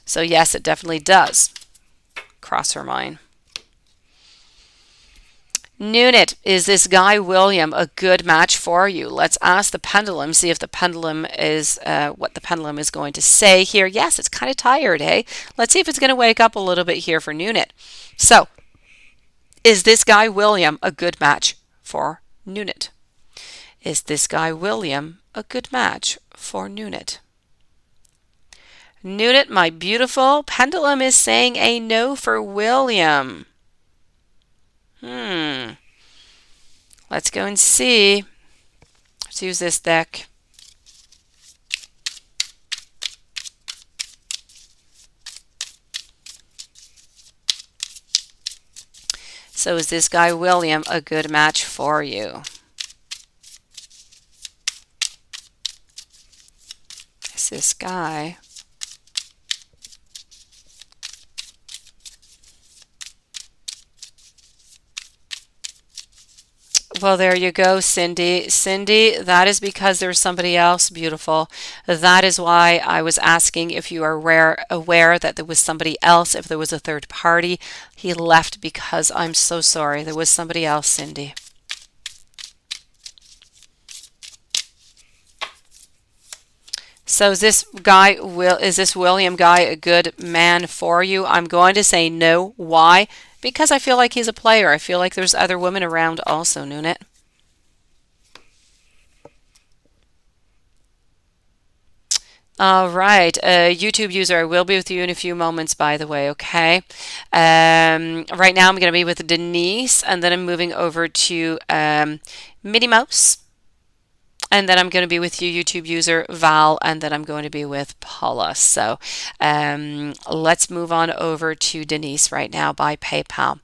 So yes, it definitely does cross her mind. Nunit, is this guy William a good match for you? Let's ask the pendulum, see if the pendulum is what the pendulum is going to say here. Yes, it's kind of tired, hey? Let's see if it's going to wake up a little bit here for Nunit. So, is this guy William a good match for Nunit? Is this guy William a good match for Nunit? Nunit, my beautiful, pendulum is saying a no for William. Let's go and see. Let's use this deck. So is this guy William a good match for you? Is this guy? Well, there you go, Cindy. Cindy, that is because there's somebody else, beautiful. That is why I was asking if you are aware that there was somebody else, if there was a third party. He left because I'm so sorry. There was somebody else, Cindy. So is this William guy a good man for you? I'm going to say no. Why? Because I feel like he's a player. I feel like there's other women around also, Nunit. All right, YouTube user, I will be with you in a few moments, by the way, okay? Right now I'm going to be with Denise, and then I'm moving over to Minnie Mouse. And then I'm going to be with you, YouTube user Val, and then I'm going to be with Paula. So let's move on over to Denise right now by PayPal.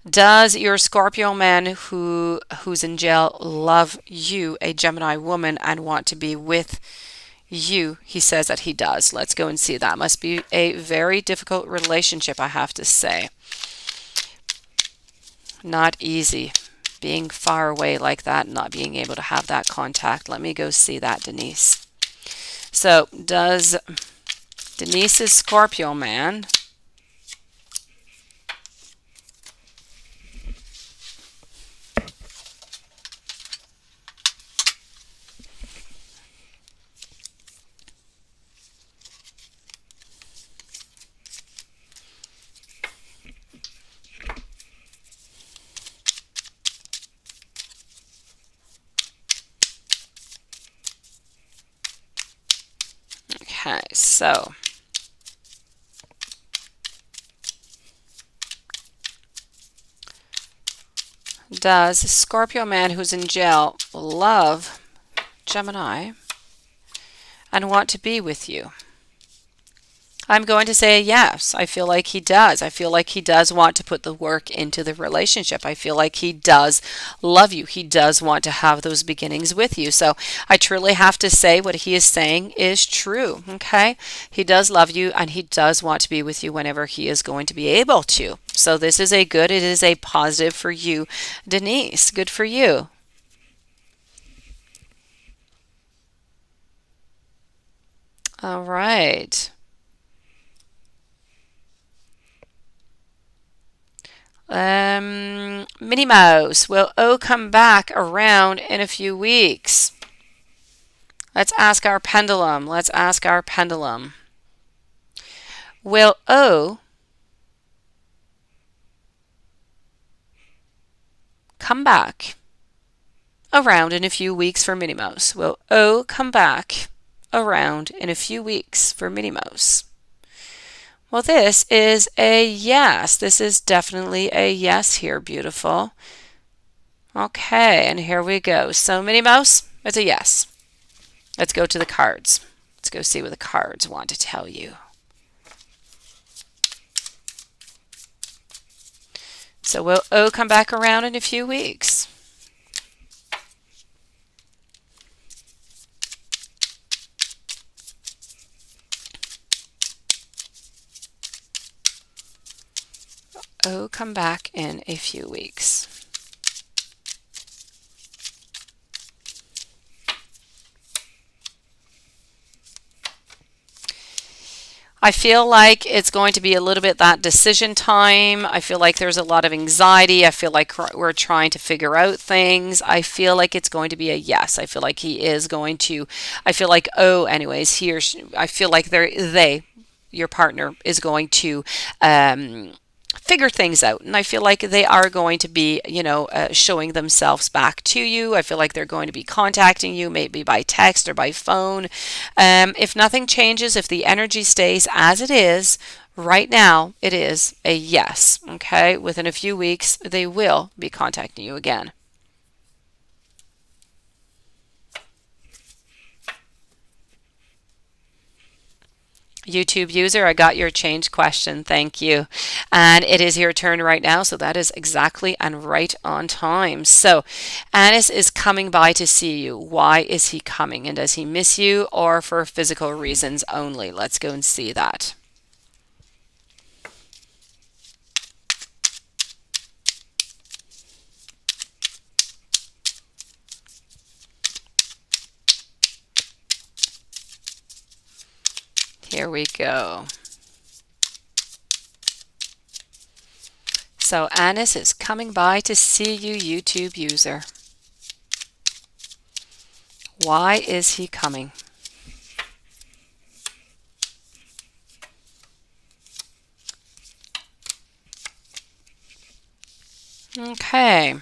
Does your Scorpio man who's in jail love you, a Gemini woman, and want to be with you? He says that he does. Let's go and see. That must be a very difficult relationship, I have to say. Not easy. Being far away like that, not being able to have that contact. Let me go see that, Denise. So, does Denise's Scorpio man okay, so does Scorpio man who's in jail love Gemini and want to be with you? I'm going to say yes. I feel like he does. I feel like he does want to put the work into the relationship. I feel like he does love you. He does want to have those beginnings with you. So I truly have to say what he is saying is true. Okay? He does love you and he does want to be with you whenever he is going to be able to. So this is it is a positive for you, Denise. Good for you. All right. Minnie Mouse, will O come back around in a few weeks? Let's ask our pendulum. Let's ask our pendulum. Will O come back around in a few weeks for Minnie Mouse? Will O come back around in a few weeks for Minnie Mouse? Well, this is a yes. This is definitely a yes here, beautiful. Okay, and here we go. So, Minnie Mouse, it's a yes. Let's go to the cards. Let's go see what the cards want to tell you. So, will O come back around in a few weeks? O come back in a few weeks. I feel like it's going to be a little bit that decision time. I feel like there's a lot of anxiety. I feel like we're trying to figure out things. I feel like it's going to be a yes. I feel like he is going to, I feel like, oh, anyways, I feel like your partner is going to figure things out. And I feel like they are going to be, showing themselves back to you. I feel like they're going to be contacting you, maybe by text or by phone. If nothing changes, if the energy stays as it is, right now, it is a yes. Okay. Within a few weeks, they will be contacting you again. YouTube user, I got your change question. Thank you. And it is your turn right now. So that is exactly and right on time. So Anis is coming by to see you. Why is he coming? And does he miss you or for physical reasons only? Let's go and see that. Here we go. So Anis is coming by to see you, YouTube user. Why is he coming? Okay.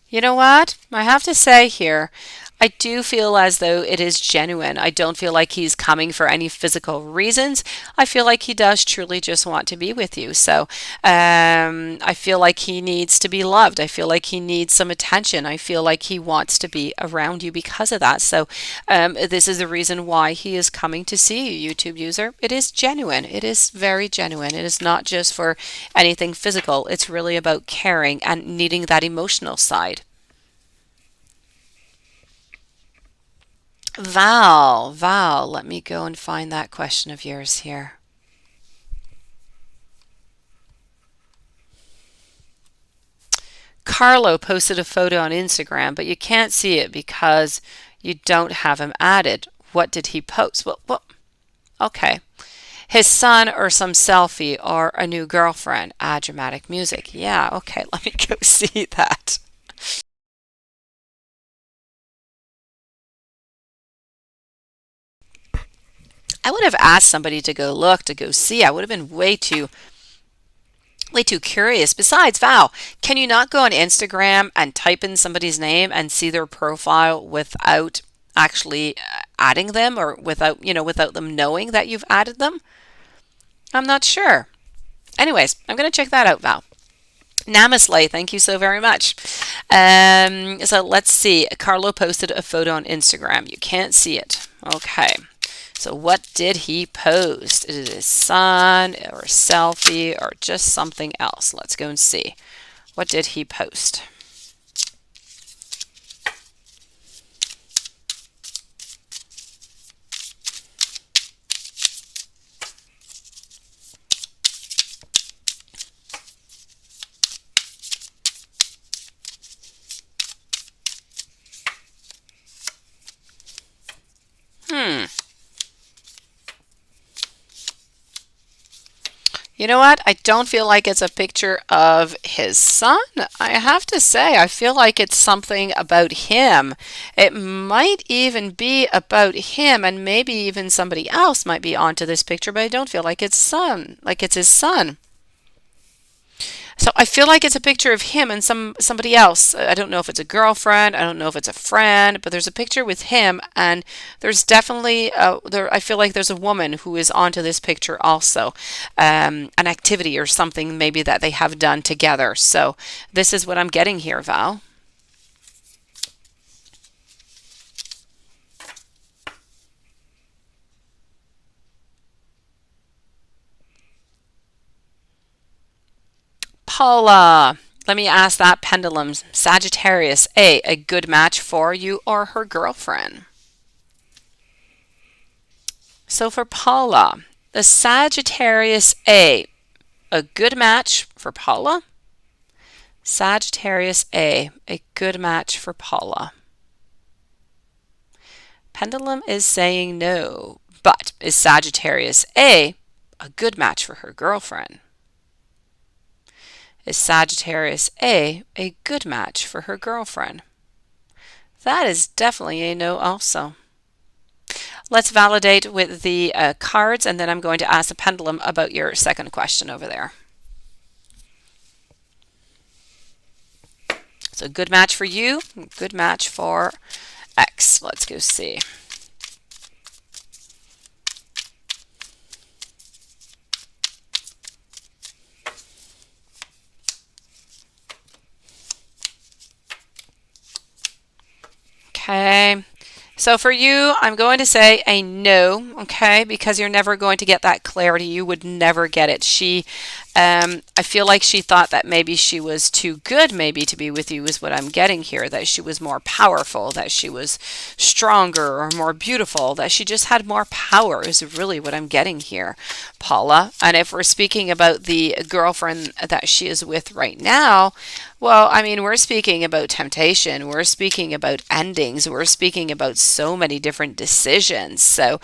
You know what? I have to say here, I do feel as though it is genuine. I don't feel like he's coming for any physical reasons. I feel like he does truly just want to be with you. So I feel like he needs to be loved. I feel like he needs some attention. I feel like he wants to be around you because of that. So this is the reason why he is coming to see you, YouTube user. It is genuine. It is very genuine. It is not just for anything physical. It's really about caring and needing that emotional side. Val, let me go and find that question of yours here. Carlo posted a photo on Instagram, but you can't see it because you don't have him added. What did he post? Well, okay. His son or some selfie or a new girlfriend. Add dramatic music. Yeah, okay, let me go see that. I would have asked somebody to go look, to go see. I would have been way too curious. Besides, Val, can you not go on Instagram and type in somebody's name and see their profile without actually adding them or without them knowing that you've added them? I'm not sure. Anyways, I'm going to check that out, Val. Namaste, thank you so very much. So let's see. Carlo posted a photo on Instagram. You can't see it. Okay. So what did he post? Is it his son or a selfie or just something else? Let's go and see. What did he post? Hmm. You know what? I don't feel like it's a picture of his son. I have to say, I feel like it's something about him. It might even be about him, and maybe even somebody else might be onto this picture, but I don't feel like it's his son. So I feel like it's a picture of him and somebody else. I don't know if it's a girlfriend. I don't know if it's a friend, but there's a picture with him, and there's definitely there. I feel like there's a woman who is onto this picture also, an activity or something maybe that they have done together. So this is what I'm getting here, Val. Paula, let me ask that pendulum. Sagittarius, a good match for you or her girlfriend? So for Paula, the Sagittarius a good match for Paula? Sagittarius a good match for Paula. Pendulum is saying no, but is Sagittarius a good match for her girlfriend? Is Sagittarius a good match for her girlfriend? That is definitely a no also. Let's validate with the cards, and then I'm going to ask the pendulum about your second question over there. So good match for you, good match for X. Let's go see. Okay. So for you, I'm going to say a no, okay, because you're never going to get that clarity. You would never get it. I feel like she thought that maybe she was too good, maybe to be with you, is what I'm getting here. That she was more powerful, that she was stronger or more beautiful, that she just had more power, is really what I'm getting here, Paula. And if we're speaking about the girlfriend that she is with right now, well, I mean, we're speaking about temptation. We're speaking about endings. We're speaking about so many different decisions. So,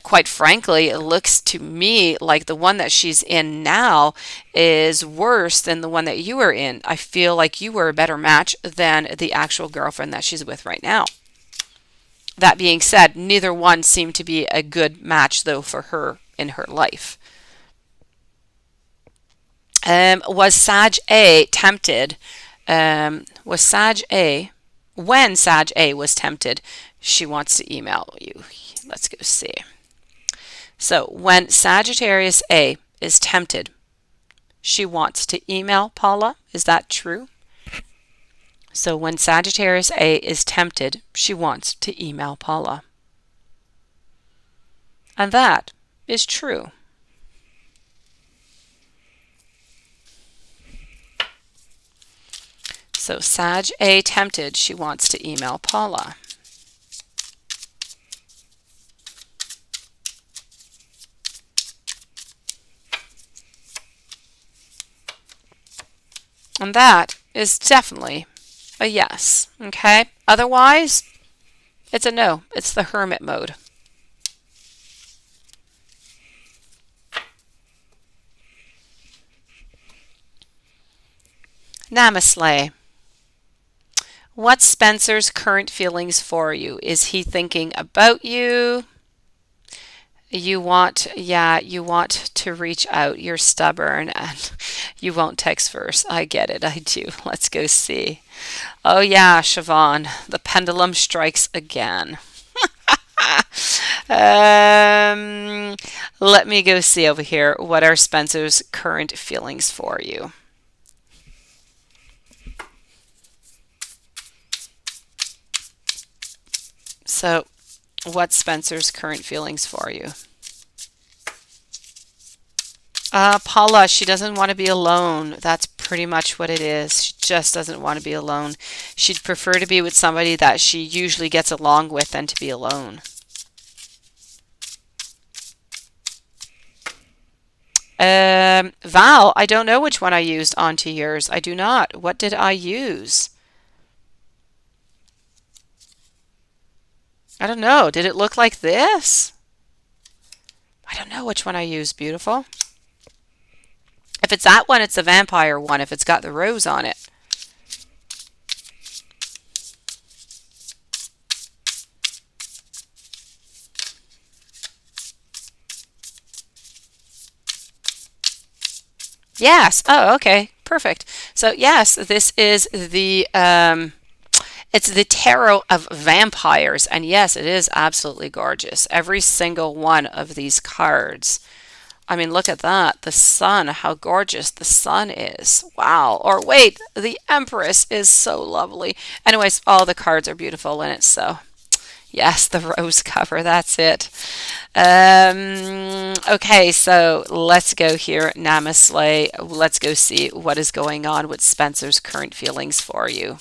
quite frankly, it looks to me like the one that she's in now is worse than the one that you were in. I feel like you were a better match than the actual girlfriend that she's with right now. That being said, neither one seemed to be a good match, though, for her in her life. Was Sag A tempted? Was Sag A, when Sag A was tempted, she wants to email you. Let's go see. So when Sagittarius A is tempted, she wants to email Paula. Is that true? So when Sagittarius A is tempted, she wants to email Paula. And that is true. So Sag A tempted, she wants to email Paula. And that is definitely a yes, okay? Otherwise, it's a no. It's the hermit mode. Namaste. What's Spencer's current feelings for you? Is he thinking about you? You want to reach out. You're stubborn and you won't text first. I get it. I do. Let's go see. Oh yeah, Siobhan, the pendulum strikes again. Let me go see over here. What are Spencer's current feelings for you? So, what's Spencer's current feelings for you? Paula, she doesn't want to be alone. That's pretty much what it is. She just doesn't want to be alone. She'd prefer to be with somebody that she usually gets along with than to be alone. Val, I don't know which one I used onto yours. I do not. What did I use? I don't know. Did it look like this? I don't know which one I used, beautiful. If it's that one, it's the vampire one, if it's got the rose on it. Yes. Oh, okay. Perfect. So yes, this is the it's the tarot of vampires, and yes, it is absolutely gorgeous. Every single one of these cards. I mean, look at that. The sun, how gorgeous the sun is. Wow. Or wait, the Empress is so lovely. Anyways, all the cards are beautiful in it, so yes, the rose cover, that's it. Okay, so let's go here. Namaste. Let's go see what is going on with Spencer's current feelings for you.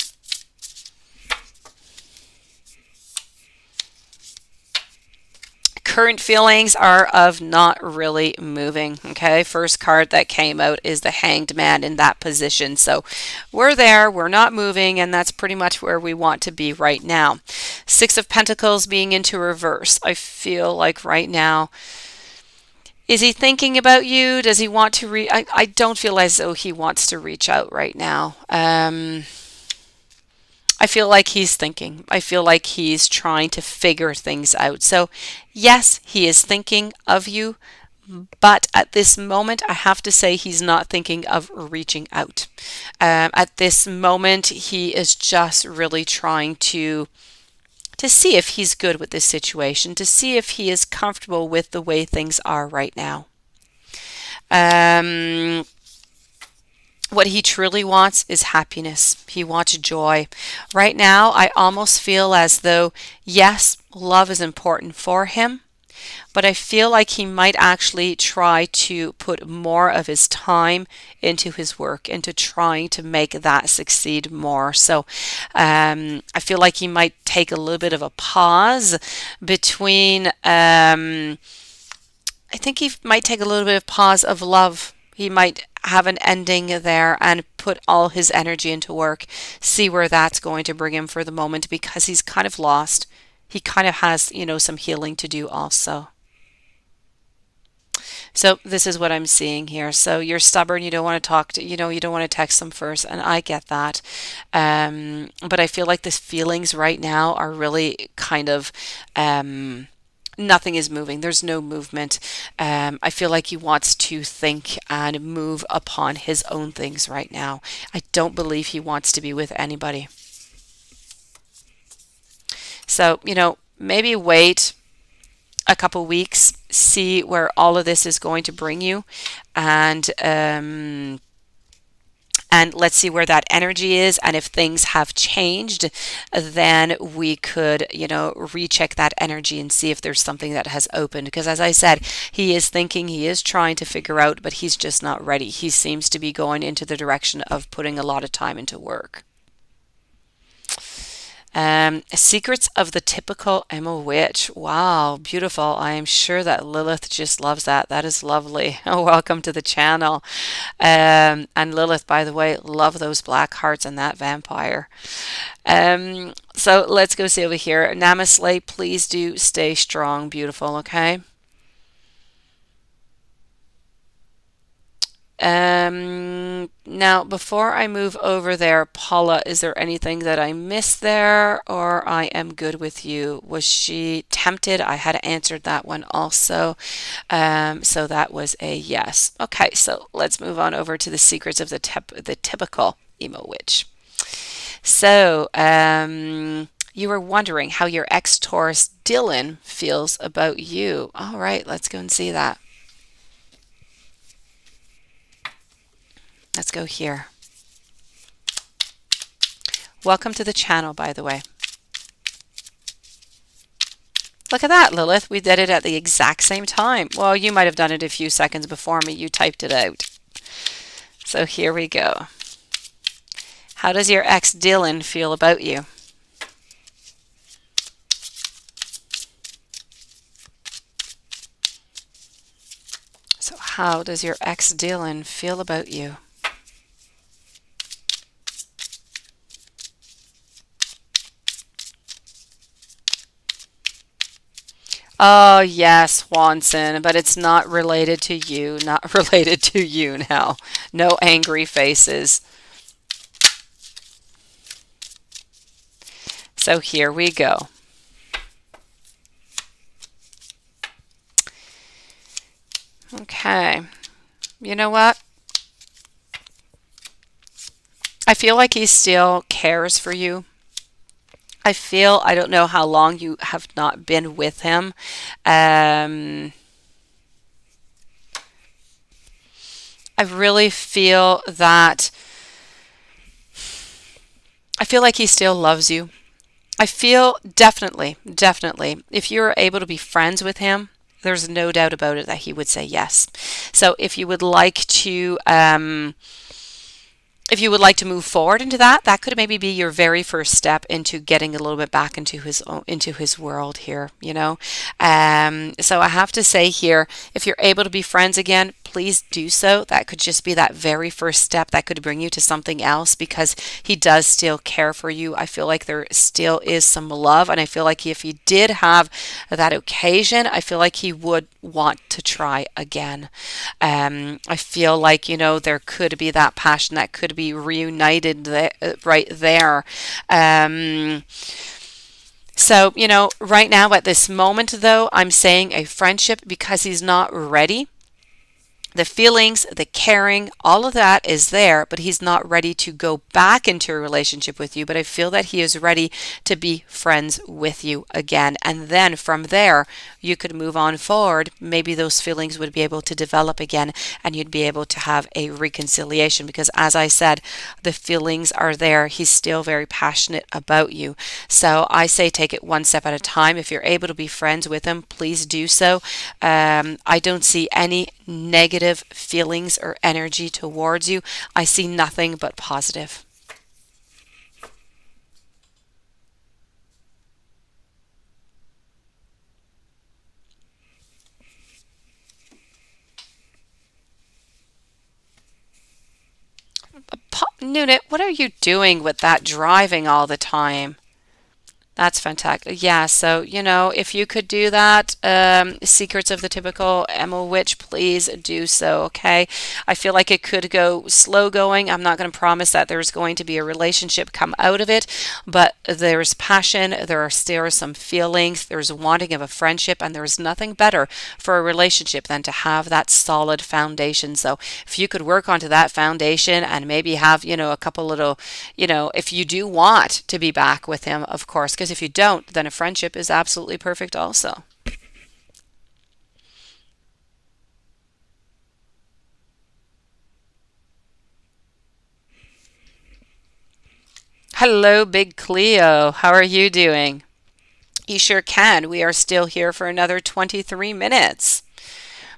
Current feelings are of not really moving. Okay, first card that came out is the Hanged Man in that position. So we're there, we're not moving, and that's pretty much where we want to be right now. Six of Pentacles being into reverse. I feel like right now, is he thinking about you? Does he want to I don't feel as though he wants to reach out right now. I feel like he's thinking. I feel like he's trying to figure things out. So, yes, he is thinking of you, but at this moment, I have to say he's not thinking of reaching out. At this moment, he is just really trying to see if he's good with this situation, to see if he is comfortable with the way things are right now. What he truly wants is happiness. He wants joy. Right now, I almost feel as though, yes, love is important for him, but I feel like he might actually try to put more of his time into his work, into trying to make that succeed more. So I feel like he might take a little bit of a pause between, I think he might take a little bit of pause of love. He might have an ending there and put all his energy into work, see where that's going to bring him for the moment because he's kind of lost. He kind of has, some healing to do also. So this is what I'm seeing here. So you're stubborn, you don't want to talk to, you don't want to text them first, and I get that. But I feel like the feelings right now are really kind of nothing is moving. There's no movement. I feel like he wants to think and move upon his own things right now. I don't believe he wants to be with anybody. So, maybe wait a couple weeks, see where all of this is going to bring you, and let's see where that energy is. And if things have changed, then we could, recheck that energy and see if there's something that has opened. Because as I said, he is thinking, he is trying to figure out, but he's just not ready. He seems to be going into the direction of putting a lot of time into work. Secrets of the typical Emma witch. Wow, beautiful. I am sure that Lilith just loves that. That is lovely. Welcome to the channel. And Lilith, by the way, love those black hearts and that vampire. So let's go see over here. Namaste, please do stay strong, beautiful, okay? Now, before I move over there, Paula, is there anything that I missed there, or I am good with you? Was she tempted? I had answered that one also. So that was a yes. Okay, so let's move on over to the secrets of the typical emo witch. So, you were wondering how your ex-Taurus Dylan feels about you. All right, let's go and see that. Let's go here. Welcome to the channel, by the way. Look at that, Lilith. We did it at the exact same time. Well, you might have done it a few seconds before me. You typed it out. So here we go. How does your ex Dylan feel about you? So how does your ex Dylan feel about you? Oh, yes, Swanson, but it's not related to you. Not related to you now. No angry faces. So here we go. Okay. You know what? I feel like he still cares for you. I don't know how long you have not been with him. I really feel that, I feel like he still loves you. I feel definitely, if you're able to be friends with him, there's no doubt about it that he would say yes. So if you would like to, move forward into that, that could maybe be your very first step into getting a little bit back into his world here, So I have to say here, if you're able to be friends again, please do so. That could just be that very first step that could bring you to something else because he does still care for you. I feel like there still is some love, and I feel like if he did have that occasion, I feel like he would want to try again. I feel like, there could be that passion that could be reunited right there. So, right now at this moment, though, I'm saying a friendship because he's not ready The feelings, the caring, all of that is there, but he's not ready to go back into a relationship with you. But I feel that he is ready to be friends with you again. And then from there, you could move on forward. Maybe those feelings would be able to develop again and you'd be able to have a reconciliation. Because as I said, the feelings are there. He's still very passionate about you. So I say take it one step at a time. If you're able to be friends with him, please do so. I don't see any negative feelings or energy towards you. I see nothing but positive. Nunit, what are you doing with that driving all the time? That's fantastic. Yeah, so, if you could do that, Secrets of the Typical Emo Witch, please do so, okay? I feel like it could go slow going. I'm not going to promise that there's going to be a relationship come out of it, but there's passion, there are still some feelings, there's wanting of a friendship, and there's nothing better for a relationship than to have that solid foundation. So if you could work onto that foundation and maybe have, a couple little, if you do want to be back with him, of course, because if you don't, then a friendship is absolutely perfect also. Hello, Big Cleo. How are you doing? You sure can. We are still here for another 23 minutes.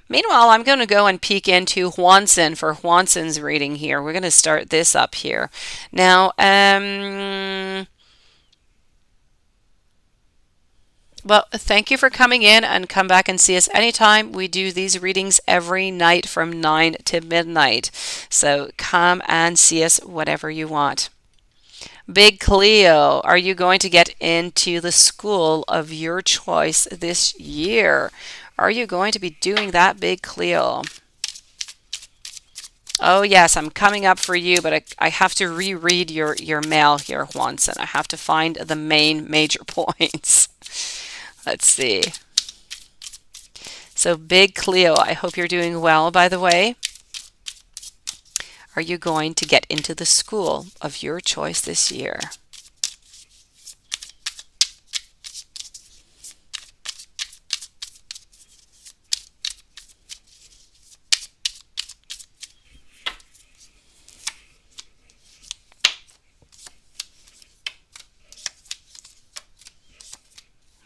Meanwhile, I'm going to go and peek into Juanson for Juanson's reading here. We're going to start this up here. Now, well, thank you for coming in and come back and see us anytime. We do these readings every night from 9 to midnight. So come and see us whatever you want. Big Cleo, are you going to get into the school of your choice this year? Are you going to be doing that, Big Cleo? Oh, yes, I'm coming up for you, but I have to reread your mail here, Juanson. I have to find the main major points. Let's see. So, Big Cleo, I hope you're doing well, by the way. Are you going to get into the school of your choice this year?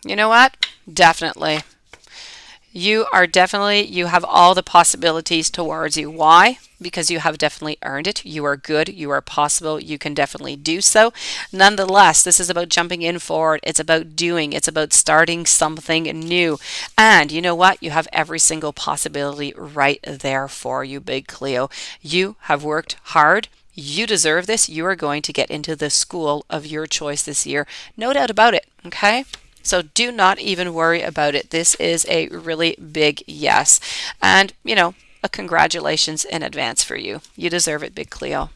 You know what? Definitely. You have all the possibilities towards you. Why? Because you have definitely earned it. You are good. You are possible. You can definitely do so. Nonetheless, this is about jumping in forward. It's about doing. It's about starting something new. And you know what? You have every single possibility right there for you, Big Cleo. You have worked hard. You deserve this. You are going to get into the school of your choice this year. No doubt about it. Okay? So do not even worry about it. This is a really big yes. And, a congratulations in advance for you. You deserve it, Big Cleo.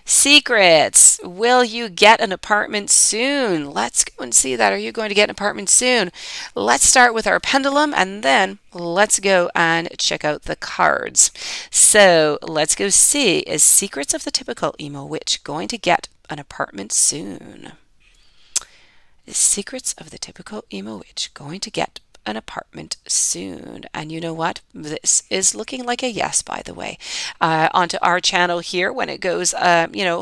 Secrets. Will you get an apartment soon? Let's go and see that. Are you going to get an apartment soon? Let's start with our pendulum and then let's go and check out the cards. So let's go see, is Secrets of the Typical Emo Witch going to get an apartment soon? The Secrets of the Typical Emo Witch going to get an apartment soon. And you know what? This is looking like a yes, by the way. Onto our channel here, when it goes,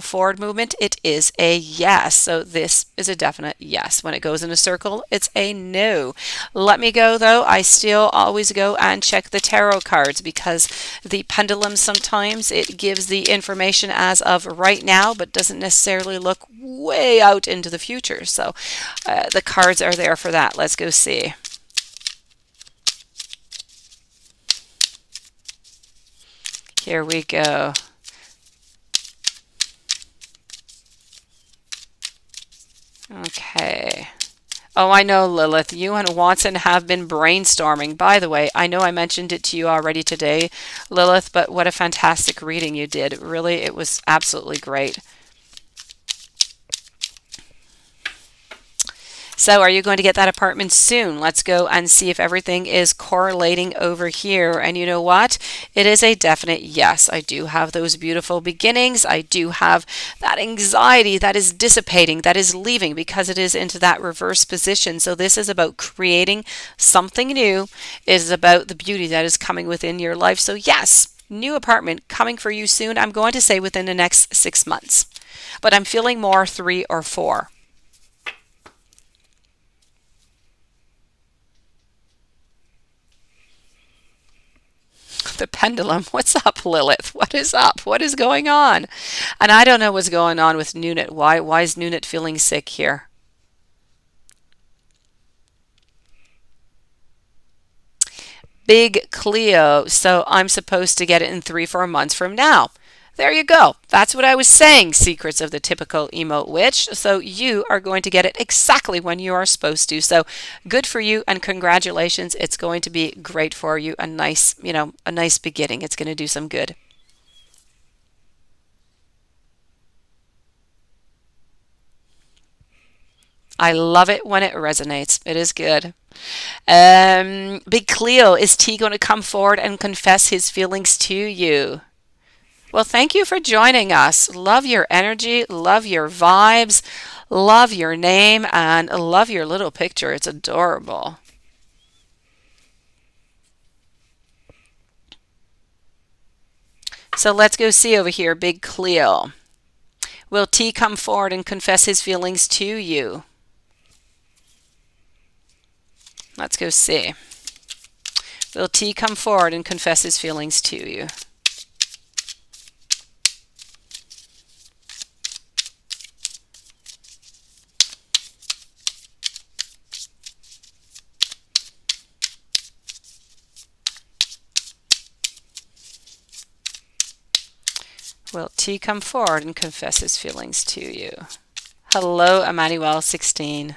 forward movement, it is a yes. So this is a definite yes. When it goes in a circle, it's a no. Let me go, though. I still always go and check the tarot cards because the pendulum sometimes it gives the information as of right now, but doesn't necessarily look way out into the future. So the cards are there for that. Let's go see. Here we go. Okay. Oh, I know, Lilith. You and Watson have been brainstorming. By the way, I know I mentioned it to you already today, Lilith, but what a fantastic reading you did. Really, it was absolutely great. So are you going to get that apartment soon? Let's go and see if everything is correlating over here. And you know what? It is a definite yes. I do have those beautiful beginnings. I do have that anxiety that is dissipating, that is leaving because it is into that reverse position. So this is about creating something new. It is about the beauty that is coming within your life. So yes, new apartment coming for you soon. I'm going to say within the next 6 months. But I'm feeling more 3 or 4. The pendulum. What's up, Lilith? What is up? What is going on? And I don't know what's going on with Nunit. Why is Nunit feeling sick here? Big Cleo. So I'm supposed to get it in 3-4 months from now. There you go. That's what I was saying, secrets of the typical emote witch. So you are going to get it exactly when you are supposed to. So good for you and congratulations. It's going to be great for you. A nice, a nice beginning. It's going to do some good. I love it when it resonates. It is good. Big Cleo, is T going to come forward and confess his feelings to you? Well, thank you for joining us. Love your energy, love your vibes, love your name, and love your little picture. It's adorable. So let's go see over here, Big Cleo. Will T come forward and confess his feelings to you? Let's go see. Will T come forward and confess his feelings to you? Will T come forward and confess his feelings to you? Hello, Emmanuel 16.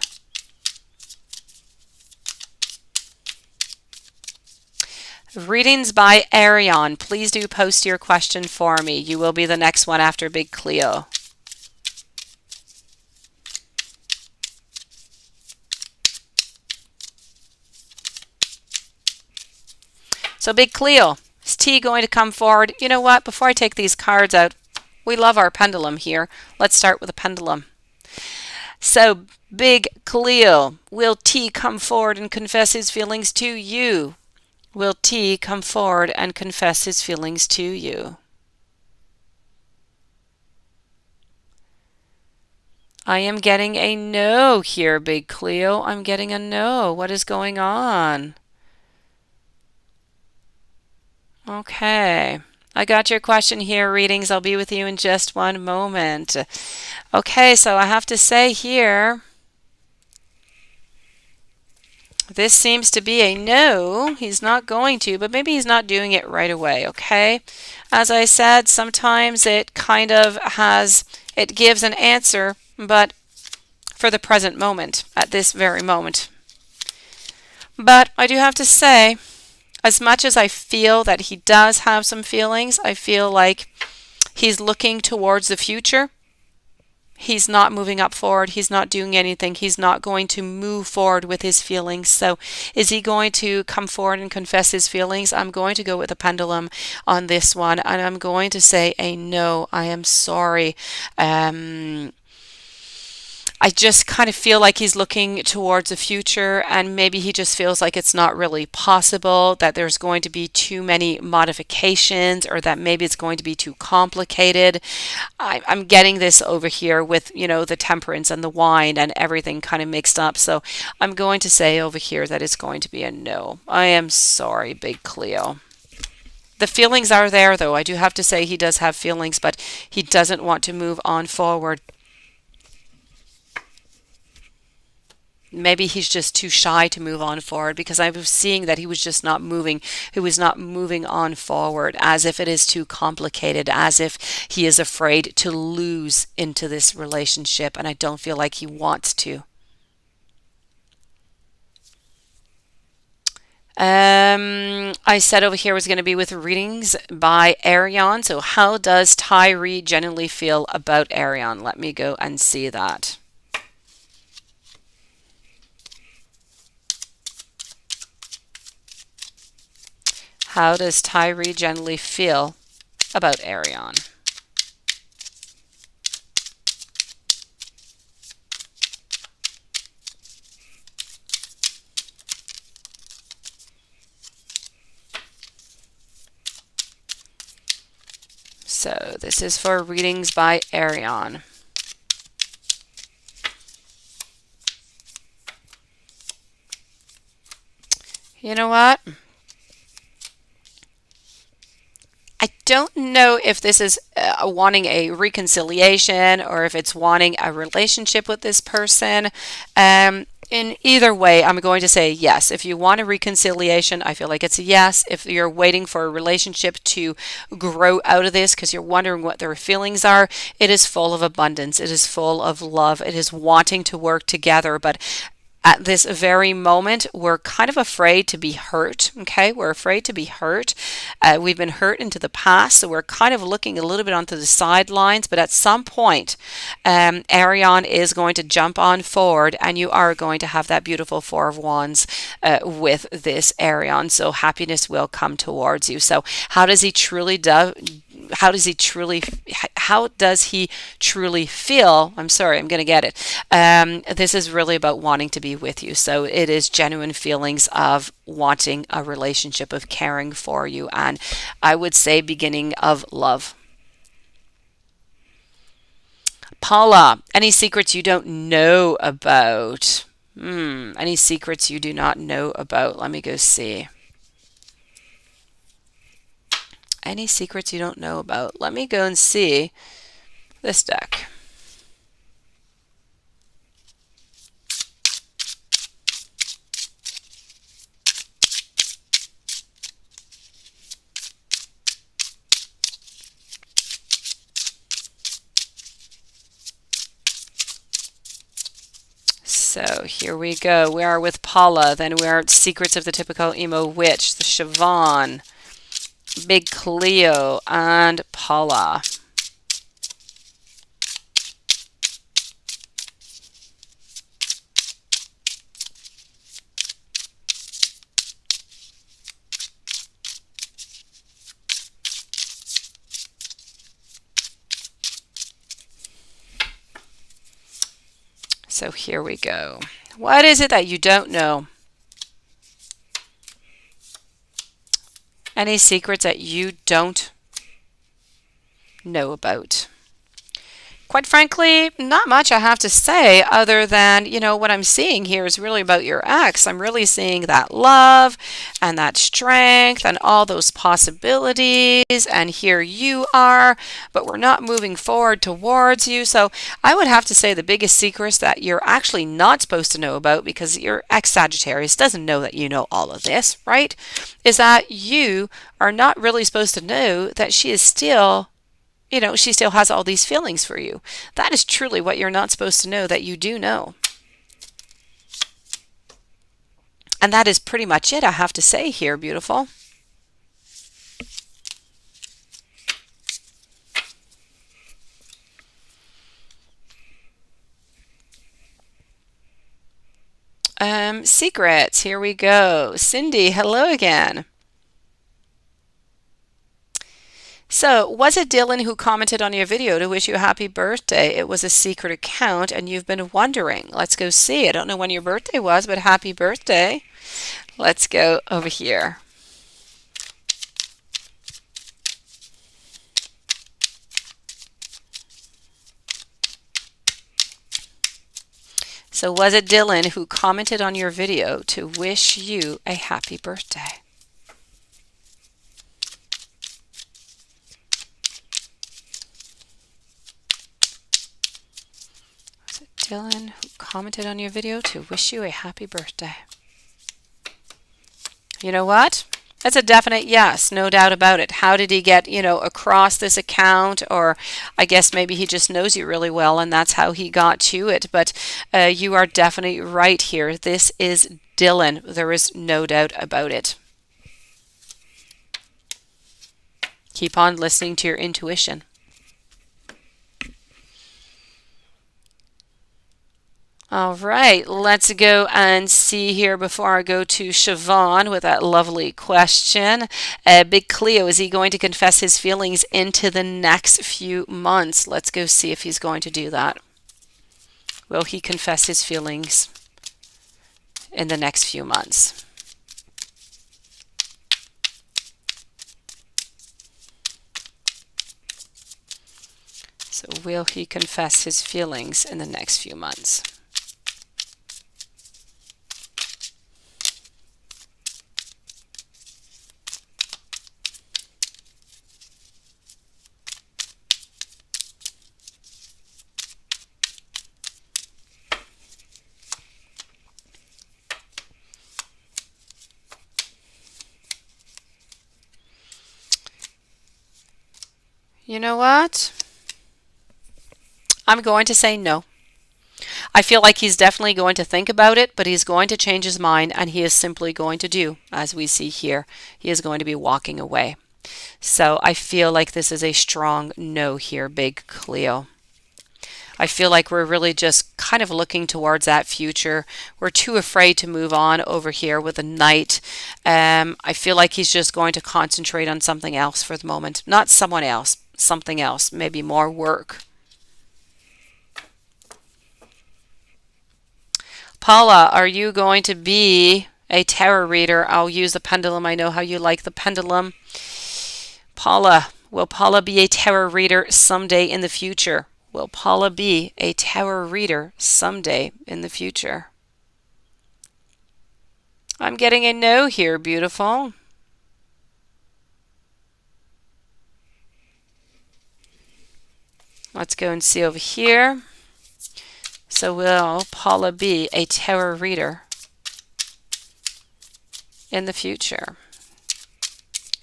Readings by Arion. Please do post your question for me. You will be the next one after Big Cleo. So Big Cleo, is T going to come forward? You know what? Before I take these cards out, we love our pendulum here. Let's start with a pendulum. So Big Cleo, will T come forward and confess his feelings to you? Will T come forward and confess his feelings to you? I am getting a no here, Big Cleo. I'm getting a no. What is going on? Okay. I got your question here, readings. I'll be with you in just one moment. Okay, so I have to say here, this seems to be a no. He's not going to, but maybe he's not doing it right away, okay? As I said, sometimes it kind of it gives an answer, but for the present moment, at this very moment. But I do have to say, as much as I feel that he does have some feelings, I feel like he's looking towards the future. He's not moving up forward. He's not doing anything. He's not going to move forward with his feelings. So is he going to come forward and confess his feelings? I'm going to go with a pendulum on this one, and I'm going to say a no. I am sorry. I just kind of feel like he's looking towards the future, and maybe he just feels like it's not really possible, that there's going to be too many modifications, or that maybe it's going to be too complicated. I'm getting this over here with, the temperance and the wine and everything kind of mixed up. So I'm going to say over here that it's going to be a no. I am sorry, Big Cleo. The feelings are there, though. I do have to say he does have feelings, but he doesn't want to move on forward. Maybe he's just too shy to move on forward, because I was seeing that he was just not moving. He was not moving on forward, as if it is too complicated, as if he is afraid to lose into this relationship, and I don't feel like he wants to. I said over here was going to be with readings by Arion. So how does Tyree generally feel about Arion? Let me go and see that. How does Tyree generally feel about Ariane? So this is for readings by Ariane. You know what? I don't know if this is wanting a reconciliation or if it's wanting a relationship with this person. In either way, I'm going to say yes. If you want a reconciliation, I feel like it's a yes. If you're waiting for a relationship to grow out of this because you're wondering what their feelings are, it is full of abundance. It is full of love. It is wanting to work together. But at this very moment, we're kind of afraid to be hurt. Okay, we're afraid to be hurt. We've been hurt into the past, so we're kind of looking a little bit onto the sidelines. But at some point, Ariane is going to jump on forward, and you are going to have that beautiful Four of Wands with this Ariane. So happiness will come towards you. So how does he truly do? How does he truly feel? I'm sorry, I'm going to get it. This is really about wanting to be with you. So it is genuine feelings of wanting a relationship, of caring for you, and I would say beginning of love. Paula, any secrets you don't know about? Any secrets you do not know about? Let me go see. Any secrets you don't know about? Let me go and see this deck. So here we go. We are with Paula. Then we are at Secrets of the Typical Emo Witch, the Siobhan, Big Cleo, and Paula. So here we go. What is it that you don't know? Any secrets that you don't know about? Quite frankly, not much I have to say other than, what I'm seeing here is really about your ex. I'm really seeing that love and that strength and all those possibilities. And here you are, but we're not moving forward towards you. So I would have to say the biggest secrets that you're actually not supposed to know about, because your ex Sagittarius doesn't know that you know all of this, right? Is that you are not really supposed to know that she is still, she still has all these feelings for you. That is truly what you're not supposed to know that you do know. And that is pretty much it, I have to say here, beautiful. Secrets, here we go. Cindy, hello again. So, was it Dylan who commented on your video to wish you a happy birthday? It was a secret account and you've been wondering. Let's go see. I don't know when your birthday was, but happy birthday. Let's go over here. So, was it Dylan who commented on your video to wish you a happy birthday? Dylan who commented on your video to wish you a happy birthday. You know what? That's a definite yes, no doubt about it. How did he get, across this account? Or I guess maybe he just knows you really well and that's how he got to it. But you are definitely right here. This is Dylan. There is no doubt about it. Keep on listening to your intuition. All right, let's go and see here before I go to Siobhan with that lovely question. Big Cleo, is he going to confess his feelings into the next few months? Let's go see if he's going to do that. Will he confess his feelings in the next few months? So will he confess his feelings in the next few months? You know what? I'm going to say no. I feel like he's definitely going to think about it, but he's going to change his mind and he is simply going to do, as we see here, he is going to be walking away. So I feel like this is a strong no here, Big Cleo. I feel like we're really just kind of looking towards that future. We're too afraid to move on over here with the Knight. I feel like he's just going to concentrate on something else for the moment. Not someone else, something else, maybe more work. Paula, are you going to be a tarot reader? I'll use the pendulum. I know how you like the pendulum. Paula, will Paula be a tarot reader someday in the future? Will Paula be a tarot reader someday in the future? I'm getting a no here, beautiful. Let's go and see over here. So will Paula be a tarot reader in the future?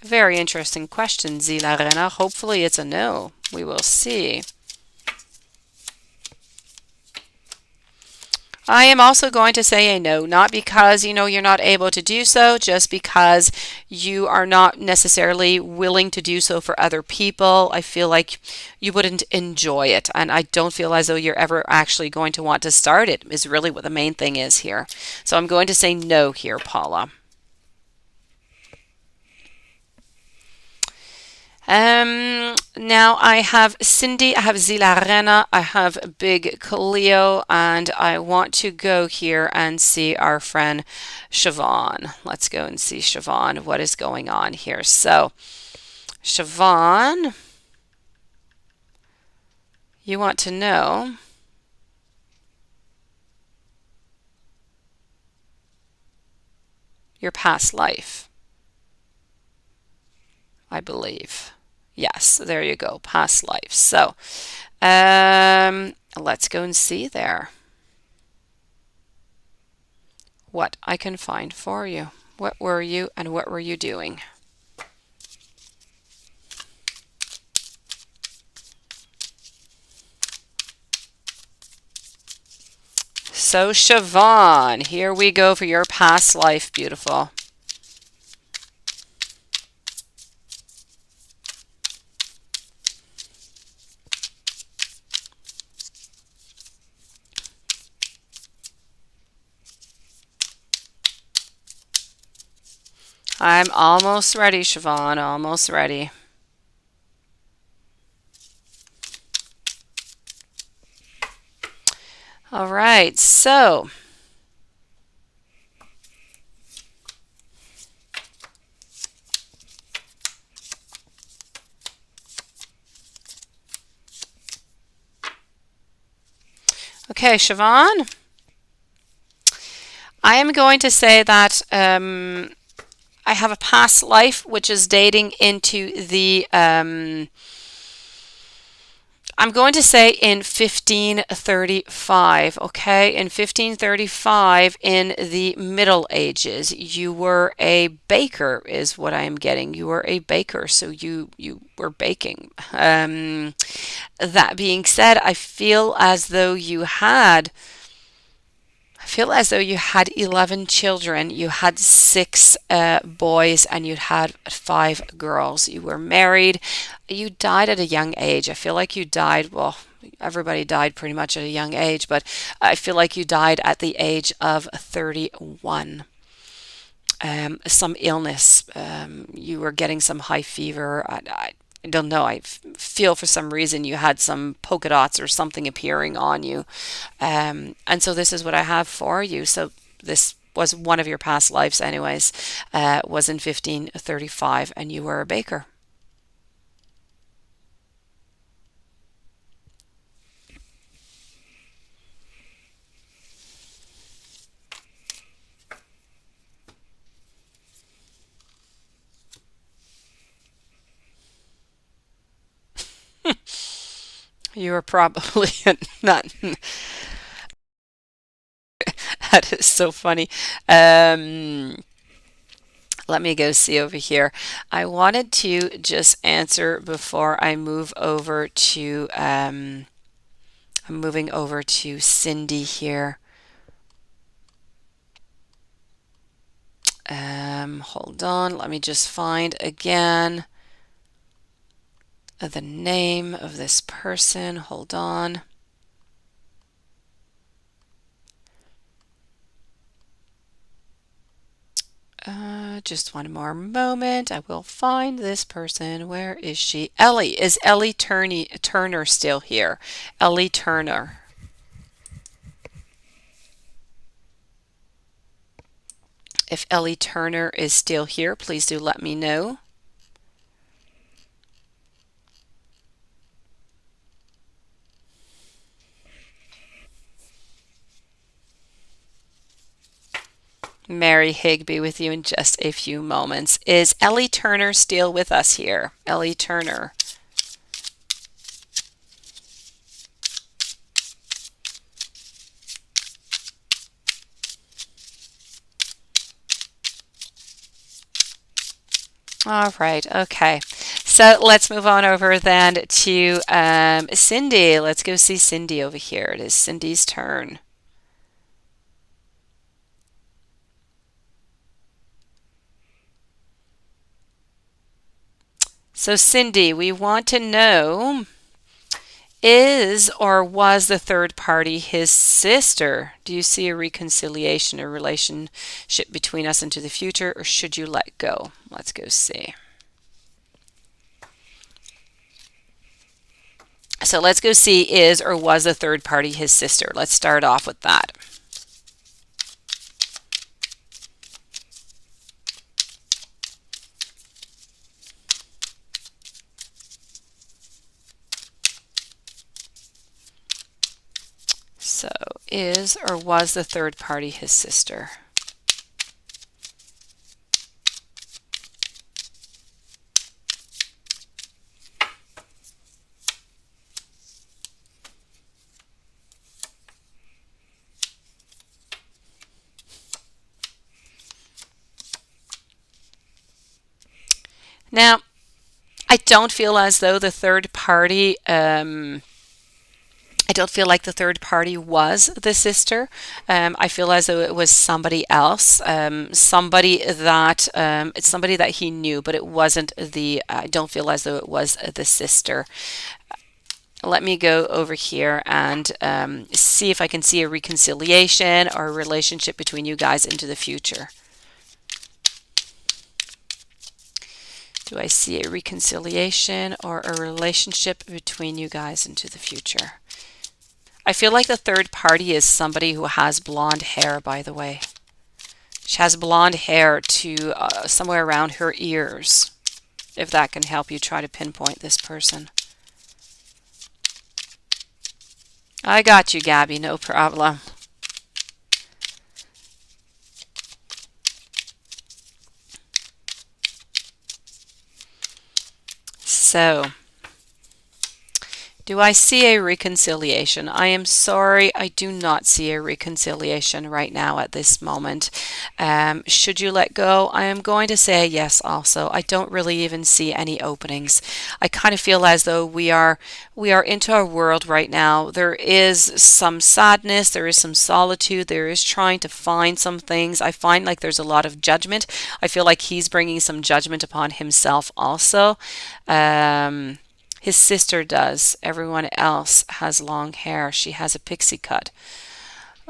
Very interesting question, Zila Rena. Hopefully it's a no. We will see. I am also going to say a no, not because you're not able to do so, just because you are not necessarily willing to do so for other people. I feel like you wouldn't enjoy it, and I don't feel as though you're ever actually going to want to start it, is really what the main thing is here. So I'm going to say no here, Paula. Now I have Cindy, I have Zila Rena, I have Big Cleo, and I want to go here and see our friend Siobhan. Let's go and see Siobhan, what is going on here. So, Siobhan, you want to know your past life, I believe. Yes, there you go, past life. So, let's go and see there what I can find for you. What were you and what were you doing? So, Siobhan, here we go for your past life, beautiful. I'm almost ready, Siobhan, almost ready. All right, so okay, Siobhan, I am going to say that I have a past life which is dating into the I'm going to say in 1535, okay? In 1535, in the Middle Ages, you were a baker, is what I am getting. You were a baker, so you were baking. That being said, I feel as though you had 11 children. You had 6 boys and you had 5 girls. You were married. You died at a young age. I feel like you died, well, everybody died pretty much at a young age, but I feel like you died at the age of 31. Some illness. You were getting some high fever. I don't know. Feel for some reason you had some polka dots or something appearing on you. And so this is what I have for you. So this was one of your past lives, anyways, was in 1535, and you were a baker. You were probably not. That is so funny. Um, Let me go see over here. I wanted to just answer before I move over to, I'm moving over to Cindy here. Hold on, let me just find again the name of this person. Hold on. Just one more moment. I will find this person. Where is she? Ellie. Is Ellie Turner still here? Ellie Turner. If Ellie Turner is still here, please do let me know. Mary Higby with you in just a few moments. Is Ellie Turner still with us here? Ellie Turner. All right, okay. So let's move on over then to Cindy. Let's go see Cindy over here. It is Cindy's turn. So Cindy, we want to know, is or was the third party his sister? Do you see a reconciliation, a relationship between us into the future, or should you let go? Let's go see. So let's go see, is or was the third party his sister? Let's start off with that. So is or was the third party his sister? Now, I don't feel as though the third party, I don't feel like the third party was the sister. I feel as though it was somebody else, it's somebody that he knew, but it wasn't I don't feel as though it was the sister. Let me go over here and see if I can see a reconciliation or a relationship between you guys into the future. Do I see a reconciliation or a relationship between you guys into the future? I feel like the third party is somebody who has blonde hair, by the way. She has blonde hair to somewhere around her ears, if that can help you try to pinpoint this person. I got you, Gabby, no problem. So, do I see a reconciliation? I am sorry, I do not see a reconciliation right now at this moment. Should you let go? I am going to say yes also. I don't really even see any openings. I kind of feel as though we are into a world right now. There is some sadness, there is some solitude, there is trying to find some things. I find like there's a lot of judgment. I feel like he's bringing some judgment upon himself also. His sister does. Everyone else has long hair. She has a pixie cut.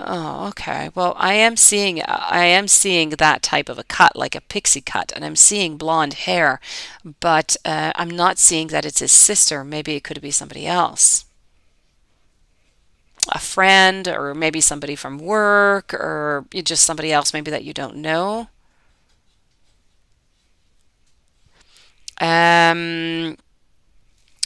Oh, okay. Well, I am seeing that type of a cut, like a pixie cut, and I'm seeing blonde hair, but I'm not seeing that it's his sister. Maybe it could be somebody else, a friend, or maybe somebody from work, or just somebody else maybe that you don't know. Um,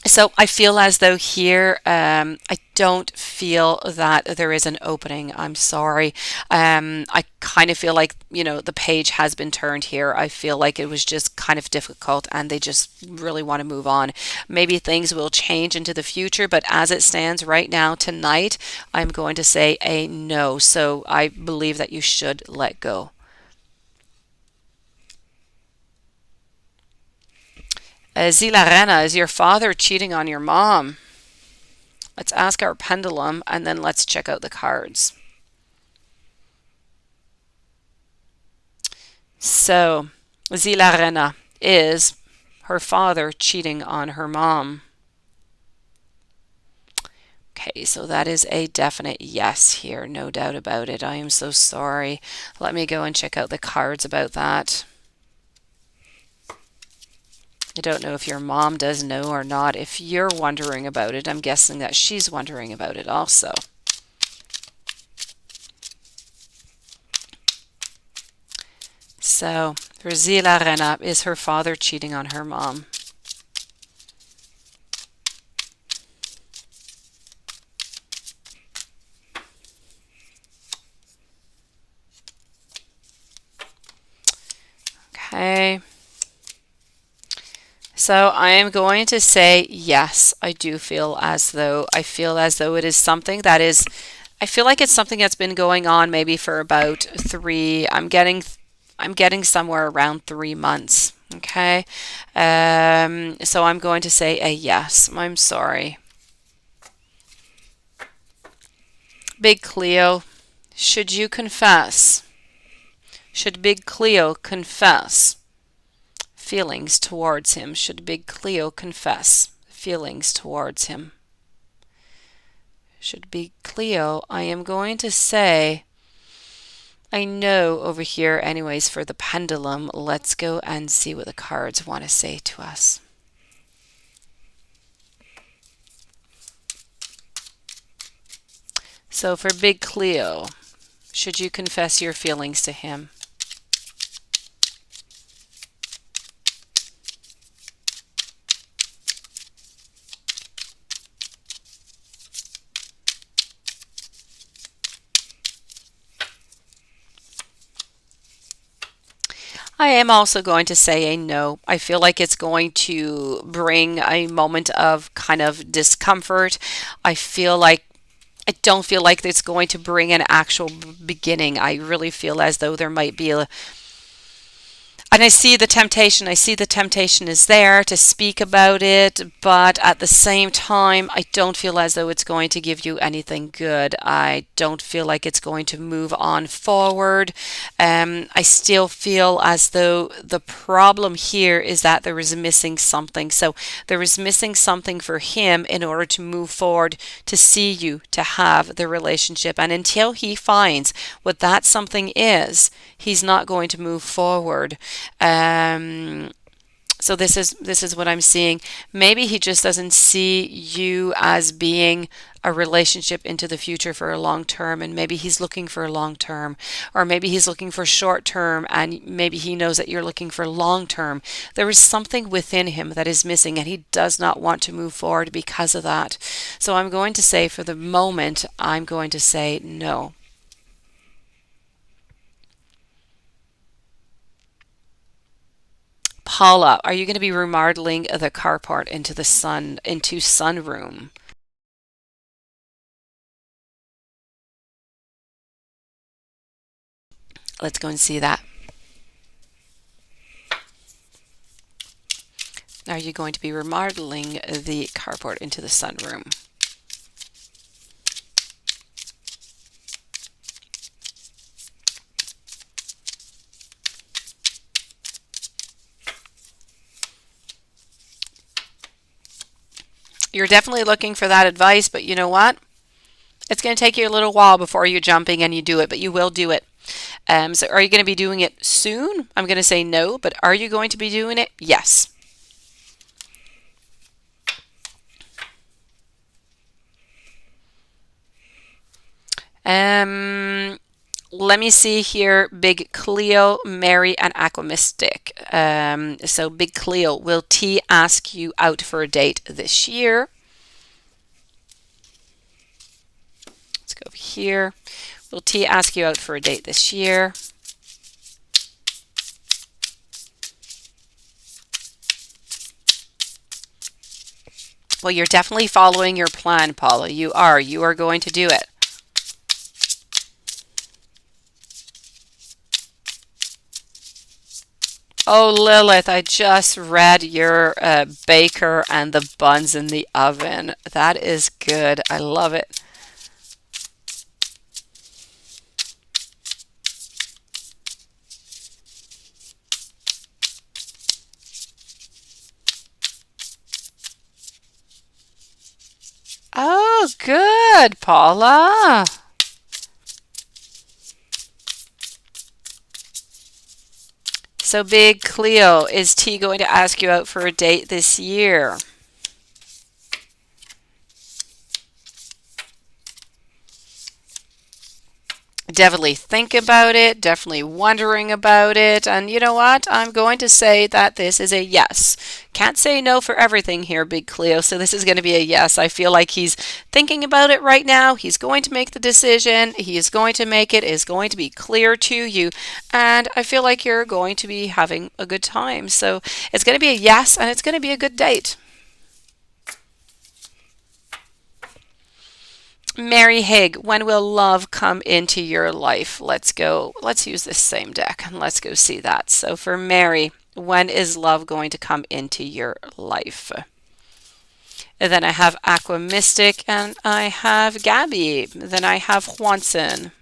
So I feel as though here, I don't feel that there is an opening. I'm sorry. I kind of feel like, the page has been turned here. I feel like it was just kind of difficult and they just really want to move on. Maybe things will change into the future, but as it stands right now, tonight, I'm going to say a no. So I believe that you should let go. Zila Rena, is your father cheating on your mom? Let's ask our pendulum and then let's check out the cards. So, Zila Rena, is her father cheating on her mom? Okay, so that is a definite yes here, no doubt about it. I am so sorry. Let me go and check out the cards about that. I don't know if your mom does know or not. If you're wondering about it, I'm guessing that she's wondering about it also. So, for Zila Rena, is her father cheating on her mom? Okay. So I am going to say yes. I feel as though it is something that is I feel like it's something that's been going on maybe for about 3 I'm getting somewhere around 3 months. Okay. So I'm going to say a yes. I'm sorry. Big Cleo, should you confess? Should Big Cleo confess feelings towards him? Should Big Cleo confess feelings towards him? Should Big Cleo, I am going to say, I know over here, anyways, for the pendulum. Let's go and see what the cards want to say to us. So for Big Cleo, should you confess your feelings to him? I am also going to say a no. I feel like it's going to bring a moment of kind of discomfort. I feel like I don't feel like it's going to bring an actual beginning. I really feel as though there might be a and I see the temptation is there to speak about it, but at the same time, I don't feel as though it's going to give you anything good. I don't feel like it's going to move on forward. I still feel as though the problem here is that there is missing something. So there is missing something for him in order to move forward, to see you, to have the relationship. And until he finds what that something is, he's not going to move forward. Um, so this is what I'm seeing. Maybe he just doesn't see you as being a relationship into the future for a long term, and maybe he's looking for a long term, or maybe he's looking for short term, and maybe he knows that you're looking for long term. There is something within him that is missing, and he does not want to move forward because of that. So I'm going to say, for the moment, I'm going to say no. Paula, are you going to be remodeling the carport into sunroom? Let's go and see that. Are you going to be remodeling the carport into the sunroom? You're definitely looking for that advice, but you know what? It's going to take you a little while before you're jumping and you do it, but you will do it. So are you going to be doing it soon? I'm going to say no, but are you going to be doing it? Yes. Um, Let me see here. Big Cleo, Mary, and Aquamystic. So Big Cleo, will T ask you out for a date this year? Let's go over here. Will T ask you out for a date this year? Well, you're definitely following your plan, Paula. You are. You are going to do it. Oh, Lilith, I just read your baker and the buns in the oven. That is good. I love it. Oh, good, Paula. So, Big Cleo, is T going to ask you out for a date this year? Definitely think about it, definitely wondering about it. And you know what? I'm going to say that this is a yes. Can't say no for everything here, Big Cleo. So this is going to be a yes. I feel like he's thinking about it right now. He's going to make the decision. He is going to make it. Is going to be clear to you. And I feel like you're going to be having a good time. So it's going to be a yes, and it's going to be a good date. Mary Higg, when will love come into your life? Let's go. Let's use this same deck and let's go see that. So for Mary, when is love going to come into your life? And then I have Aqua Mystic and I have Gabby. Then I have Juanson.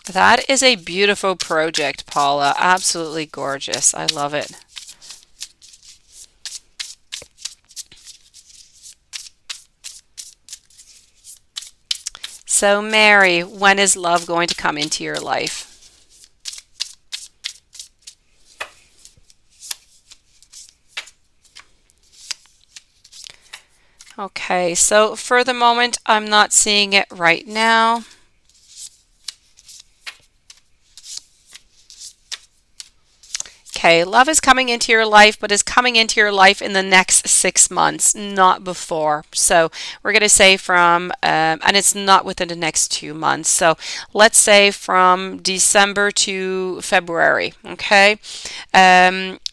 That is a beautiful project, Paula. Absolutely gorgeous. I love it. So, Mary, when is love going to come into your life? Okay, so for the moment, I'm not seeing it right now. Okay, love is coming into your life, but is coming into your life in the next 6 months, not before. So we're going to say and it's not within the next 2 months. So let's say from December to February. Okay.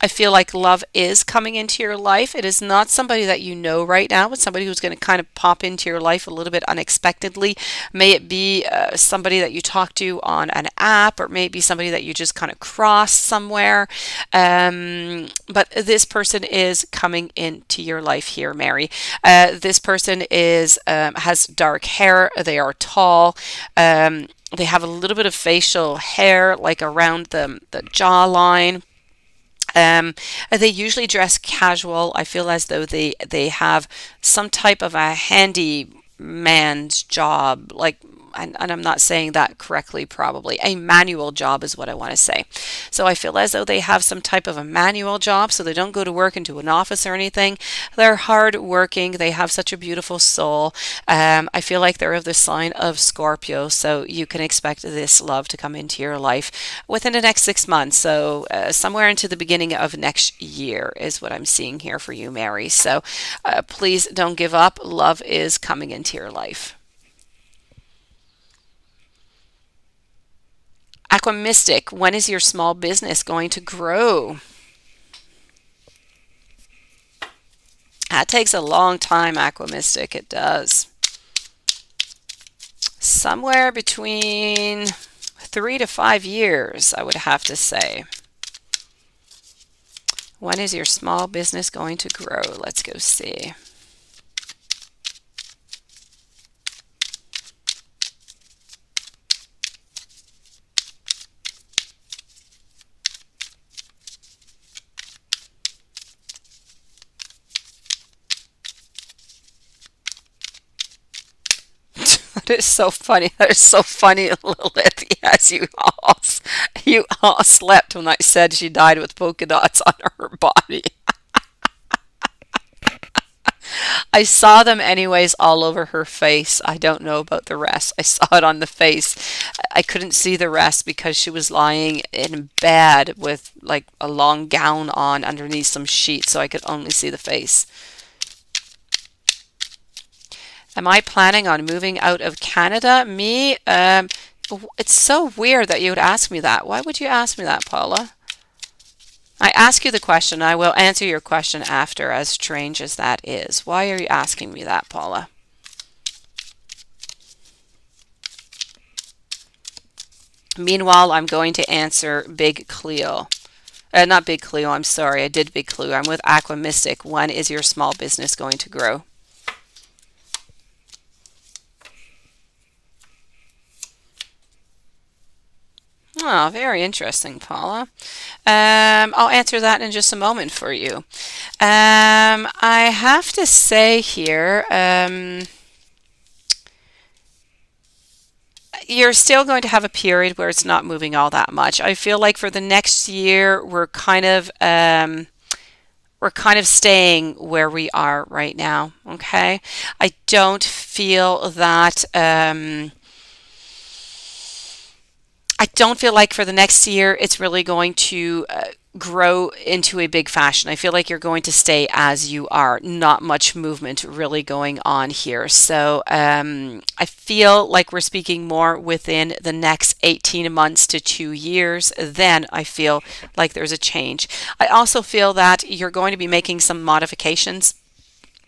I feel like love is coming into your life. It is not somebody that you know right now. It's somebody who's going to kind of pop into your life a little bit unexpectedly. May it be somebody that you talk to on an app, or maybe somebody that you just kind of cross somewhere. But this person is coming into your life here, Mary. This person is has dark hair. They are tall. They have a little bit of facial hair, like around the jawline. They usually dress casual. I feel as though they have some type of a handyman's job, like, and I'm not saying that correctly, probably. A manual job is what I want to say. So I feel as though they have some type of a manual job, so they don't go to work into an office or anything. They're hard working. They have such a beautiful soul. I feel like they're of the sign of Scorpio, so you can expect this love to come into your life within the next 6 months. So somewhere into the beginning of next year is what I'm seeing here for you, Mary. So please don't give up. Love is coming into your life. Aqua Mystic, when is your small business going to grow? That takes a long time, Aqua Mystic. It does. Somewhere between 3 to 5 years, I would have to say. When is your small business going to grow? Let's go see. It's so funny. That is so funny, Lilith. Yes, you all slept when I said she died with polka dots on her body. I saw them anyways all over her face. I don't know about the rest. I saw it on the face. I couldn't see the rest because she was lying in bed with like a long gown on underneath some sheets, so I could only see the face. Am I planning on moving out of Canada? Me? It's so weird that you would ask me that. Why would you ask me that, Paula? I ask you the question. I will answer your question after, as strange as that is. Why are you asking me that, Paula? Meanwhile, I'm going to answer Big Cleo. Not Big Cleo, I'm sorry. I did Big Cleo. I'm with Aqua Mystic. When is your small business going to grow? Oh, very interesting, Paula. I'll answer that in just a moment for you. I have to say here, you're still going to have a period where it's not moving all that much. I feel like for the next year, we're kind of staying where we are right now. Okay, I don't feel that. I don't feel like for the next year it's really going to grow into a big fashion. I feel like you're going to stay as you are. Not much movement really going on here. So I feel like we're speaking more within the next 18 months to 2 years. Then I feel like there's a change. I also feel that you're going to be making some modifications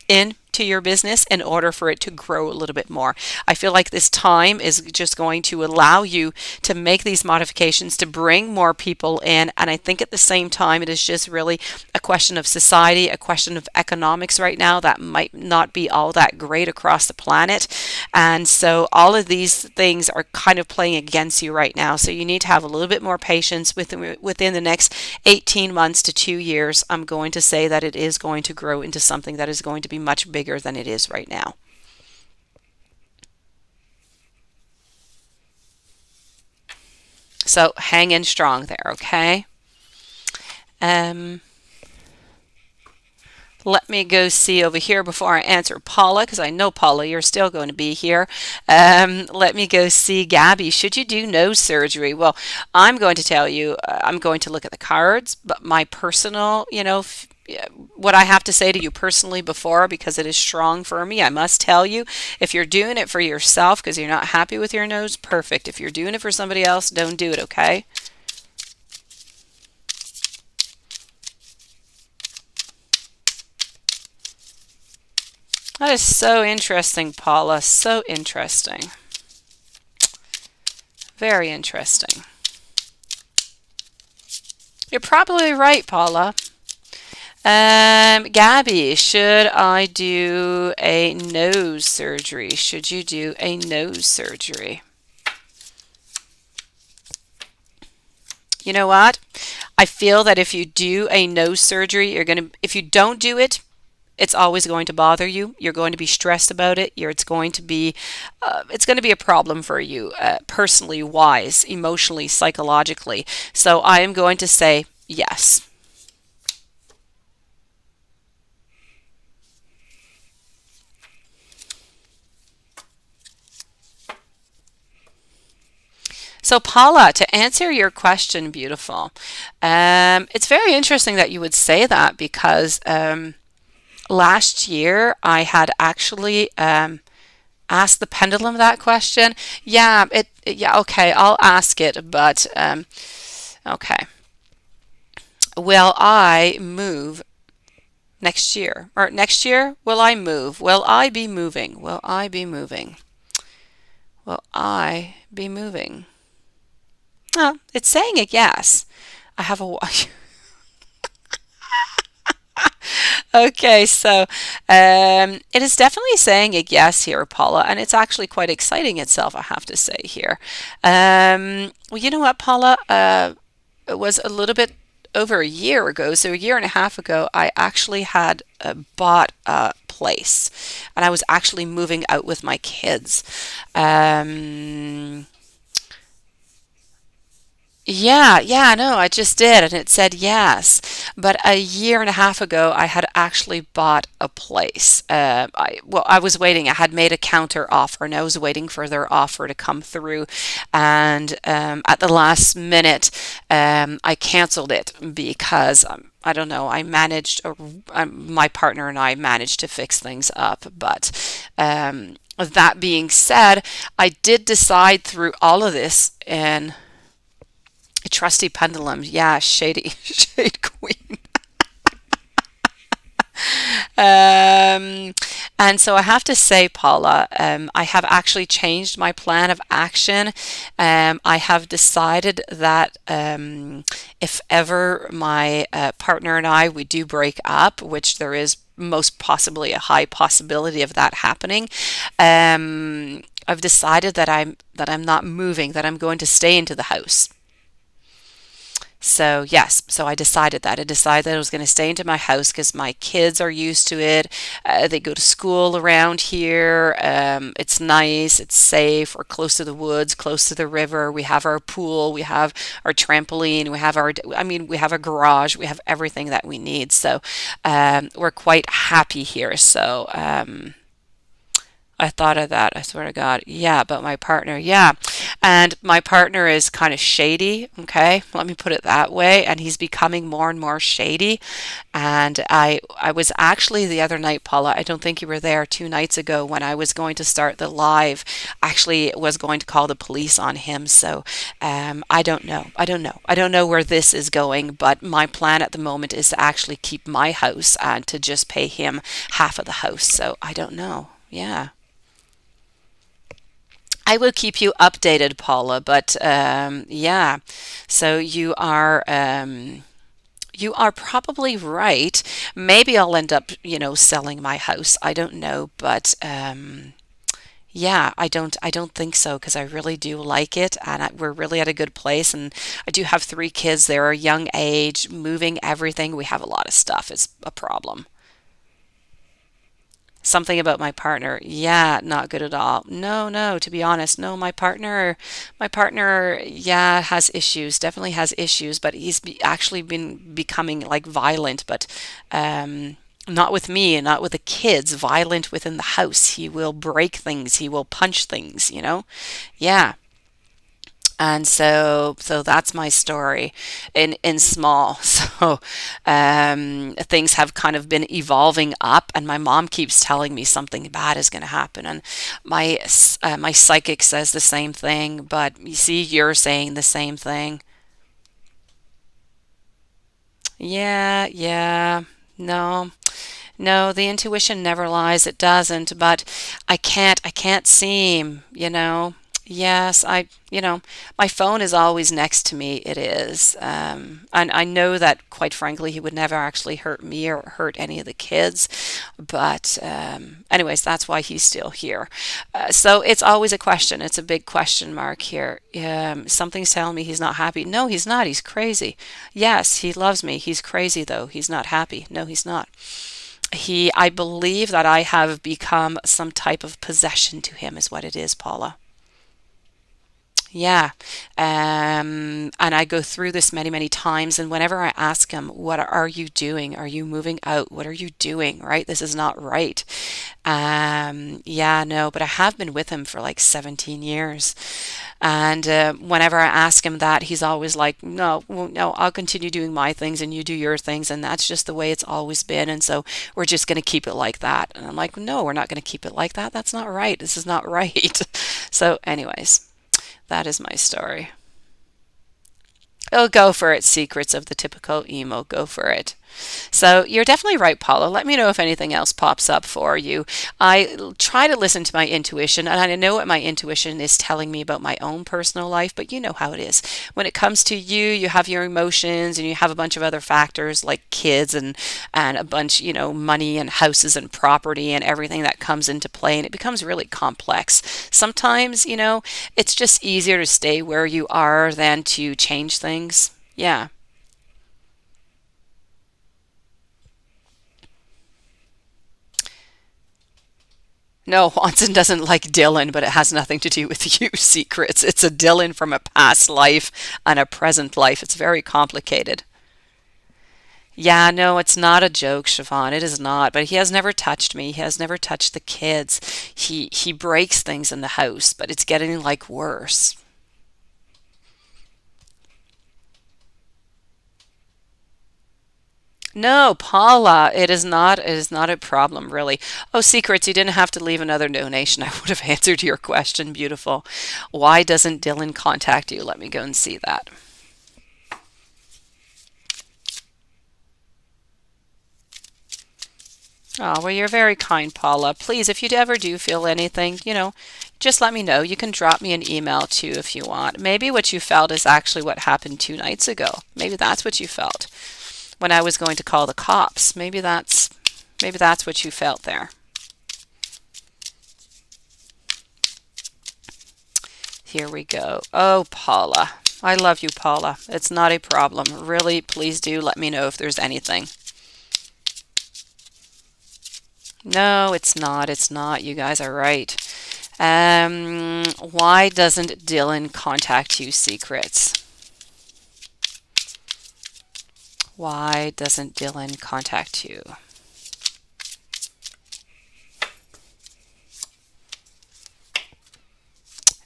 into your business in order for it to grow a little bit more. I feel like this time is just going to allow you to make these modifications to bring more people in. And I think at the same time, it is just really a question of society, a question of economics right now that might not be all that great across the planet. And so all of these things are kind of playing against you right now. So you need to have a little bit more patience within the next 18 months to 2 years. I'm going to say that it is going to grow into something that is going to be much bigger than it is right now. So hang in strong there, okay? Um, Let me go see over here before I answer Paula, because I know, Paula, you're still going to be here. Let me go see Gabby. Should you do nose surgery? Well, I'm going to tell you, I'm going to look at the cards, but my personal, what I have to say to you personally before, because it is strong for me, I must tell you, if you're doing it for yourself because you're not happy with your nose, perfect. If you're doing it for somebody else, don't do it, okay? That is so interesting, Paula. So interesting. Very interesting. You're probably right, Paula. Gabby, should I do a nose surgery? Should you do a nose surgery? You know what? I feel that if you do a nose surgery, if you don't do it, it's always going to bother you. You're going to be stressed about it. It's going to be a problem for you, personally wise, emotionally, psychologically. So I am going to say yes. So Paula, to answer your question, beautiful, it's very interesting that you would say that because last year I had actually asked the pendulum that question. Yeah, okay, I'll ask it, but okay. Will I move next year? Or next year, will I move? Will I be moving? Will I be moving? Will I be moving? Oh, it's saying a yes. I have a Okay, so it is definitely saying a yes here, Paula, and it's actually quite exciting itself, I have to say here. Well, you know what, Paula? It was a little bit over a year ago, so a year and a half ago, I actually had bought a place, and I was actually moving out with my kids. Um, Yeah, yeah, no, I just did, and it said yes. But a year and a half ago, I had actually bought a place. I was waiting. I had made a counter offer, and I was waiting for their offer to come through. And at the last minute, I canceled it because I don't know. I managed, or my partner and I managed to fix things up. But that being said, I did decide through all of this, and a trusty pendulum. Yeah, shady, shade queen. Um, and so I have to say, Paula, I have actually changed my plan of action. I have decided that if ever my partner and I we do break up, which there is most possibly a high possibility of that happening, I've decided that I'm not moving, that I'm going to stay into the house. So yes, so I decided that. I decided that I was going to stay into my house because my kids are used to it. They go to school around here. It's nice. It's safe. We're close to the woods, close to the river. We have our pool. We have our trampoline. We have we have a garage. We have everything that we need. So we're quite happy here. So I thought of that. I swear to God. Yeah, but my partner, yeah. And my partner is kind of shady, okay? Let me put it that way. And he's becoming more and more shady. And I was actually the other night, Paula, I don't think you were there 2 nights ago when I was going to start the live, actually was going to call the police on him. So I don't know. I don't know. I don't know where this is going, but my plan at the moment is to actually keep my house and to just pay him half of the house. So I don't know. Yeah. I will keep you updated, Paula, but yeah. So you are probably right. Maybe I'll end up, selling my house. I don't know, but yeah, I don't think so because I really do like it, and we're really at a good place. And I do have 3 kids. They're a young age, moving everything. We have a lot of stuff. It's a problem. Something about my partner. Yeah, not good at all. No, no, to be honest, no, my partner, yeah, has issues, definitely has issues, but actually been becoming like violent, but not with me and not with the kids, violent within the house. He will break things, he will punch things, you know? Yeah. And so that's my story in small. So things have kind of been evolving up, and my mom keeps telling me something bad is going to happen, and my psychic says the same thing. But you see, you're saying the same thing. Yeah, yeah. No, no, the intuition never lies. It doesn't. But I can't seem, you know. Yes, my phone is always next to me. It is. And I know that, quite frankly, he would never actually hurt me or hurt any of the kids. But, anyways, that's why he's still here. So it's always a question. It's a big question mark here. Something's telling me he's not happy. No, he's not. He's crazy. Yes, he loves me. He's crazy, though. He's not happy. No, he's not. I believe that I have become some type of possession to him, is what it is, Paula. Yeah. And I go through this many, many times. And whenever I ask him, what are you doing? Are you moving out? What are you doing? Right? This is not right. Yeah, no, but I have been with him for like 17 years. And whenever I ask him that, he's always like, no, well, no, I'll continue doing my things and you do your things. And that's just the way it's always been. And so we're just going to keep it like that. And I'm like, no, we're not going to keep it like that. That's not right. This is not right. So, anyways. That is my story. Oh, go for it, secrets of the typical emo. Go for it. So you're definitely right, Paula. Let me know if anything else pops up for you. Try to listen to my intuition, and I know what my intuition is telling me about my own personal life, but you know how it is. When it comes to you, you have your emotions and you have a bunch of other factors like kids and a bunch, money and houses and property and everything that comes into play, and it becomes really complex. Sometimes, it's just easier to stay where you are than to change things. Yeah. No, Watson doesn't like Dylan, but it has nothing to do with you, Secrets. It's a Dylan from a past life and a present life. It's very complicated. Yeah, no, it's not a joke, Siobhan. It is not. But he has never touched me. He has never touched the kids. He breaks things in the house, but it's getting like worse. No, Paula, it is not a problem, really. Oh, Secrets, you didn't have to leave another donation. I would have answered your question, beautiful. Why doesn't Dylan contact you? Let me go and see that. Oh, well, you're very kind, Paula. Please, if you ever do feel anything, just let me know. You can drop me an email too if you want. Maybe what you felt is actually what happened 2 nights ago. Maybe that's what you felt when I was going to call the cops. Maybe that's what you felt there. Here we go. Oh, Paula. I love you, Paula. It's not a problem. Really, please do let me know if there's anything. No, it's not. It's not. You guys are right. Why doesn't Dylan contact you, Secrets? Why doesn't Dylan contact you?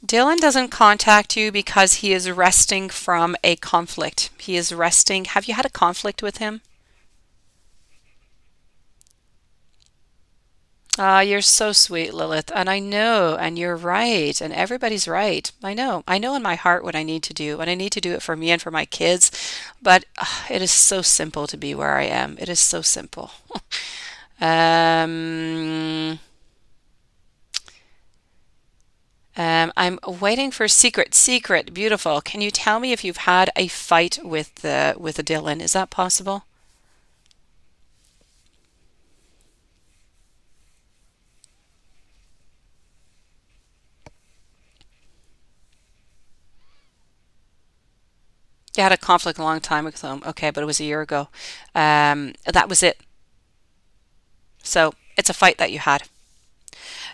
Dylan doesn't contact you because he is resting from a conflict. He is resting. Have you had a conflict with him? Ah, you're so sweet, Lilith. And I know, and you're right, and everybody's right. I know. I know in my heart what I need to do, and I need to do it for me and for my kids. But it is so simple to be where I am. It is so simple. Um, I'm waiting for Secret. Secret, beautiful. Can you tell me if you've had a fight with the Dylan? Is that possible? You had a conflict a long time ago. Okay, but it was a year ago. That was it. So it's a fight that you had.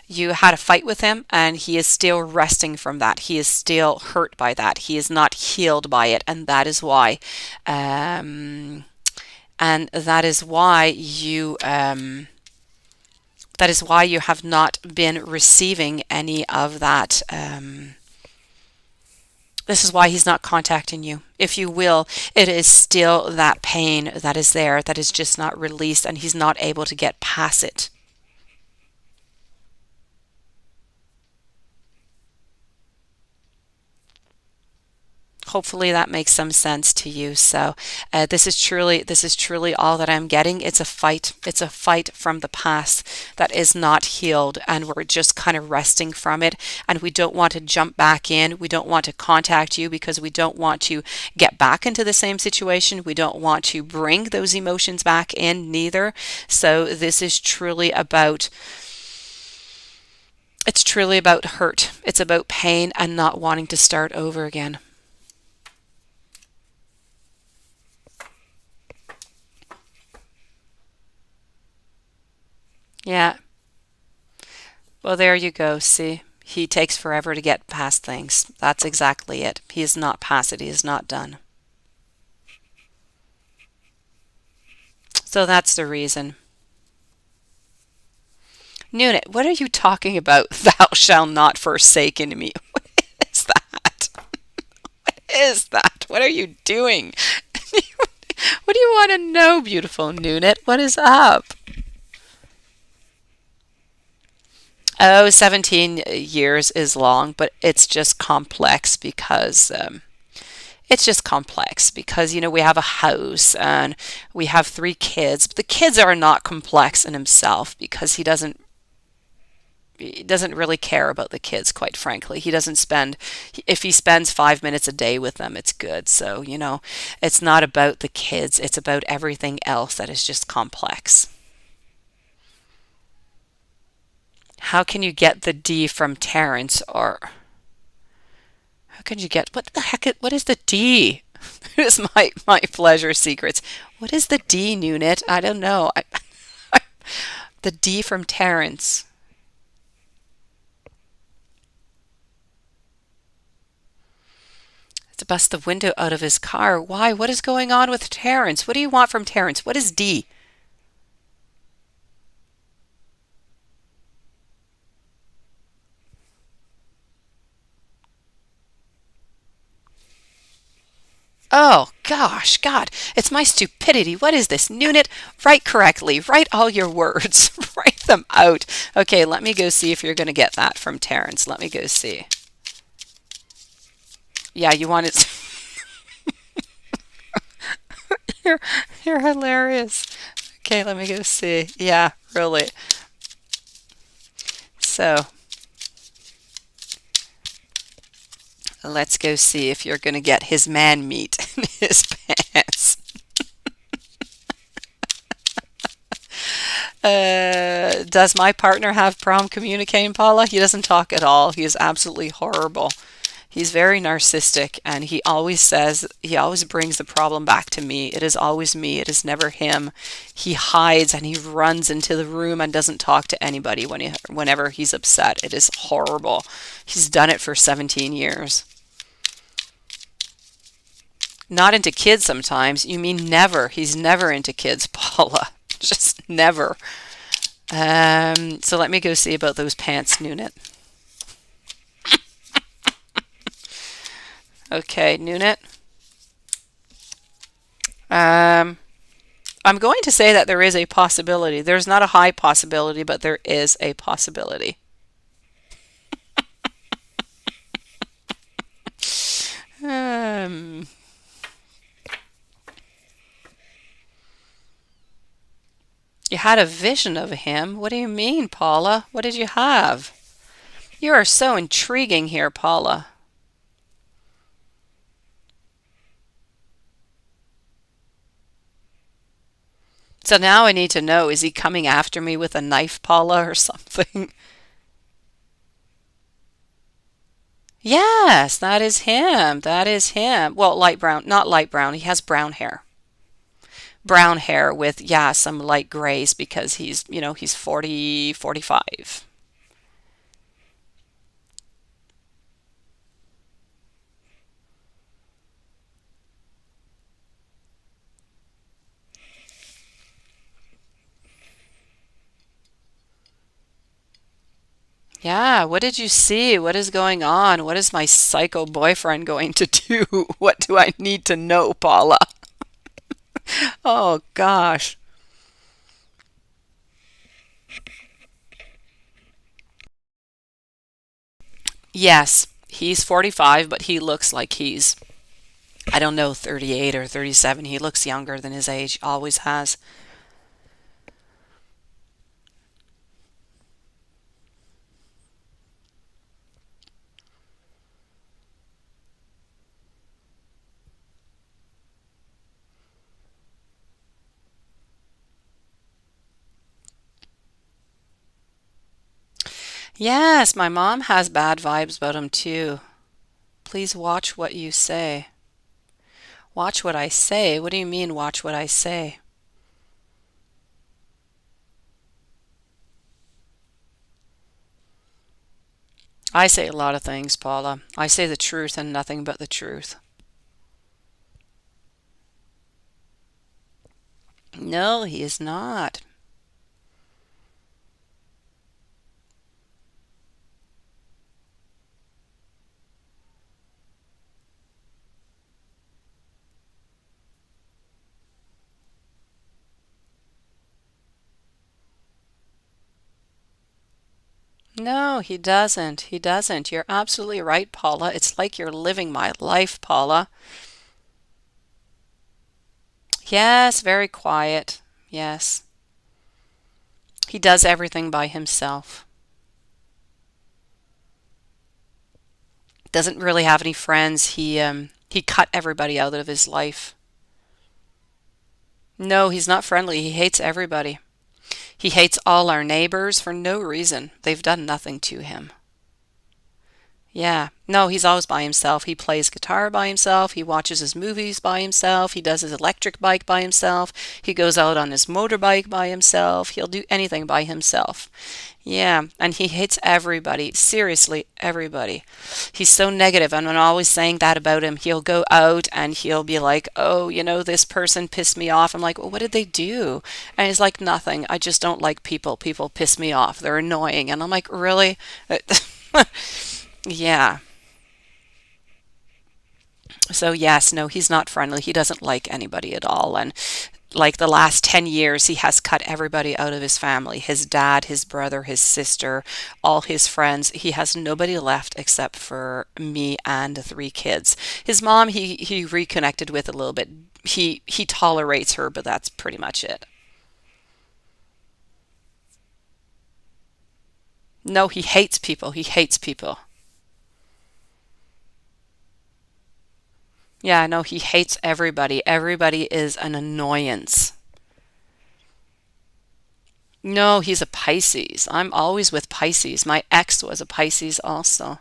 You had a fight with him, and he is still resting from that. He is still hurt by that. He is not healed by it, and that is why. Um, and that is why you have not been receiving any of that. This is why he's not contacting you. If you will, it is still that pain that is there that is just not released, and he's not able to get past it. Hopefully that makes some sense to you. So this is truly all that I'm getting. It's a fight. It's a fight from the past that is not healed, and we're just kind of resting from it. And we don't want to jump back in. We don't want to contact you because we don't want to get back into the same situation. We don't want to bring those emotions back in neither. So this is truly about. It's truly about hurt. It's about pain and not wanting to start over again. Yeah. Well, there you go. See, he takes forever to get past things. That's exactly it. He is not past it. He is not done. So that's the reason. Nunit, what are you talking about? Thou shalt not forsaken me. What is that? What is that? What are you doing? What do you want to know, beautiful Nunit? What is up? Oh, 17 years is long, but it's just complex because we have a house and we have 3 kids, but the kids are not complex in himself because he doesn't really care about the kids, quite frankly. He doesn't spend If he spends 5 minutes a day with them, it's good. So it's not about the kids, it's about everything else that is just complex. How can you get the D from Terrence? Or how can you get what the heck? What is the D? It's my pleasure secrets. What is the D, Nunit? I don't know. The D from Terrence. to bust the window out of his car. Why? What is going on with Terrence? What do you want from Terrence? What is D? Oh, gosh, God, it's my stupidity. What is this? Nunit, write correctly. Write all your words. Write them out. Okay, let me go see if you're going to get that from Terrence. Let me go see. Yeah, you want it. You're, you're hilarious. Okay, let me go see. Yeah, really. So let's go see if you're going to get his man meat in his pants. Does my partner have problem communicating, Paula? He doesn't talk at all. He is absolutely horrible. He's very narcissistic, and he always brings the problem back to me. It is always me. It is never him. He hides and he runs into the room and doesn't talk to anybody whenever he's upset. It is horrible. He's done it for 17 years. Not into kids sometimes. You mean never. He's never into kids, Paula. Just never. So let me go see about those pants, Nunit. Okay, Nunit. I'm going to say that there is a possibility. There's not a high possibility, but there is a possibility. Um, you had a vision of him? What do you mean, Paula? What did you have? You are so intriguing here, Paula. So now I need to know, is he coming after me with a knife, Paula, or something? Yes, that is him. That is him. Well, light brown, not light brown. He has brown hair. Brown hair with, yeah, some light grays because he's 40, 45. Yeah, what did you see? What is going on? What is my psycho boyfriend going to do? What do I need to know, Paula? Oh, gosh. Yes, he's 45, but he looks like he's, I don't know, 38 or 37. He looks younger than his age, always has. Yes, my mom has bad vibes about him too. Please watch what you say. Watch what I say? What do you mean, watch what I say? I say a lot of things, Paula. I say the truth and nothing but the truth. No, he is not. No, he doesn't. He doesn't. You're absolutely right, Paula. It's like you're living my life, Paula. Yes, very quiet. Yes. He does everything by himself. Doesn't really have any friends. He cut everybody out of his life. No, he's not friendly. He hates everybody. He hates all our neighbors for no reason. They've done nothing to him. Yeah. No, he's always by himself. He plays guitar by himself. He watches his movies by himself. He does his electric bike by himself. He goes out on his motorbike by himself. He'll do anything by himself. Yeah, and he hates everybody. Seriously, everybody. He's so negative, and I'm always saying that about him. He'll go out and he'll be like, "Oh, this person pissed me off." I'm like, "Well, what did they do?" And he's like, "Nothing. I just don't like people. People piss me off. They're annoying." And I'm like, "Really?" Yeah. So yes, no, he's not friendly. He doesn't like anybody at all. And like the last 10 years, he has cut everybody out of his family. His dad, his brother, his sister, all his friends. He has nobody left except for me and the three kids. His mom, he reconnected with a little bit. He tolerates her, but that's pretty much it. No, he hates people. He hates people. Yeah, no, he hates everybody. Everybody is an annoyance. No, he's a Pisces. I'm always with Pisces. My ex was a Pisces also,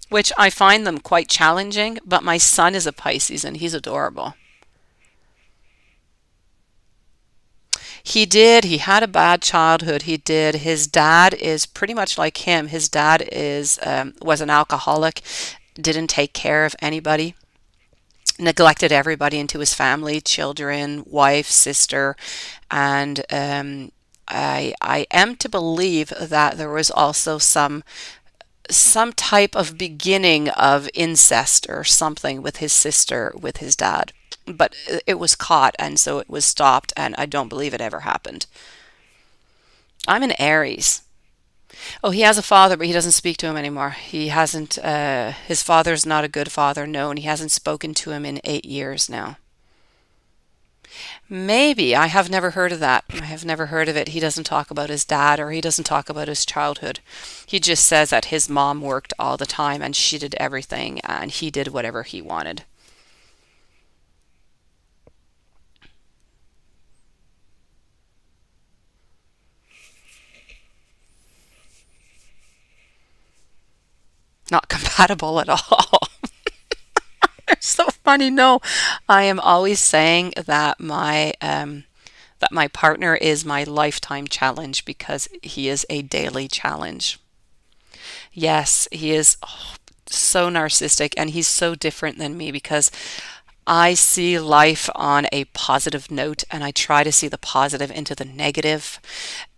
which I find them quite challenging, but my son is a Pisces and he's adorable. He did. He had a bad childhood. He did. His dad is pretty much like him. His dad is was an alcoholic, didn't take care of anybody, neglected everybody into his family, children, wife, sister, and I am to believe that there was also some type of beginning of incest or something with his sister with his dad. But it was caught and so it was stopped, and I don't believe it ever happened. I'm an Aries. Oh, he has a father, but he doesn't speak to him anymore. He hasn't, his father's not a good father, no, and he hasn't spoken to him in 8 years now. Maybe. I have never heard of that. I have never heard of it. He doesn't talk about his dad or he doesn't talk about his childhood. He just says that his mom worked all the time and she did everything and he did whatever he wanted. Not compatible at all. It's so funny. No, I am always saying that my partner is my lifetime challenge because he is a daily challenge. Yes, he is so narcissistic and he's so different than me because I see life on a positive note and I try to see the positive into the negative,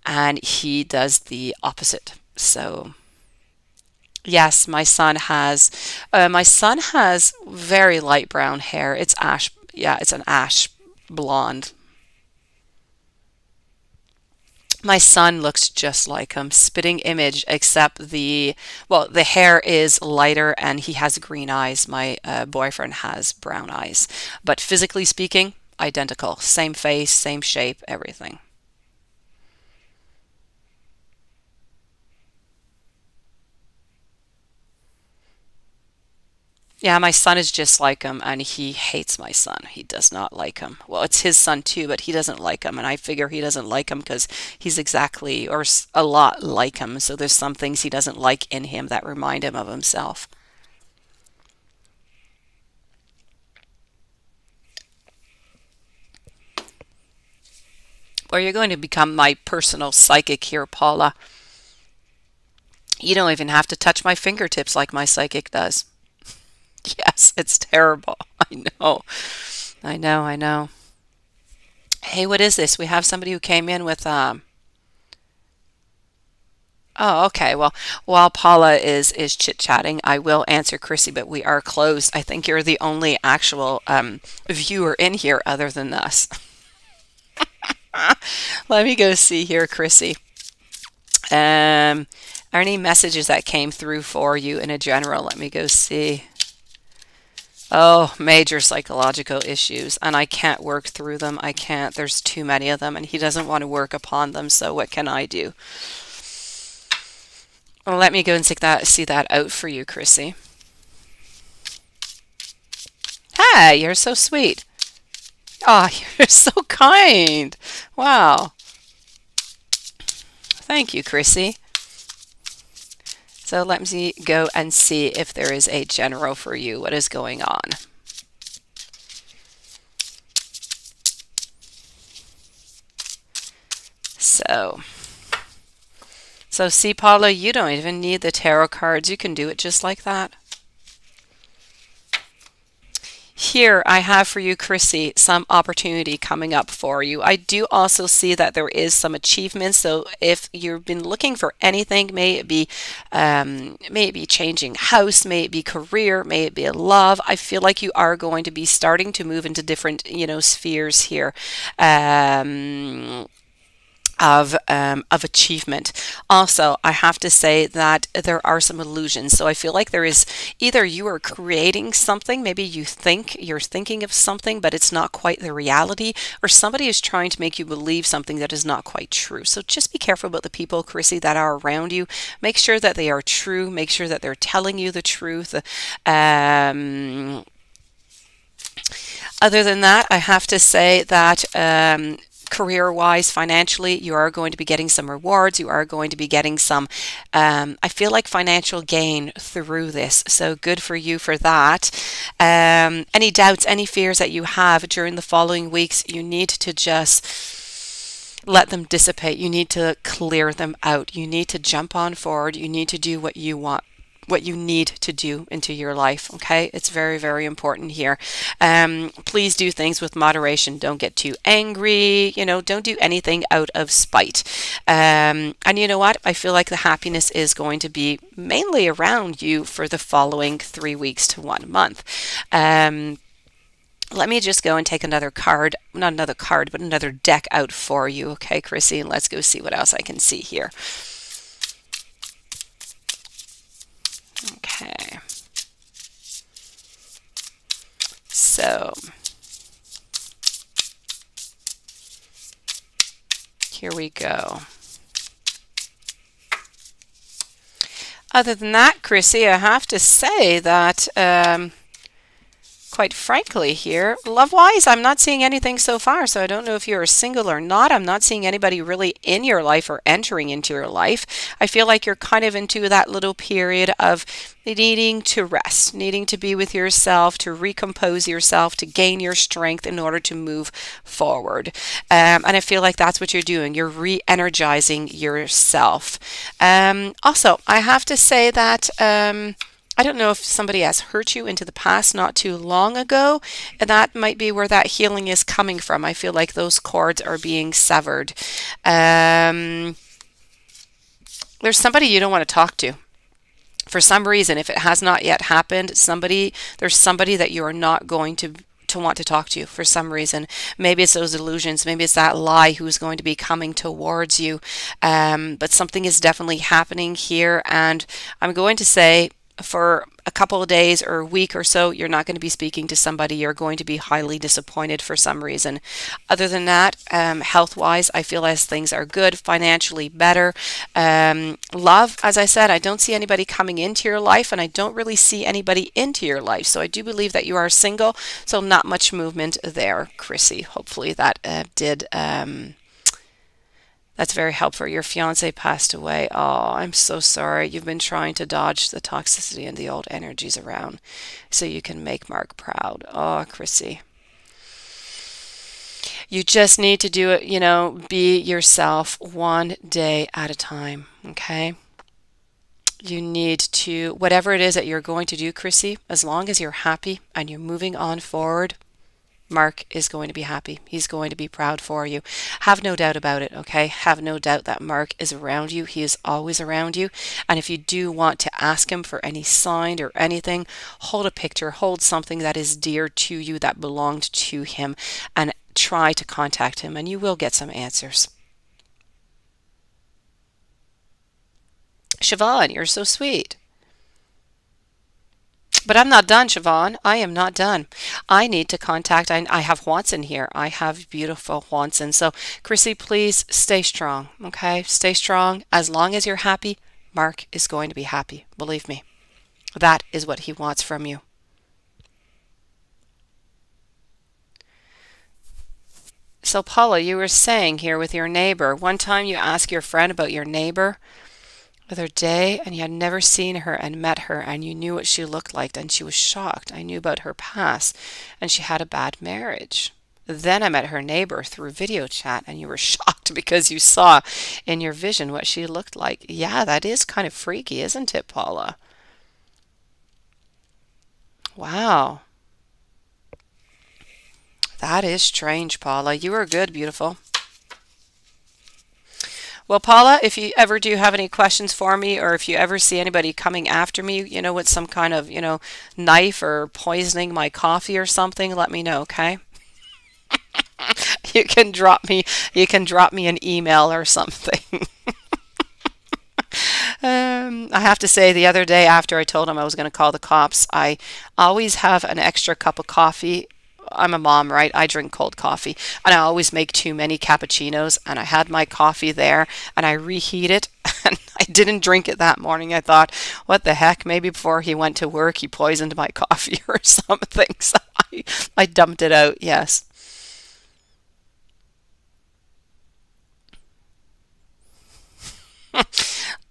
and he does the opposite. So, yes, my son has very light brown hair. It's ash, yeah, it's an ash blonde. My son looks just like him, spitting image, except the hair is lighter and he has green eyes. My boyfriend has brown eyes. But physically speaking, identical. Same face, same shape, everything. Yeah, my son is just like him and he hates my son. He does not like him. Well, it's his son too, but he doesn't like him. And I figure he doesn't like him because he's exactly or a lot like him. So there's some things he doesn't like in him that remind him of himself. Or you're going to become my personal psychic here, Paula. You don't even have to touch my fingertips like my psychic does. Yes, it's terrible. I know. I know, I know. Hey, what is this? We have somebody who came in with oh, okay. Well, while Paula is chit-chatting, I will answer Chrissy, but we are closed. I think you're the only actual viewer in here other than us. Let me go see here, Chrissy. Are any messages that came through for you in a general? Let me go see. Oh, major psychological issues, and I can't work through them. I can't. There's too many of them, and he doesn't want to work upon them. So what can I do? Well, let me go and see that out for you, Chrissy. Hey, you're so sweet. Oh, you're so kind. Wow. Thank you, Chrissy. So let me go and see if there is a general for you. What is going on? So, so see, Paula, you don't even need the tarot cards. You can do it just like that. Here I have for you, Chrissy, some opportunity coming up for you. I do also see that there is some achievements. So if you've been looking for anything, may it be changing house, may it be career, may it be love, I feel like you are going to be starting to move into different, spheres here. Um, of achievement. Also, I have to say that there are some illusions. So I feel like there is either you are creating something, maybe you're thinking of something, but it's not quite the reality, or somebody is trying to make you believe something that is not quite true. So just be careful about the people, Chrissy, that are around you. Make sure that they are true. Make sure that they're telling you the truth. Um, Other than that, I have to say that career wise, financially, you are going to be getting some rewards. You are going to be getting some, I feel like, financial gain through this. So good for you for that. Any doubts, any fears that you have during the following weeks, you need to just let them dissipate. You need to clear them out. You need to jump on forward. You need to do what you want, what you need to do into your life. Okay, it's very, very important here. Please do things with moderation. Don't get too angry. Don't do anything out of spite. And you know what? I feel like the happiness is going to be mainly around you for the following 3 weeks to 1 month. Let me just go and take another card, not another card, but another deck out for you. Okay, Chrissy, and let's go see what else I can see here. Okay. So here we go. Other than that, Chrissy, I have to say that quite frankly here, love-wise, I'm not seeing anything so far, so I don't know if you're single or not. I'm not seeing anybody really in your life or entering into your life. I feel like you're kind of into that little period of needing to rest, needing to be with yourself, to recompose yourself, to gain your strength in order to move forward. And I feel like that's what you're doing. You're re-energizing yourself. Also, I have to say that I don't know if somebody has hurt you into the past not too long ago, and that might be where that healing is coming from. I feel like those cords are being severed. There's somebody you don't want to talk to. For some reason, if it has not yet happened, there's somebody that you are not going to want to talk to you for some reason. Maybe it's those illusions, maybe it's that lie who's going to be coming towards you. But something is definitely happening here, and I'm going to say for a couple of days or a week or so, you're not going to be speaking to somebody. You're going to be highly disappointed for some reason. Other than that, health-wise, I feel as things are good, financially better. Love, as I said, I don't see anybody coming into your life, and I don't really see anybody into your life. So I do believe that you are single, so not much movement there, Chrissy. Hopefully that that's very helpful. Your fiance passed away. Oh, I'm so sorry. You've been trying to dodge the toxicity and the old energies around so you can make Mark proud. Oh, Chrissy. You just need to do it, be yourself one day at a time, okay? You need to, whatever it is that you're going to do, Chrissy, as long as you're happy and you're moving on forward, Mark is going to be happy. He's going to be proud for you. Have no doubt about it, okay? Have no doubt that Mark is around you. He is always around you. And if you do want to ask him for any sign or anything, hold a picture, hold something that is dear to you, that belonged to him, and try to contact him, and you will get some answers. Siobhan, you're so sweet. But I'm not done, Siobhan. I am not done. I need to contact, I have Juanson here. I have beautiful Juanson. So, Chrissy, please stay strong, okay? Stay strong. As long as you're happy, Mark is going to be happy. Believe me. That is what he wants from you. So, Paula, you were saying here with your neighbor, one time you asked your friend about your neighbor. other day, and you had never seen her and met her, and you knew what she looked like, and she was shocked. I knew about her past, and she had a bad marriage. Then I met her neighbor through video chat, and you were shocked because you saw in your vision what she looked like. Yeah, that is kind of freaky, isn't it, Paula? Wow, that is strange, Paula. You are good, beautiful. Well, Paula, if you ever do have any questions for me, or if you ever see anybody coming after me, with some kind of, knife or poisoning my coffee or something, let me know, okay? You can drop me, you can drop me an email or something. I have to say, the other day after I told him I was going to call the cops, I always have an extra cup of coffee. I'm a mom, right? I drink cold coffee, and I always make too many cappuccinos. And I had my coffee there, and I reheat it, and I didn't drink it that morning. I thought, what the heck? Maybe before he went to work, he poisoned my coffee or something. So I dumped it out. Yes.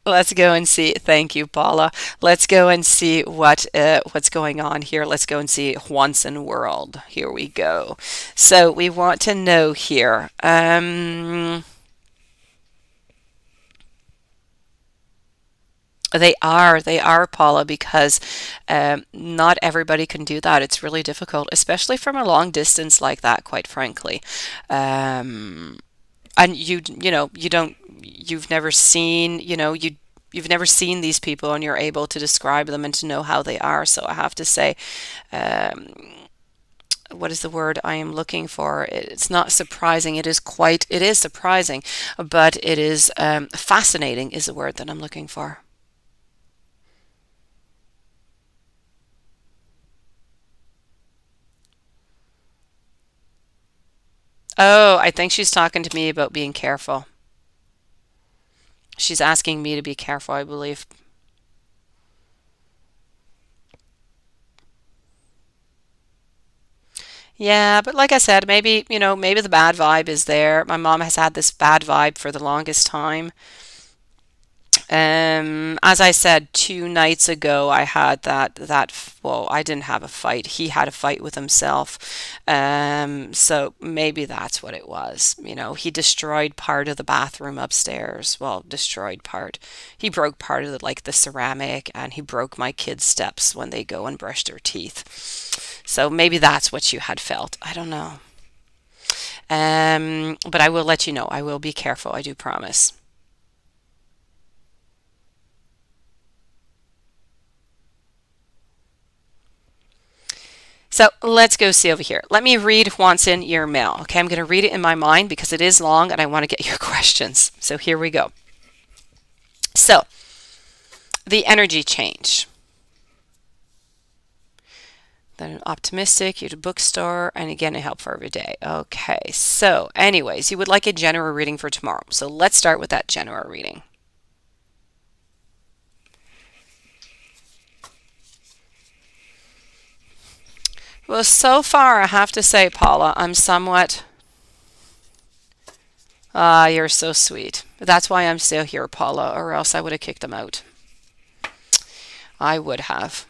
Let's go and see. Thank you, Paula. Let's go and see what's going on here. Let's go and see once in world. Here we go. So we want to know here. They are, Paula, because not everybody can do that. It's really difficult, especially from a long distance like that, quite frankly. Um, and you don't, you've never seen, you've never seen these people, and you're able to describe them and to know how they are. So I have to say, um, what is the word I am looking for? It's not surprising. It is surprising, but it is fascinating is the word that I'm looking for. Oh, I think she's talking to me about being careful. She's asking me to be careful, I believe. Yeah, but like I said, maybe the bad vibe is there. My mom has had this bad vibe for the longest time. As I said, 2 nights ago, I had well, I didn't have a fight. He had a fight with himself. So maybe that's what it was. He destroyed part of the bathroom upstairs. Well, destroyed part. He broke part of the ceramic, and he broke my kids' steps when they go and brush their teeth. So maybe that's what you had felt. I don't know. But I will let you know. I will be careful. I do promise. So let's go see over here. Let me read what's in your mail. Okay, I'm going to read it in my mind because it is long and I want to get your questions. So here we go. So, the energy change. Then optimistic, you're at a bookstore, and again, a help for every day. Okay, so anyways, you would like a general reading for tomorrow. So let's start with that general reading. Well, so far, I have to say, Paula, I'm somewhat. Ah, you're so sweet. That's why I'm still here, Paula, or else I would have kicked them out. I would have.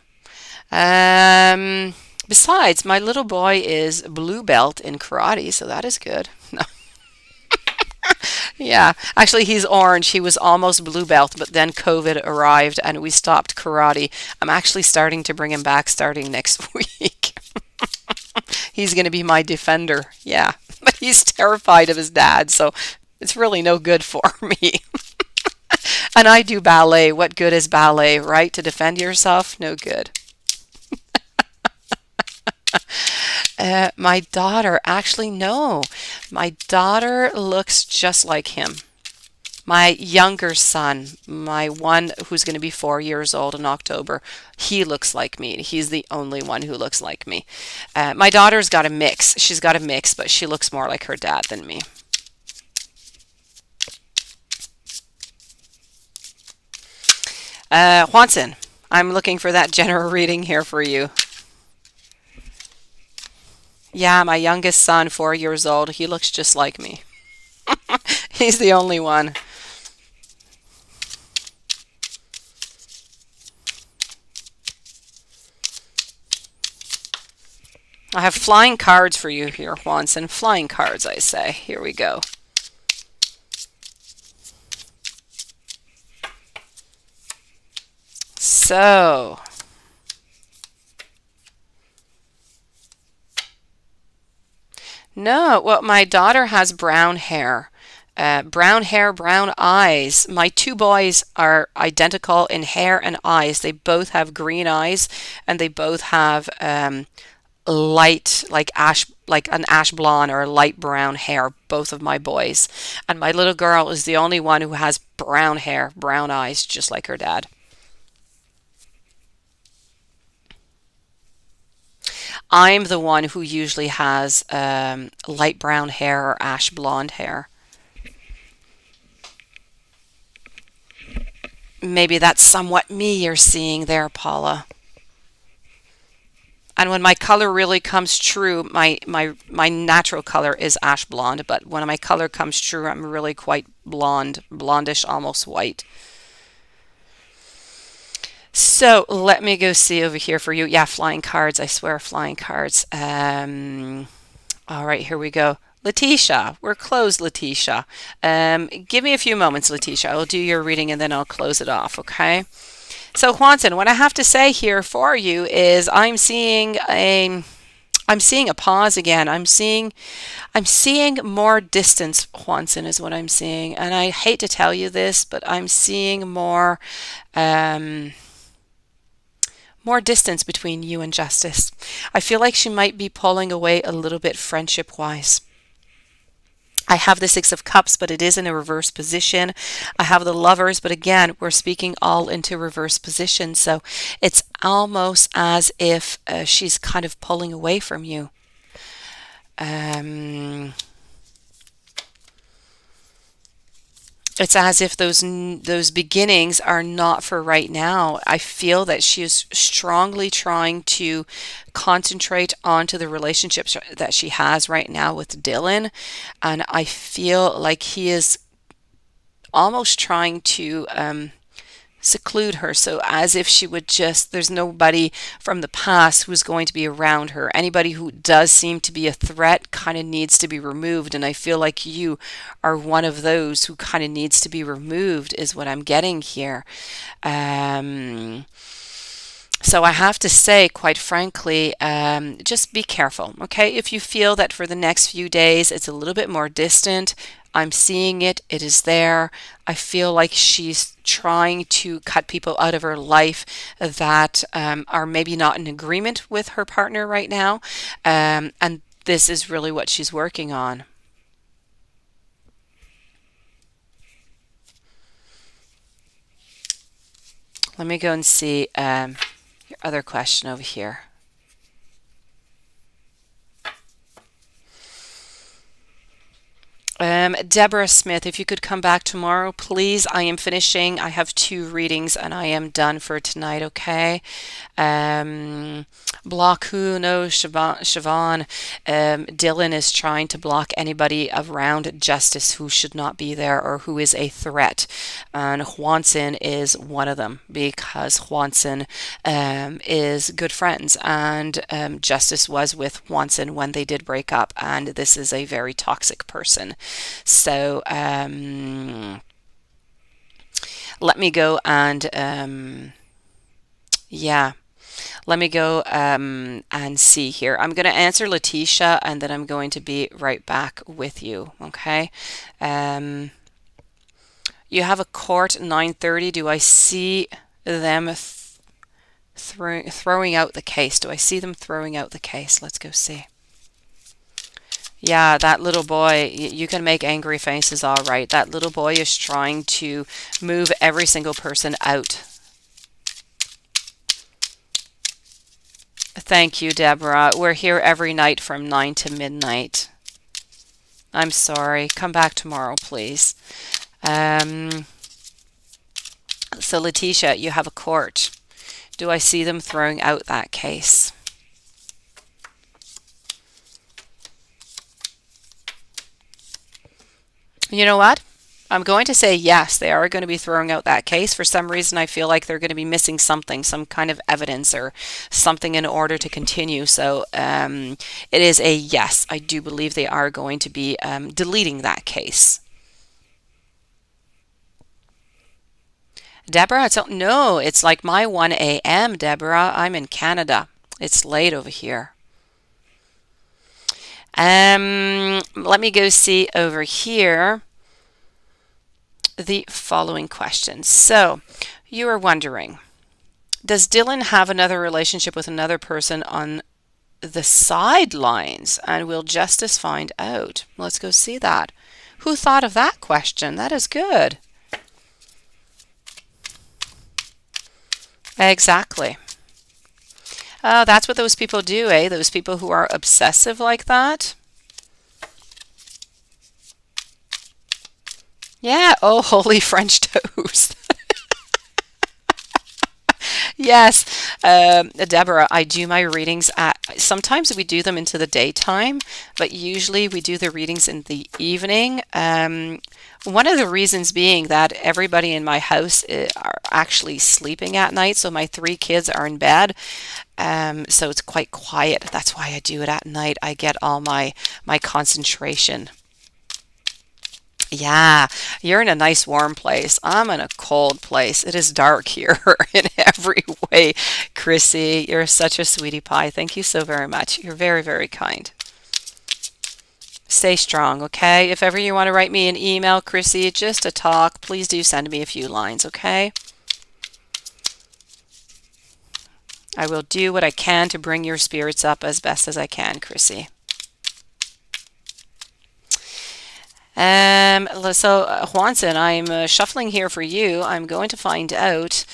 Um, Besides, my little boy is blue belt in karate, so that is good. No. Yeah, actually, he's orange. He was almost blue belt, but then COVID arrived and we stopped karate. I'm actually starting to bring him back starting next week. He's going to be my defender. Yeah, but he's terrified of his dad, so it's really no good for me. And I do ballet. What good is ballet, right? To defend yourself? No good. My daughter, actually, no. My daughter looks just like him. My younger son, my one who's going to be 4 years old in October, he looks like me. He's the only one who looks like me. My daughter's got a mix. She's got a mix, but she looks more like her dad than me. Juanson, I'm looking for that general reading here for you. Yeah, my youngest son, 4 years old, he looks just like me. He's the only one. I have flying cards for you here, Juanson. Flying cards, I say. Here we go. So, no, well, my daughter has brown hair. Brown hair, brown eyes. My two boys are identical in hair and eyes. They both have green eyes, and they both have light, like ash, like an ash blonde or light brown hair. Both of my boys, and my little girl is the only one who has brown hair, brown eyes, just like her dad. I'm the one who usually has light brown hair or ash blonde hair. Maybe that's somewhat me you're seeing there, Paula. And when my color really comes true, my natural color is ash blonde, but when my color comes true, I'm really quite blonde, blondish, almost white. So let me go see over here for you. Yeah, flying cards. I swear, flying cards. All right, here we go. Letitia, we're closed, Letitia. Give me a few moments, Letitia. I'll do your reading and then I'll close it off, okay? So, Juanson, what I have to say here for you is I'm seeing a pause again. I'm seeing more distance, Juanson, is what I'm seeing. And I hate to tell you this, but I'm seeing um more distance between you and Justice. I feel like she might be pulling away a little bit friendship wise. I have the Six of Cups, but it is in a reverse position. I have the Lovers, but again, we're speaking all into reverse position. So it's almost as if she's kind of pulling away from you. Um, it's as if those beginnings are not for right now. I feel that she is strongly trying to concentrate onto the relationships that she has right now with Dylan, and I feel like he is almost trying to seclude her, so as if she would just, there's nobody from the past who's going to be around her. Anybody who does seem to be a threat kind of needs to be removed, and I feel like you are one of those who kind of needs to be removed, is what I'm getting here. um so I have to say, quite frankly, just be careful, okay? If you feel that for the next few days it's a little bit more distant, I'm seeing it, it is there. I feel like she's trying to cut people out of her life that are maybe not in agreement with her partner right now. And this is really what she's working on. Let me go and see your other question over here. Deborah Smith, if you could come back tomorrow, please. I am finishing. I have two readings and I am done for tonight, okay? Um, Block who? No, Siobhan. Dylan is trying to block anybody around Justice who should not be there or who is a threat. And Juanson is one of them because Juanson is good friends, and Justice was with Juanson when they did break up, and this is a very toxic person. So let me go and yeah, let me go and see here. I'm going to answer Letitia and then I'm going to be right back with you. Okay. Um, you have a court 9:30. Do I see them throwing out the case? Do I see them throwing out the case? Let's go see. Yeah, that little boy, you can make angry faces, all right. That little boy is trying to move every single person out. Thank you, Deborah. We're here every night from 9 to midnight. I'm sorry. Come back tomorrow, please. Um, so, Letitia, you have a court. Do I see them throwing out that case? You know what? I'm going to say yes, they are going to be throwing out that case. For some reason, I feel like they're going to be missing something, some kind of evidence or something in order to continue. So it is a yes. I do believe they are going to be deleting that case. Deborah, no, it's like my 1 a.m., Deborah. I'm in Canada. It's late over here. Let me go see over here the following questions. So, you are wondering, does Dylan have another relationship with another person on the sidelines? And will justice find out? Let's go see that. Who thought of that question? That is good. Exactly. Oh, that's what those people do, eh? Those people who are obsessive like that. Yeah. Oh, holy French toast. Yes, Deborah, I do my readings at, sometimes we do them into the daytime, but usually we do the readings in the evening. One of the reasons being that everybody in my house are actually sleeping at night, so my 3 kids are in bed, so it's quite quiet. That's why I do it at night. I get all my concentration. Yeah, you're in a nice warm place. I'm in a cold place. It is dark here in every way. Chrissy, you're such a sweetie pie. Thank you so very much. You're very, very kind. Stay strong, okay? If ever you want to write me an email, Chrissy, just to talk, please do send me a few lines, okay? I will do what I can to bring your spirits up as best as I can, Chrissy. Juanson, I'm shuffling here for you. I'm going to find out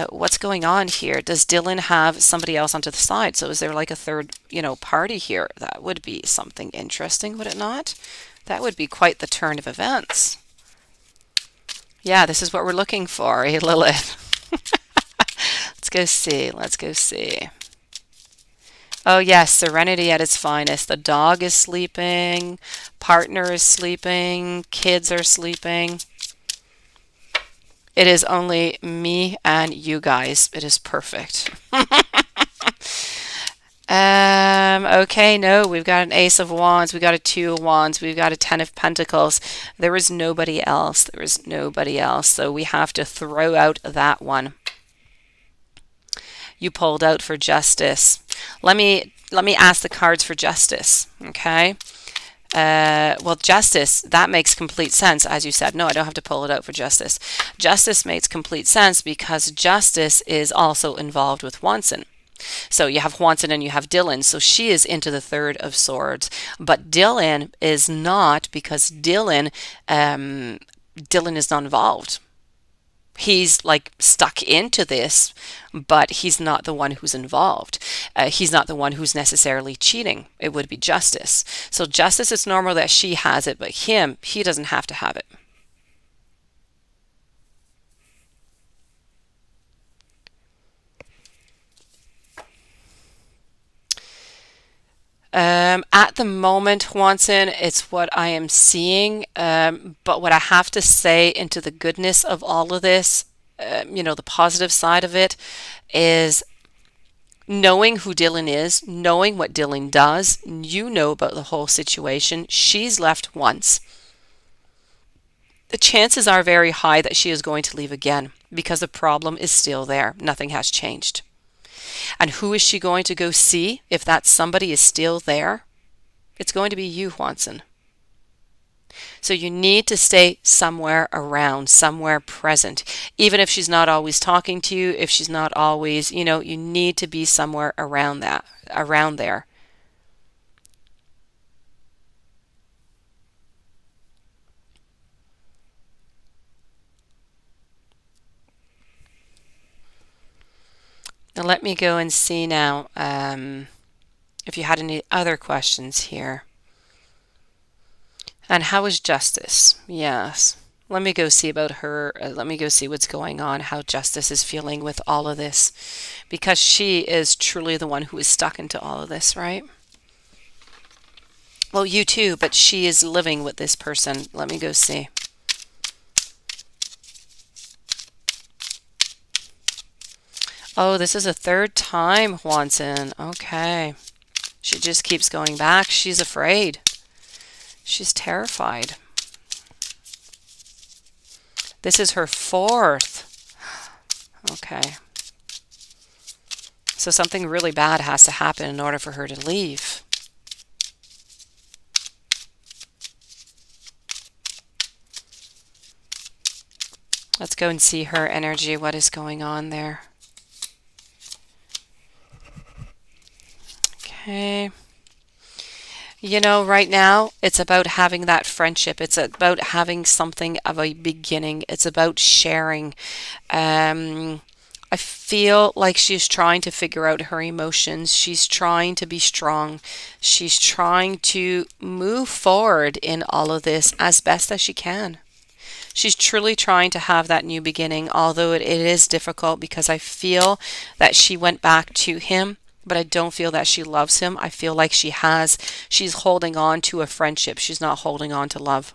what's going on here. Does Dylan have somebody else onto the side? So is there like a third, party here? That would be something interesting, would it not? That would be quite the turn of events. Yeah, this is what we're looking for, eh, Lilith? Let's go see. Let's go see. Oh, yes, serenity at its finest. The dog is sleeping, partner is sleeping, kids are sleeping. It is only me and you guys. It is perfect. Okay, no, we've got an Ace of Wands, we've got a 2 of Wands, we've got a 10 of Pentacles. There is nobody else. There is nobody else. So we have to throw out that one. You pulled out for justice. Let me ask the cards for justice, okay? Well, justice, that makes complete sense, as you said. No, I don't have to pull it out for justice. Justice makes complete sense because justice is also involved with Wanson. So you have Wanson and you have Dylan. So she is into the 3rd of Swords. But Dylan is not, because Dylan is not involved. He's like stuck into this, but he's not the one who's involved. He's not the one who's necessarily cheating. It would be justice. So justice, it's normal that she has it, but he doesn't have to have it. At the moment, Wanson, it's what I am seeing. But what I have to say into the goodness of all of this, the positive side of it, is knowing who Dylan is, knowing what Dylan does, you know about the whole situation. She's left once. The chances are very high that she is going to leave again because the problem is still there. Nothing has changed. And who is she going to go see if that somebody is still there? It's going to be you, Wanson. So you need to stay somewhere around, somewhere present. Even if she's not always talking to you, if she's not always, you need to be somewhere around there. Now let me go and see now if you had any other questions here. And how is justice? Yes. Let me go see about her. Let me go see what's going on, how justice is feeling with all of this. Because she is truly the one who is stuck into all of this, right? Well, you too, but she is living with this person. Let me go see. Oh, this is a third time, Juanson. Okay. She just keeps going back. She's afraid. She's terrified. This is her fourth. Okay. So something really bad has to happen in order for her to leave. Let's go and see her energy. What is going on there? Okay. You know, right now, it's about having that friendship. It's about having something of a beginning. It's about sharing. I feel like she's trying to figure out her emotions. She's trying to be strong. She's trying to move forward in all of this as best as she can. She's truly trying to have that new beginning, although it is difficult because I feel that she went back to him, but I don't feel that she loves him. I feel like she's holding on to a friendship. She's not holding on to love.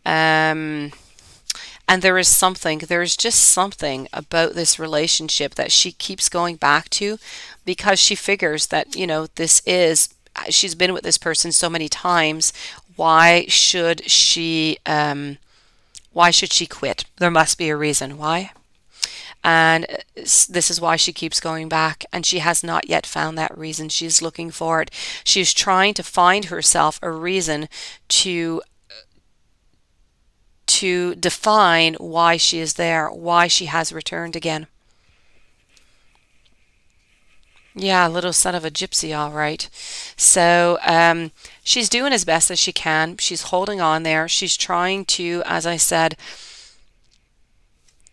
Um, and there's just something about this relationship that she keeps going back to because she figures that, she's been with this person so many times. Why should she quit? There must be a reason why. And this is why she keeps going back, and she has not yet found that reason. She's looking for it. She's trying to find herself a reason to define why she is there, why she has returned again. Yeah, little son of a gypsy, all right. So she's doing as best as she can. She's holding on there. She's trying to, as I said,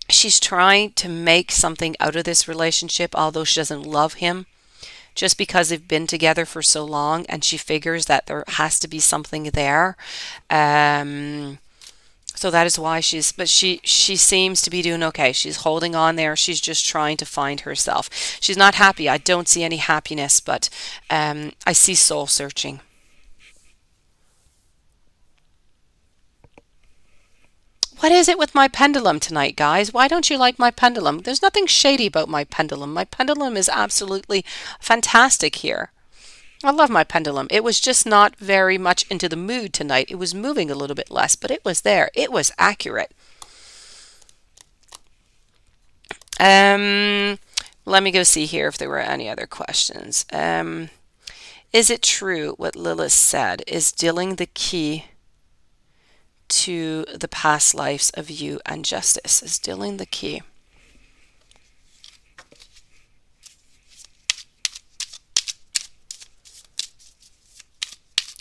she's trying to make something out of this relationship, although she doesn't love him, just because they've been together for so long, and she figures that there has to be something there. Um, so that is why but she seems to be doing okay. She's holding on there. She's just trying to find herself. She's not happy. I don't see any happiness, but I see soul searching. What is it with my pendulum tonight, guys? Why don't you like my pendulum? There's nothing shady about my pendulum. My pendulum is absolutely fantastic here. I love my pendulum. It was just not very much into the mood tonight. It was moving a little bit less, but it was there. It was accurate. Um, Let me go see here if there were any other questions. Is it true what Lilith said? Is dealing the key to the past lives of you and justice? Is dealing the key?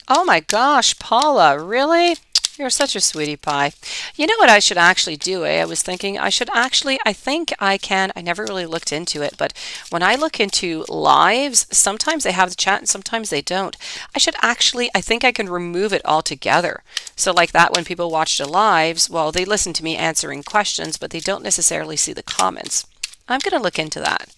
Oh my gosh, Paula, really? You're such a sweetie pie. You know what I should actually do, eh? I was thinking I think I can, I never really looked into it, but when I look into lives, sometimes they have the chat and sometimes they don't. I think I can remove it altogether. So like that when people watch the lives, well, they listen to me answering questions, but they don't necessarily see the comments. I'm going to look into that.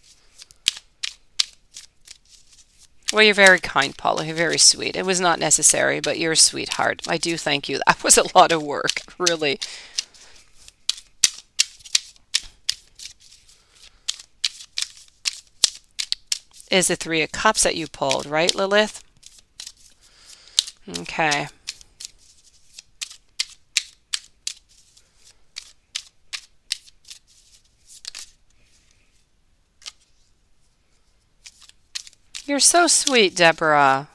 Well, you're very kind, Paula. You're very sweet. It was not necessary, but you're a sweetheart. I do thank you. That was a lot of work, really. Is the Three of Cups that you pulled, right, Lilith? Okay. You're so sweet, Deborah.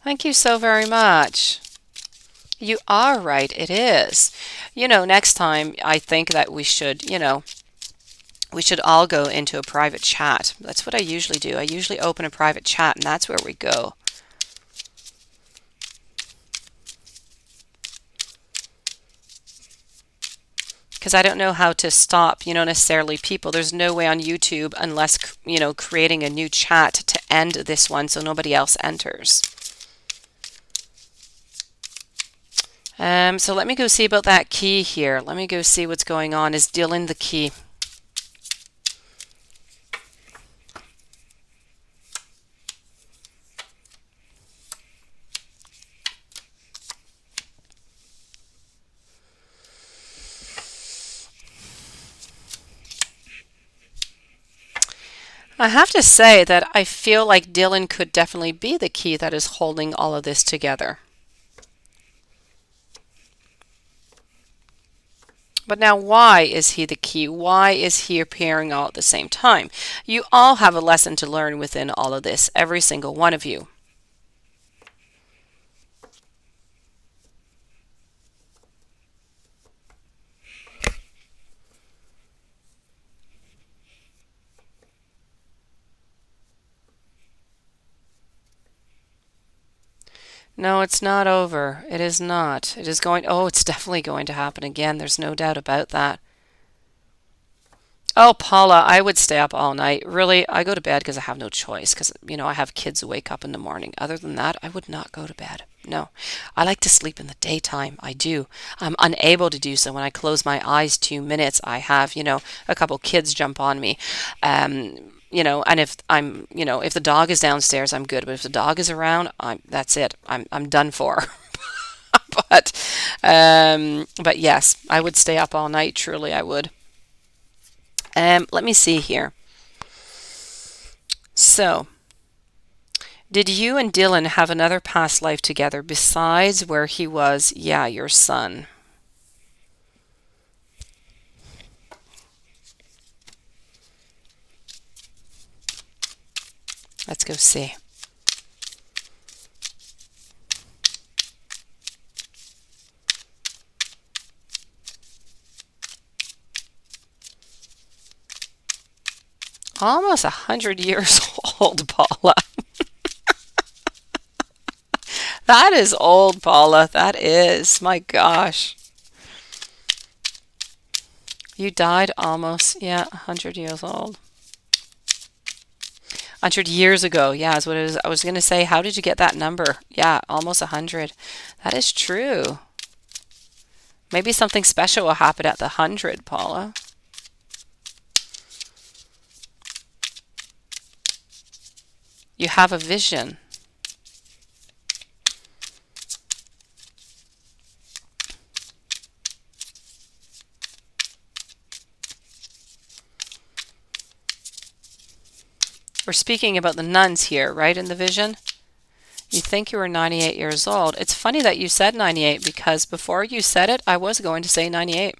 Thank you so very much. You are right, it is. Next time I think that we should all go into a private chat. That's what I usually do. I usually open a private chat and that's where we go. Because I don't know how to stop, necessarily people. There's no way on YouTube unless, creating a new chat to end this one so nobody else enters. So let me go see about that key here. Let me go see what's going on. Is Dylan the key? I have to say that I feel like Dylan could definitely be the key that is holding all of this together. But now, why is he the key? Why is he appearing all at the same time? You all have a lesson to learn within all of this, every single one of you. No, it's not over. It is not. It is going, oh, it's definitely going to happen again. There's no doubt about that. Oh, Paula, I would stay up all night. Really, I go to bed because I have no choice because, I have kids who wake up in the morning. Other than that, I would not go to bed. No. I like to sleep in the daytime. I do. I'm unable to do so. When I close my eyes 2 minutes, I have, a couple kids jump on me. And if if the dog is downstairs, I'm good. But if the dog is around, that's it. I'm done for. But but yes, I would stay up all night. Truly, I would. Let me see here. So, did you and Dylan have another past life together besides where he was, yeah, your son? Let's go see. Almost 100 years old, Paula. That is old, Paula. That is. My gosh. You died almost, yeah, 100 years old. 100 years ago. Yeah, is what it is. I was going to say, how did you get that number? Yeah, almost 100. That is true. Maybe something special will happen at the 100, Paula. You have a vision. We're speaking about the nuns here, right, in the vision? You think you were 98 years old. It's funny that you said 98 because before you said it, I was going to say 98.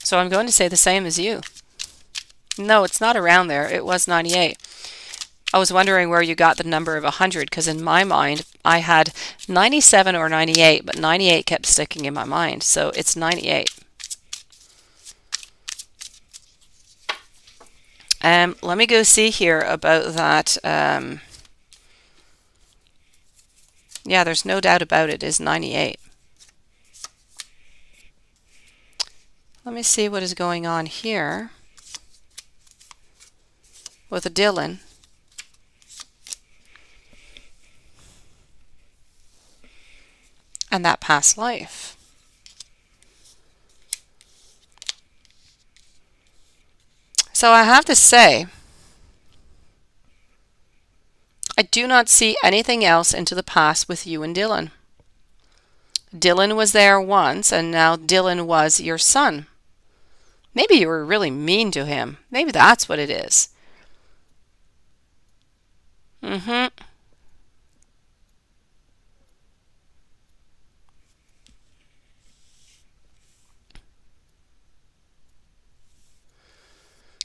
So I'm going to say the same as you. No, it's not around there. It was 98. I was wondering where you got the number of 100 because in my mind, I had 97 or 98, but 98 kept sticking in my mind. So it's 98. Let me go see here about that. Yeah, there's no doubt about it. It is 98. Let me see what is going on here with a Dylan. And that past life. So I have to say, I do not see anything else into the past with you and Dylan. Dylan was there once, and now Dylan was your son. Maybe you were really mean to him. Maybe that's what it is. Mm-hmm.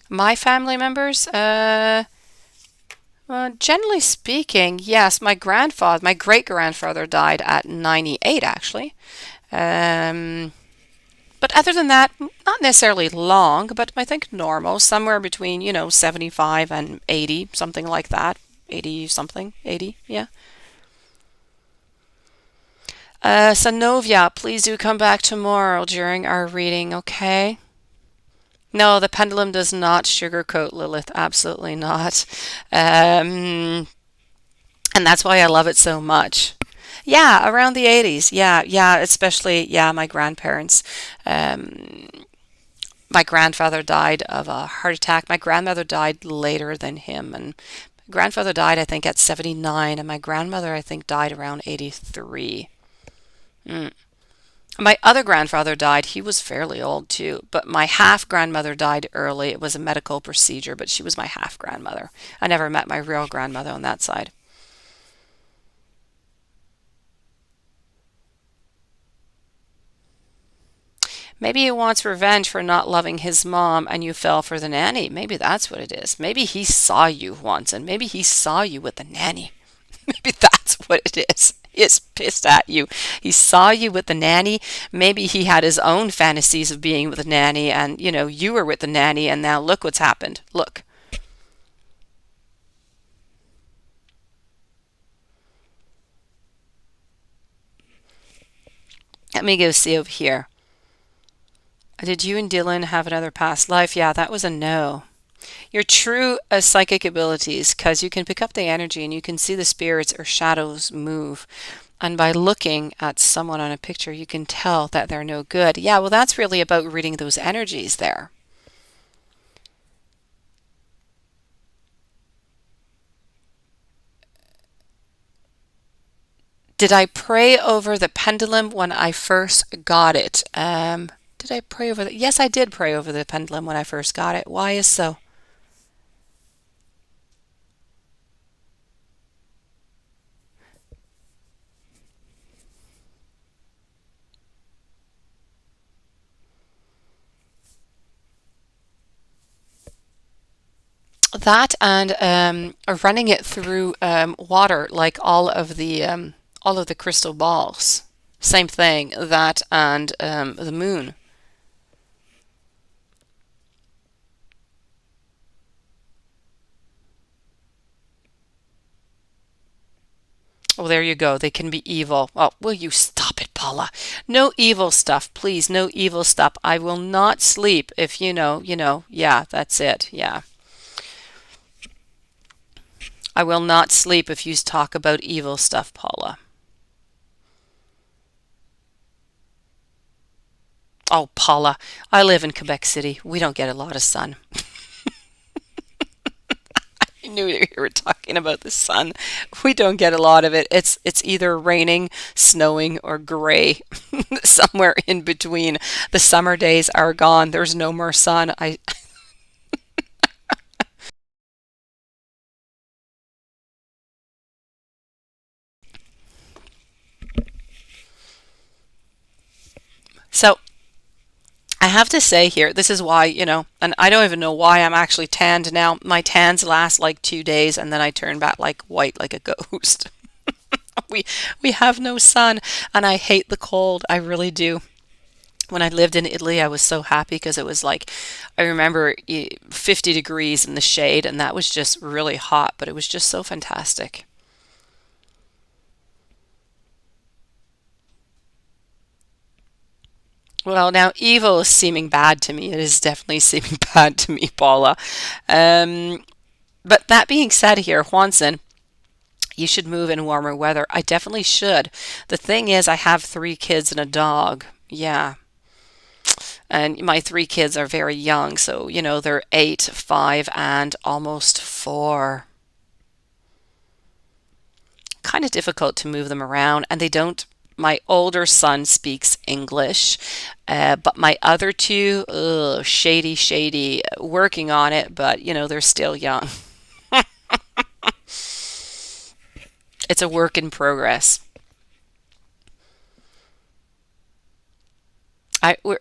My family members, generally speaking, yes, my great-grandfather died at 98, actually. Um, but other than that, not necessarily long, but I think normal, somewhere between, 75 and 80, something like that. 80 something, 80, yeah. Sanovia, please do come back tomorrow during our reading, okay? No, the pendulum does not sugarcoat Lilith. Absolutely not. Um, and that's why I love it so much. Yeah, around the 80s. Yeah, yeah, especially, yeah, my grandparents. Um, my grandfather died of a heart attack. My grandmother died later than him. And my grandfather died, I think, at 79. And my grandmother, I think, died around 83. Mm. My other grandfather died. He was fairly old too, but my half grandmother died early. It was a medical procedure, but she was my half grandmother. I never met my real grandmother on that side. Maybe he wants revenge for not loving his mom and you fell for the nanny. Maybe that's what it is. Maybe he saw you once and maybe he saw you with the nanny. Maybe that's what it is. He is pissed at you. He saw you with the nanny. Maybe he had his own fantasies of being with the nanny and, you were with the nanny and now look what's happened. Look. Let me go see over here. Did you and Dylan have another past life? Yeah, that was a no. Your true psychic abilities, because you can pick up the energy and you can see the spirits or shadows move. And by looking at someone on a picture, you can tell that they're no good. Yeah, well, that's really about reading those energies there. Did I pray over the pendulum when I first got it? Did I pray over the? Yes, I did pray over the pendulum when I first got it. Why is so? That and running it through water, like all of the crystal balls. Same thing. That and the moon. Oh, there you go. They can be evil. Oh, will you stop it, Paula? No evil stuff, please. No evil stuff. I will not sleep if Yeah, that's it. Yeah. I will not sleep if you talk about evil stuff, Paula. Oh, Paula, I live in Quebec City. We don't get a lot of sun. I knew you were talking about the sun. We don't get a lot of it. It's either raining, snowing, or gray. Somewhere in between. The summer days are gone. There's no more sun. I so I have to say here, this is why, and I don't even know why I'm actually tanned now. My tans last like 2 days and then I turn back like white like a ghost. We have no sun and I hate the cold. I really do. When I lived in Italy, I was so happy because it was like, I remember 50 degrees in the shade, and that was just really hot, but it was just so fantastic. Well, now evil is seeming bad to me. It is definitely seeming bad to me, Paula. Um, but that being said here, Juanson, you should move in warmer weather. I definitely should. The thing is, I have 3 kids and a dog. Yeah. And my 3 kids are very young, so they're 8, 5, and almost 4. Kind of difficult to move them around, and they don't. My older son speaks English, but my other two, ugh, shady, shady, working on it, but they're still young. It's a work in progress.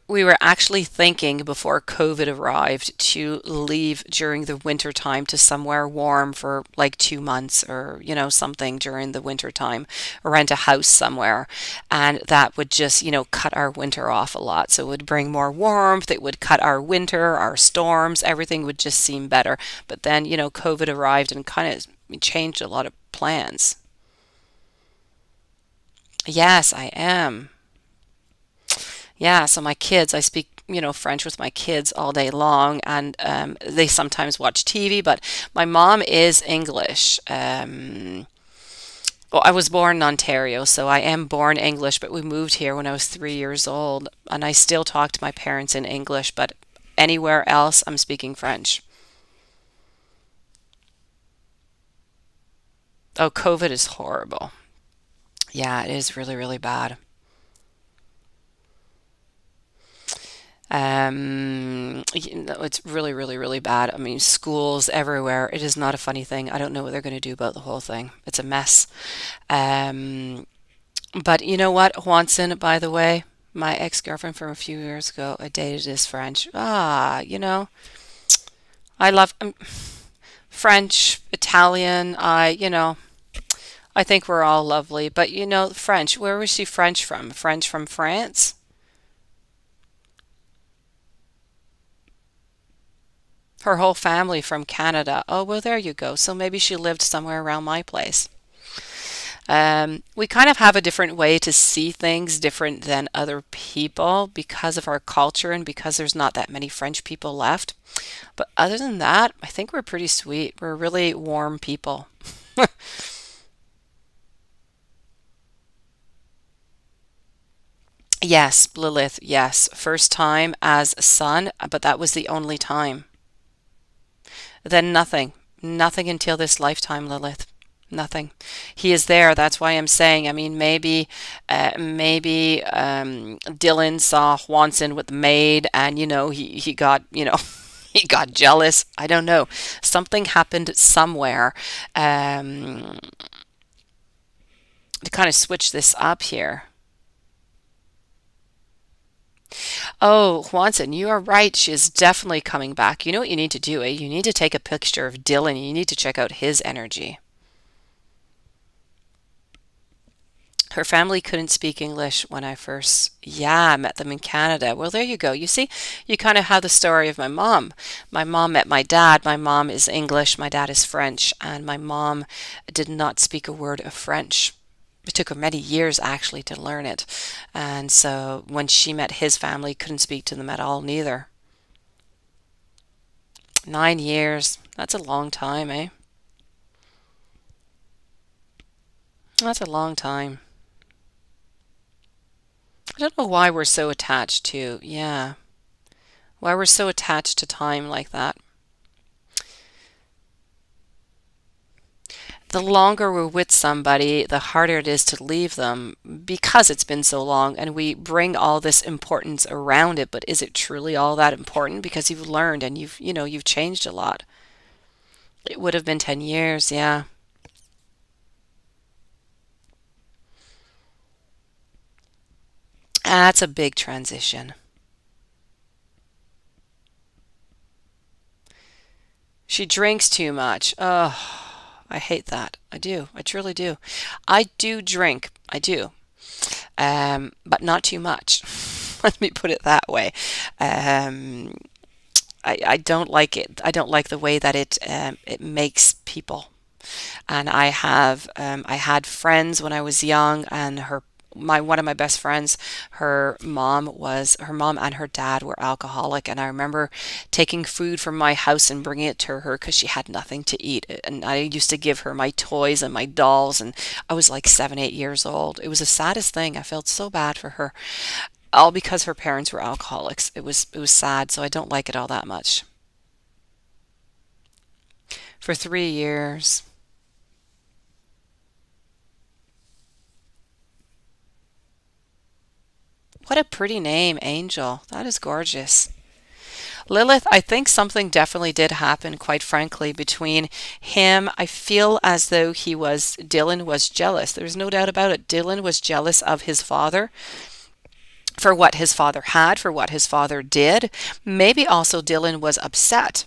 We were actually thinking before COVID arrived to leave during the winter time to somewhere warm for like 2 months or, something during the winter time, or rent a house somewhere. And that would just, cut our winter off a lot. So it would bring more warmth. It would cut our winter, our storms. Everything would just seem better. But then, COVID arrived and kind of changed a lot of plans. Yes, I am. Yeah, so my kids, I speak, French with my kids all day long, and they sometimes watch TV, but my mom is English. Well, I was born in Ontario, so I am born English, but we moved here when I was 3 years old, and I still talk to my parents in English, but anywhere else, I'm speaking French. Oh, COVID is horrible. Yeah, it is really, really bad. It's really, really, really bad. I mean, schools everywhere. It is not a funny thing. I don't know what they're going to do about the whole thing. It's a mess. Um, but you know what, Juanson, by the way, my ex-girlfriend from a few years ago, I dated is French. I love French, Italian. I think we're all lovely. But French. Where was she French from? French from France? Her whole family from Canada. Oh, well, there you go. So maybe she lived somewhere around my place. We kind of have a different way to see things different than other people because of our culture and because there's not that many French people left. But other than that, I think we're pretty sweet. We're really warm people. Yes, Lilith, yes. First time as a son, but that was the only time. Then nothing. Nothing until this lifetime, Lilith. Nothing. He is there. That's why I'm saying. I mean, maybe Dylan saw Swanson with the maid, and he got he got jealous. I don't know. Something happened somewhere um, to kind of switch this up here. Oh, Swanson, you are right. She is definitely coming back. You know what you need to do, eh? You need to take a picture of Dylan. You need to check out his energy. Her family couldn't speak English when I first, yeah, met them in Canada. Well, there you go. You see, you kind of have the story of my mom. My mom met my dad. My mom is English, my dad is French, and my mom did not speak a word of French. It took her many years actually to learn it. And so when she met his family, couldn't speak to them at all, neither. 9 years. That's a long time, eh? That's a long time. I don't know why we're so attached to, yeah, why we're so attached to time like that. The longer we're with somebody, the harder it is to leave them because it's been so long and we bring all this importance around it. But is it truly all that important? Because you've learned and you've changed a lot. It would have been 10 years, yeah. That's a big transition. She drinks too much. Oh, I hate that. I do. I truly do. I do drink. I do. But not too much. Let me put it that way. Um, I don't like it. I don't like the way that it makes people. And I had friends when I was young, and my one of my best friends, her mom and her dad were alcoholic, and I remember taking food from my house and bringing it to her because she had nothing to eat, and I used to give her my toys and my dolls, and I was like 7, 8 years old. It was the saddest thing. I felt so bad for her, all because her parents were alcoholics. It was sad, so I don't like it all that much. For 3 years. What a pretty name, Angel. That is gorgeous. Lilith, I think something definitely did happen, quite frankly, between him. I feel as though Dylan was jealous. There's no doubt about it. Dylan was jealous of his father for what his father had, for what his father did. Maybe also Dylan was upset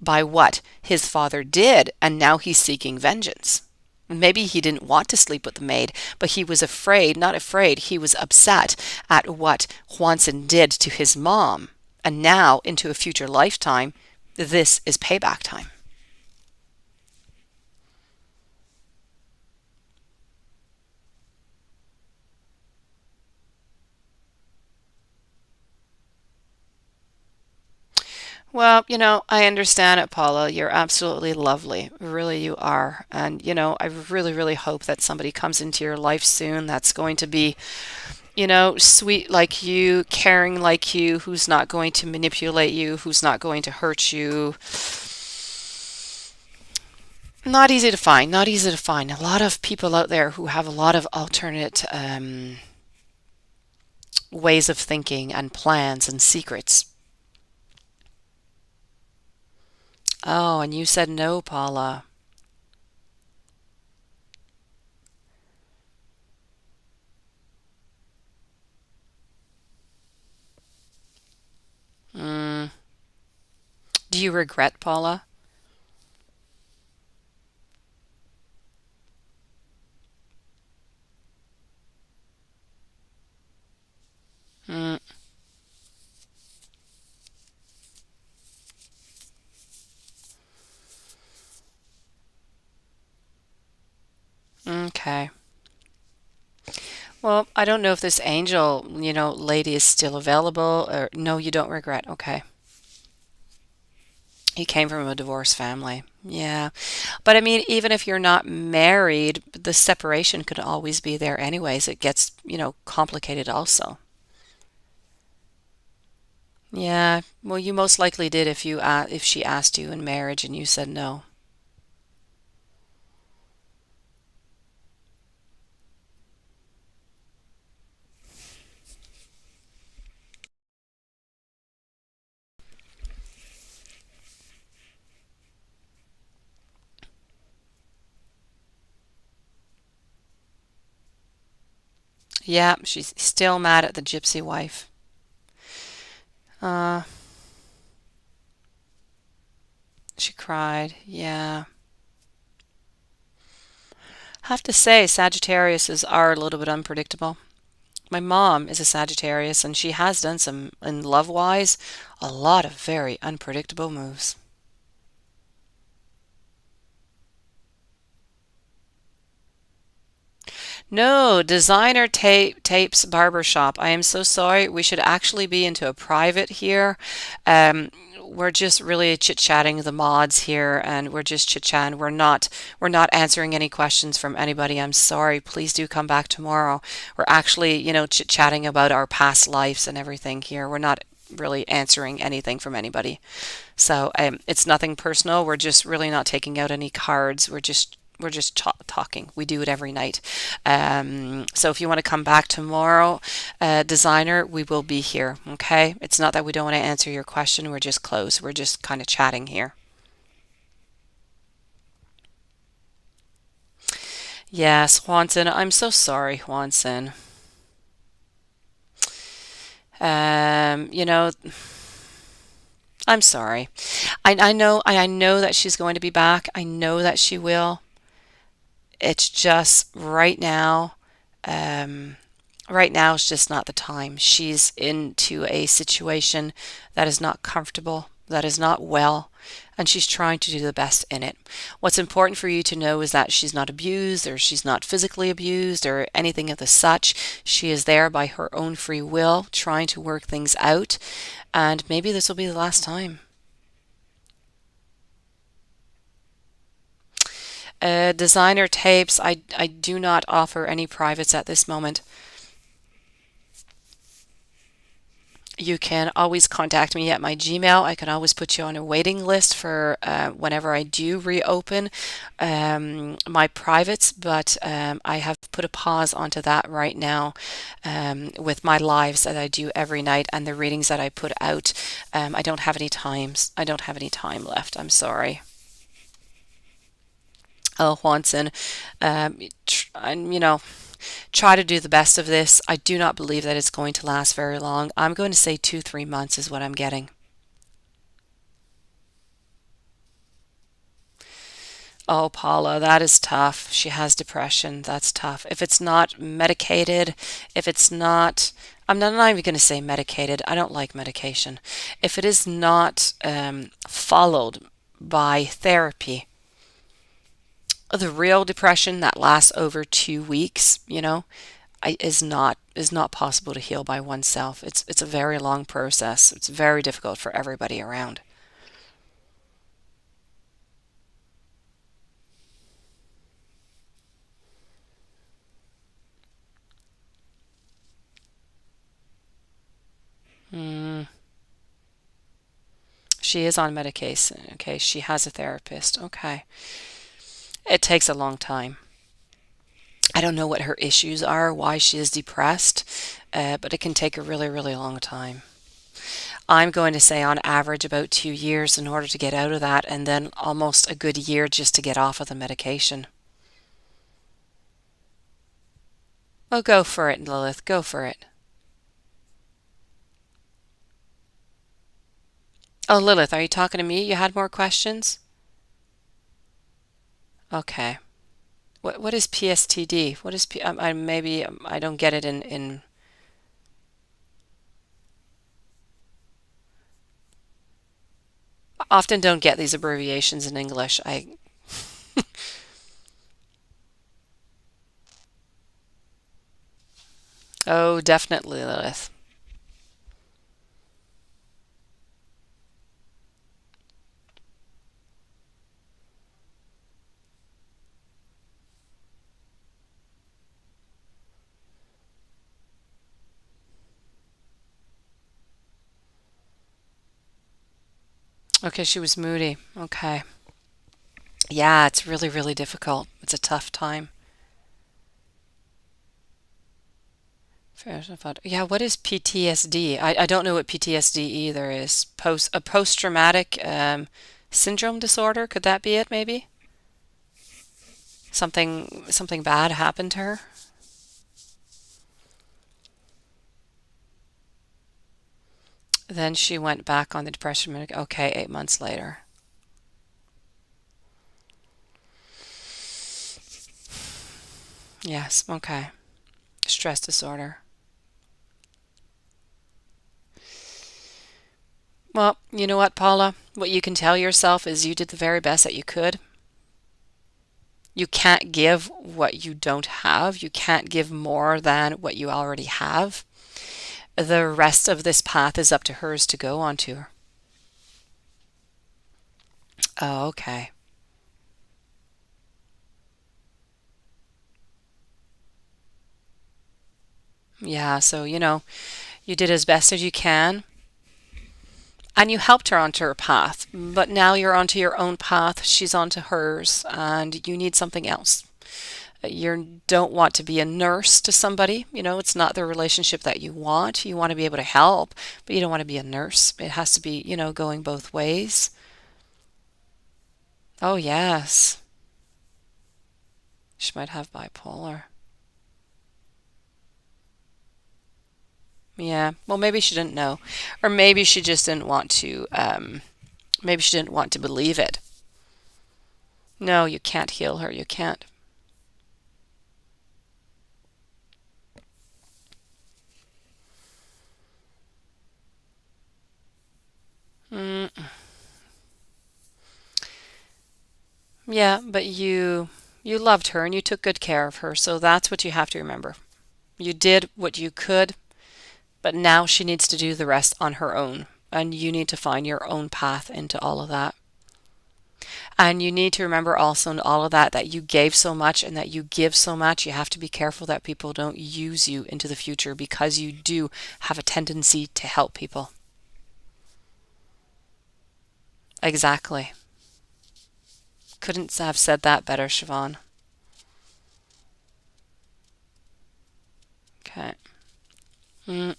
by what his father did, and now he's seeking vengeance. Maybe he didn't want to sleep with the maid, but he was afraid, not afraid, he was upset at what Juanson did to his mom. And now, into a future lifetime, this is payback time. Well, I understand it, Paula. You're absolutely lovely. Really, you are. And, I really, really hope that somebody comes into your life soon that's going to be sweet like you, caring like you, who's not going to manipulate you, who's not going to hurt you. Not easy to find, not easy to find. A lot of people out there who have a lot of alternate ways of thinking and plans and secrets. Oh, and you said no, Paula. Mm. Do you regret, Paula? Mm. Okay. Well, I don't know if this angel, lady is still available, or no, you don't regret. Okay. He came from a divorced family. Yeah. But I mean, even if you're not married, the separation could always be there anyways. It gets, complicated also. Yeah. Well, you most likely did if she asked you in marriage and you said no. Yeah, she's still mad at the gypsy wife. Uh, she cried. Yeah. I have to say, Sagittariuses are a little bit unpredictable. My mom is a Sagittarius, and she has done some, in love wise, a lot of very unpredictable moves. No, designer tapes barbershop. I am so sorry. We should actually be into a private here. Um, we're just really chit-chatting the mods here, and we're just chit-chatting. We're not answering any questions from anybody. I'm sorry. Please do come back tomorrow. We're actually, chit-chatting about our past lives and everything here. We're not really answering anything from anybody. So it's nothing personal. We're just really not taking out any cards. We're just talking. We do it every night. So if you want to come back tomorrow, designer, we will be here. Okay. It's not that we don't want to answer your question. We're just closed. We're just kind of chatting here. Yes, Juanson. I'm so sorry, Juanson. Um, you know, I'm sorry. I know that she's going to be back. I know that she will. It's just right now. Um, right now is just not the time. She's into a situation that is not comfortable, that is not well, and she's trying to do the best in it. What's important for you to know is that she's not abused or she's not physically abused or anything of the such. She is there by her own free will, trying to work things out, and maybe this will be the last time. Designer tapes, I do not offer any privates at this moment. You can always contact me at my Gmail. I can always put you on a waiting list for whenever I do reopen my privates, but I have put a pause onto that right now with my lives that I do every night and the readings that I put out. I don't have any times. I don't have any time left. I'm sorry. Oh, Juanson, and try to do the best of this. I do not believe that it's going to last very long. I'm going to say 2, 3 months is what I'm getting. Oh, Paula, that is tough. She has depression. That's tough. If it's not medicated, if it's not, I'm not even going to say medicated. I don't like medication. If it is not followed by therapy, the real depression that lasts over 2 weeks, is not possible to heal by oneself. It's a very long process. It's very difficult for everybody around. Mm, she is on medication. Okay, she has a therapist. Okay, it takes a long time. I don't know what her issues are, why she is depressed. but it can take a really, really long time. I'm going to say on average about 2 years in order to get out of that, and then almost a good year just to get off of the medication. Oh, go for it, Lilith. Go for it. Oh, Lilith, are you talking to me? You had more questions? Okay. What is PSTD? What is I maybe I don't get it in often don't get these abbreviations in English. I Oh, definitely, Lilith. Okay, she was moody. Okay. Yeah, it's really, really difficult. It's a tough time. Yeah, what is PTSD? I don't know what PTSD either is. A post-traumatic syndrome disorder. Could that be it, maybe? Something bad happened to her? Then she went back on the depression Okay, 8 months later. Yes, okay. Stress disorder. Well, you know what, Paula? What you can tell yourself is you did the very best that you could. You can't give what you don't have. You can't give more than what you already have. The rest of this path is up to hers to go onto. Oh, okay. Yeah, so, you did as best as you can and you helped her onto her path. But now you're onto your own path, she's onto hers, and you need something else. You don't want to be a nurse to somebody. It's not the relationship that you want. You want to be able to help, but you don't want to be a nurse. It has to be, going both ways. Oh, yes. She might have bipolar. Yeah. Well, maybe she didn't know. Or maybe she just didn't want to, maybe she didn't want to believe it. No, you can't heal her. You can't. Mm, yeah, but you loved her and you took good care of her, so that's what you have to remember. You did what you could, but now she needs to do the rest on her own, and you need to find your own path into all of that. And you need to remember also in all of that that you gave so much and that you give so much. You have to be careful that people don't use you into the future because you do have a tendency to help people. Exactly. Couldn't have said that better, Siobhan. Okay. Mm,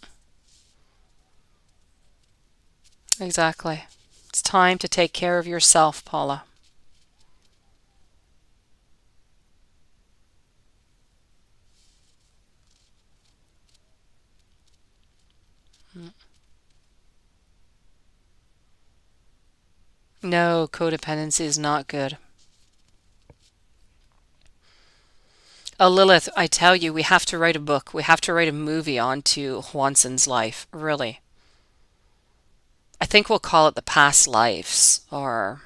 exactly. It's time to take care of yourself, Paula. Mm. No, codependency is not good. Oh, Lilith, I tell you, we have to write a book. We have to write a movie on to Hwanson's life, really. I think we'll call it The Past Lives or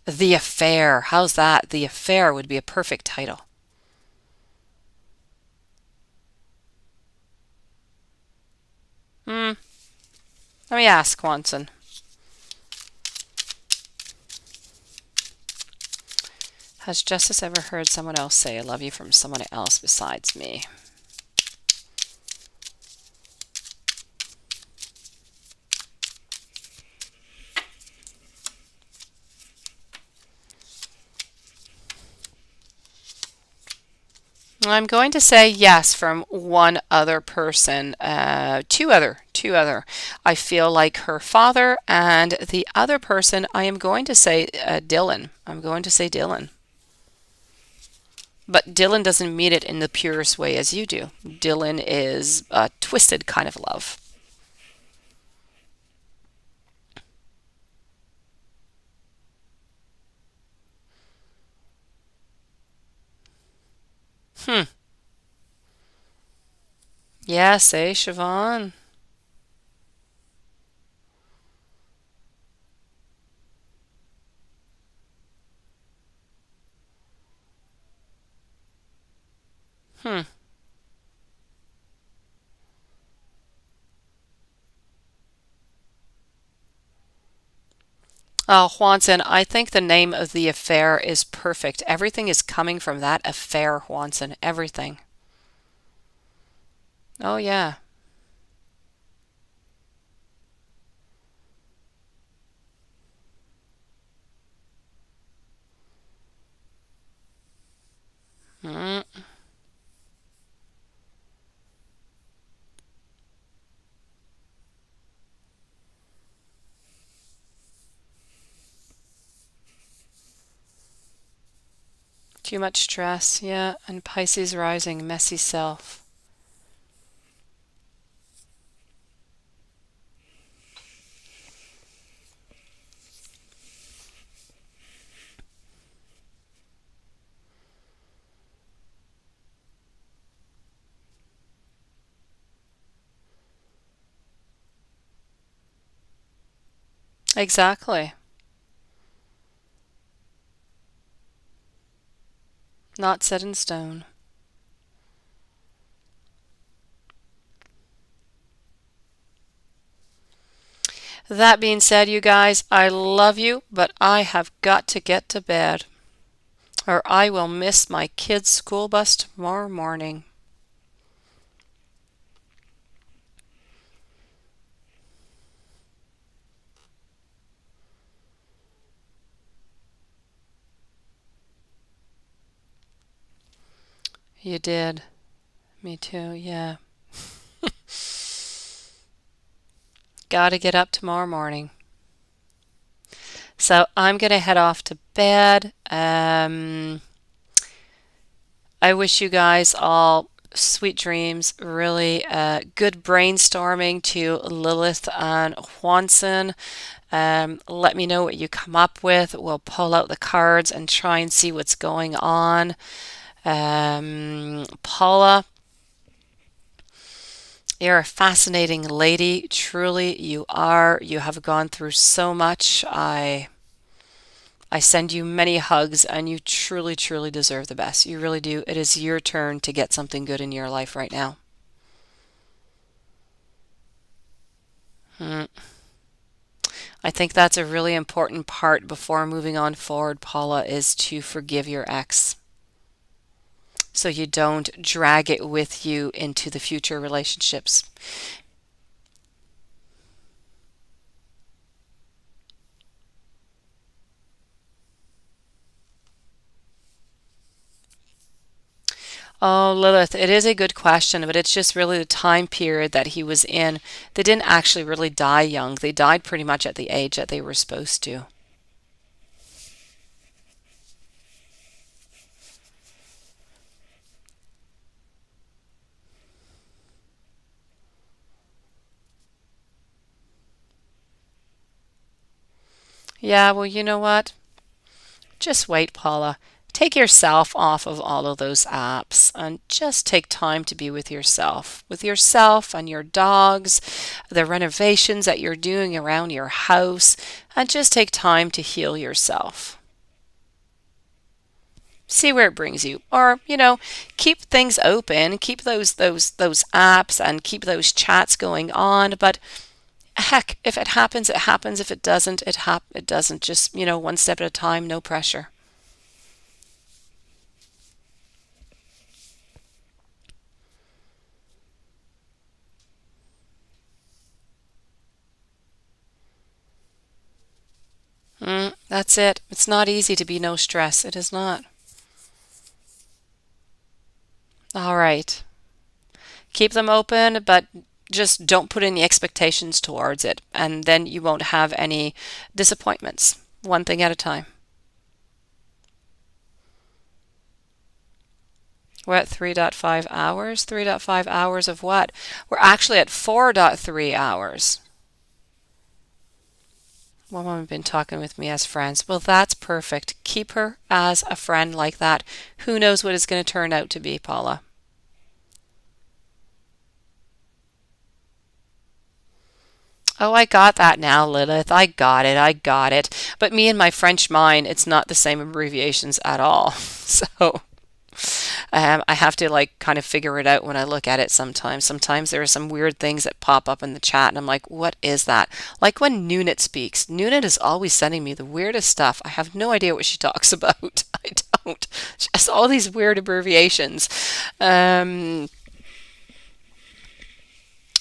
The Affair. How's that? The Affair would be a perfect title. Hmm. Let me ask Hwanson. Has Justice ever heard someone else say I love you from someone else besides me? I'm going to say yes from one other person, two other. I feel like her father, and the other person, I am going to say Dylan. I'm going to say Dylan. But Dylan doesn't mean it in the purest way as you do. Dylan is a twisted kind of love. Hmm. Yeah, say Siobhan. Hmm. Oh, Juanson, I think the name of the affair is perfect. Everything is coming from that affair, Juanson. Everything. Oh, yeah. Mm, too much stress. Yeah. And Pisces rising, messy self. Exactly. Not set in stone. That being said, you guys, I love you, but I have got to get to bed, or I will miss my kids' school bus tomorrow morning. You did. Me too, yeah. Gotta get up tomorrow morning. So I'm gonna head off to bed. I wish you guys all sweet dreams, really good brainstorming to Lilith and Juanson. Let me know what you come up with. We'll pull out the cards and try and see what's going on. Paula, you're a fascinating lady. Truly, you are. You have gone through so much. I send you many hugs, and you truly, truly deserve the best. You really do. It is your turn to get something good in your life right now. Mm. I think that's a really important part before moving on forward, Paula, is to forgive your ex so you don't drag it with you into the future relationships. Oh, Lilith, it is a good question, but it's just really the time period that he was in. They didn't actually really die young. They died pretty much at the age that they were supposed to. Yeah, well, you know what? Just wait, Paula. Take yourself off of all of those apps and just take time to be with yourself and your dogs, the renovations that you're doing around your house, and just take time to heal yourself. See where it brings you. Or, keep things open, keep those apps and keep those chats going on, but heck, if it happens, it happens. If it doesn't, it doesn't. Just, one step at a time, no pressure. That's it. It's not easy to be no stress. It is not. All right. Keep them open, but just don't put any expectations towards it, and then you won't have any disappointments. One thing at a time. We're at 3.5 hours. 3.5 hours of what? We're actually at 4.3 hours. One woman been talking with me as friends. Well, that's perfect. Keep her as a friend like that. Who knows what it's going to turn out to be, Paula? Oh, I got that now, Lilith. I got it. I got it. But me and my French mind, it's not the same abbreviations at all. So I have to like kind of figure it out when I look at it sometimes. Sometimes there are some weird things that pop up in the chat, and I'm like, what is that? Like when Nunit speaks. Nunit is always sending me the weirdest stuff. I have no idea what she talks about. I don't. She has all these weird abbreviations. Um,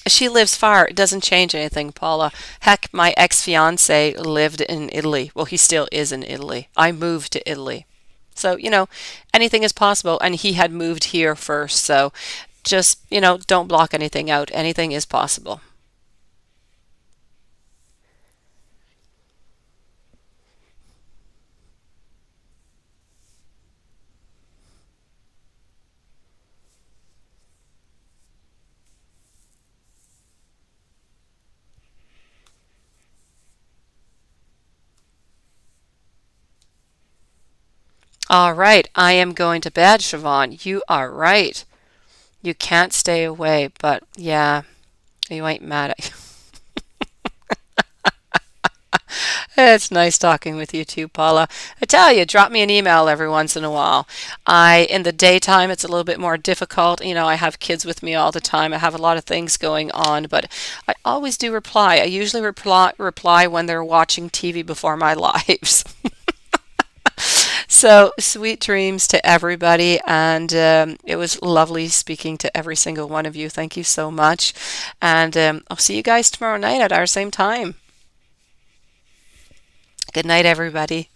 she lives far. It doesn't change anything, Paula. Heck, my ex-fiance lived in Italy. Well, he still is in Italy. I moved to Italy. So, anything is possible. And he had moved here first. So just, don't block anything out. Anything is possible. All right. I am going to bed, Siobhan. You are right. You can't stay away. But yeah, you ain't mad at It's nice talking with you too, Paula. I tell you, drop me an email every once in a while. In the daytime, it's a little bit more difficult. I have kids with me all the time. I have a lot of things going on, but I always do reply. I usually reply when they're watching TV before my lives. So sweet dreams to everybody, and it was lovely speaking to every single one of you. Thank you so much, and I'll see you guys tomorrow night at our same time. Good night, everybody.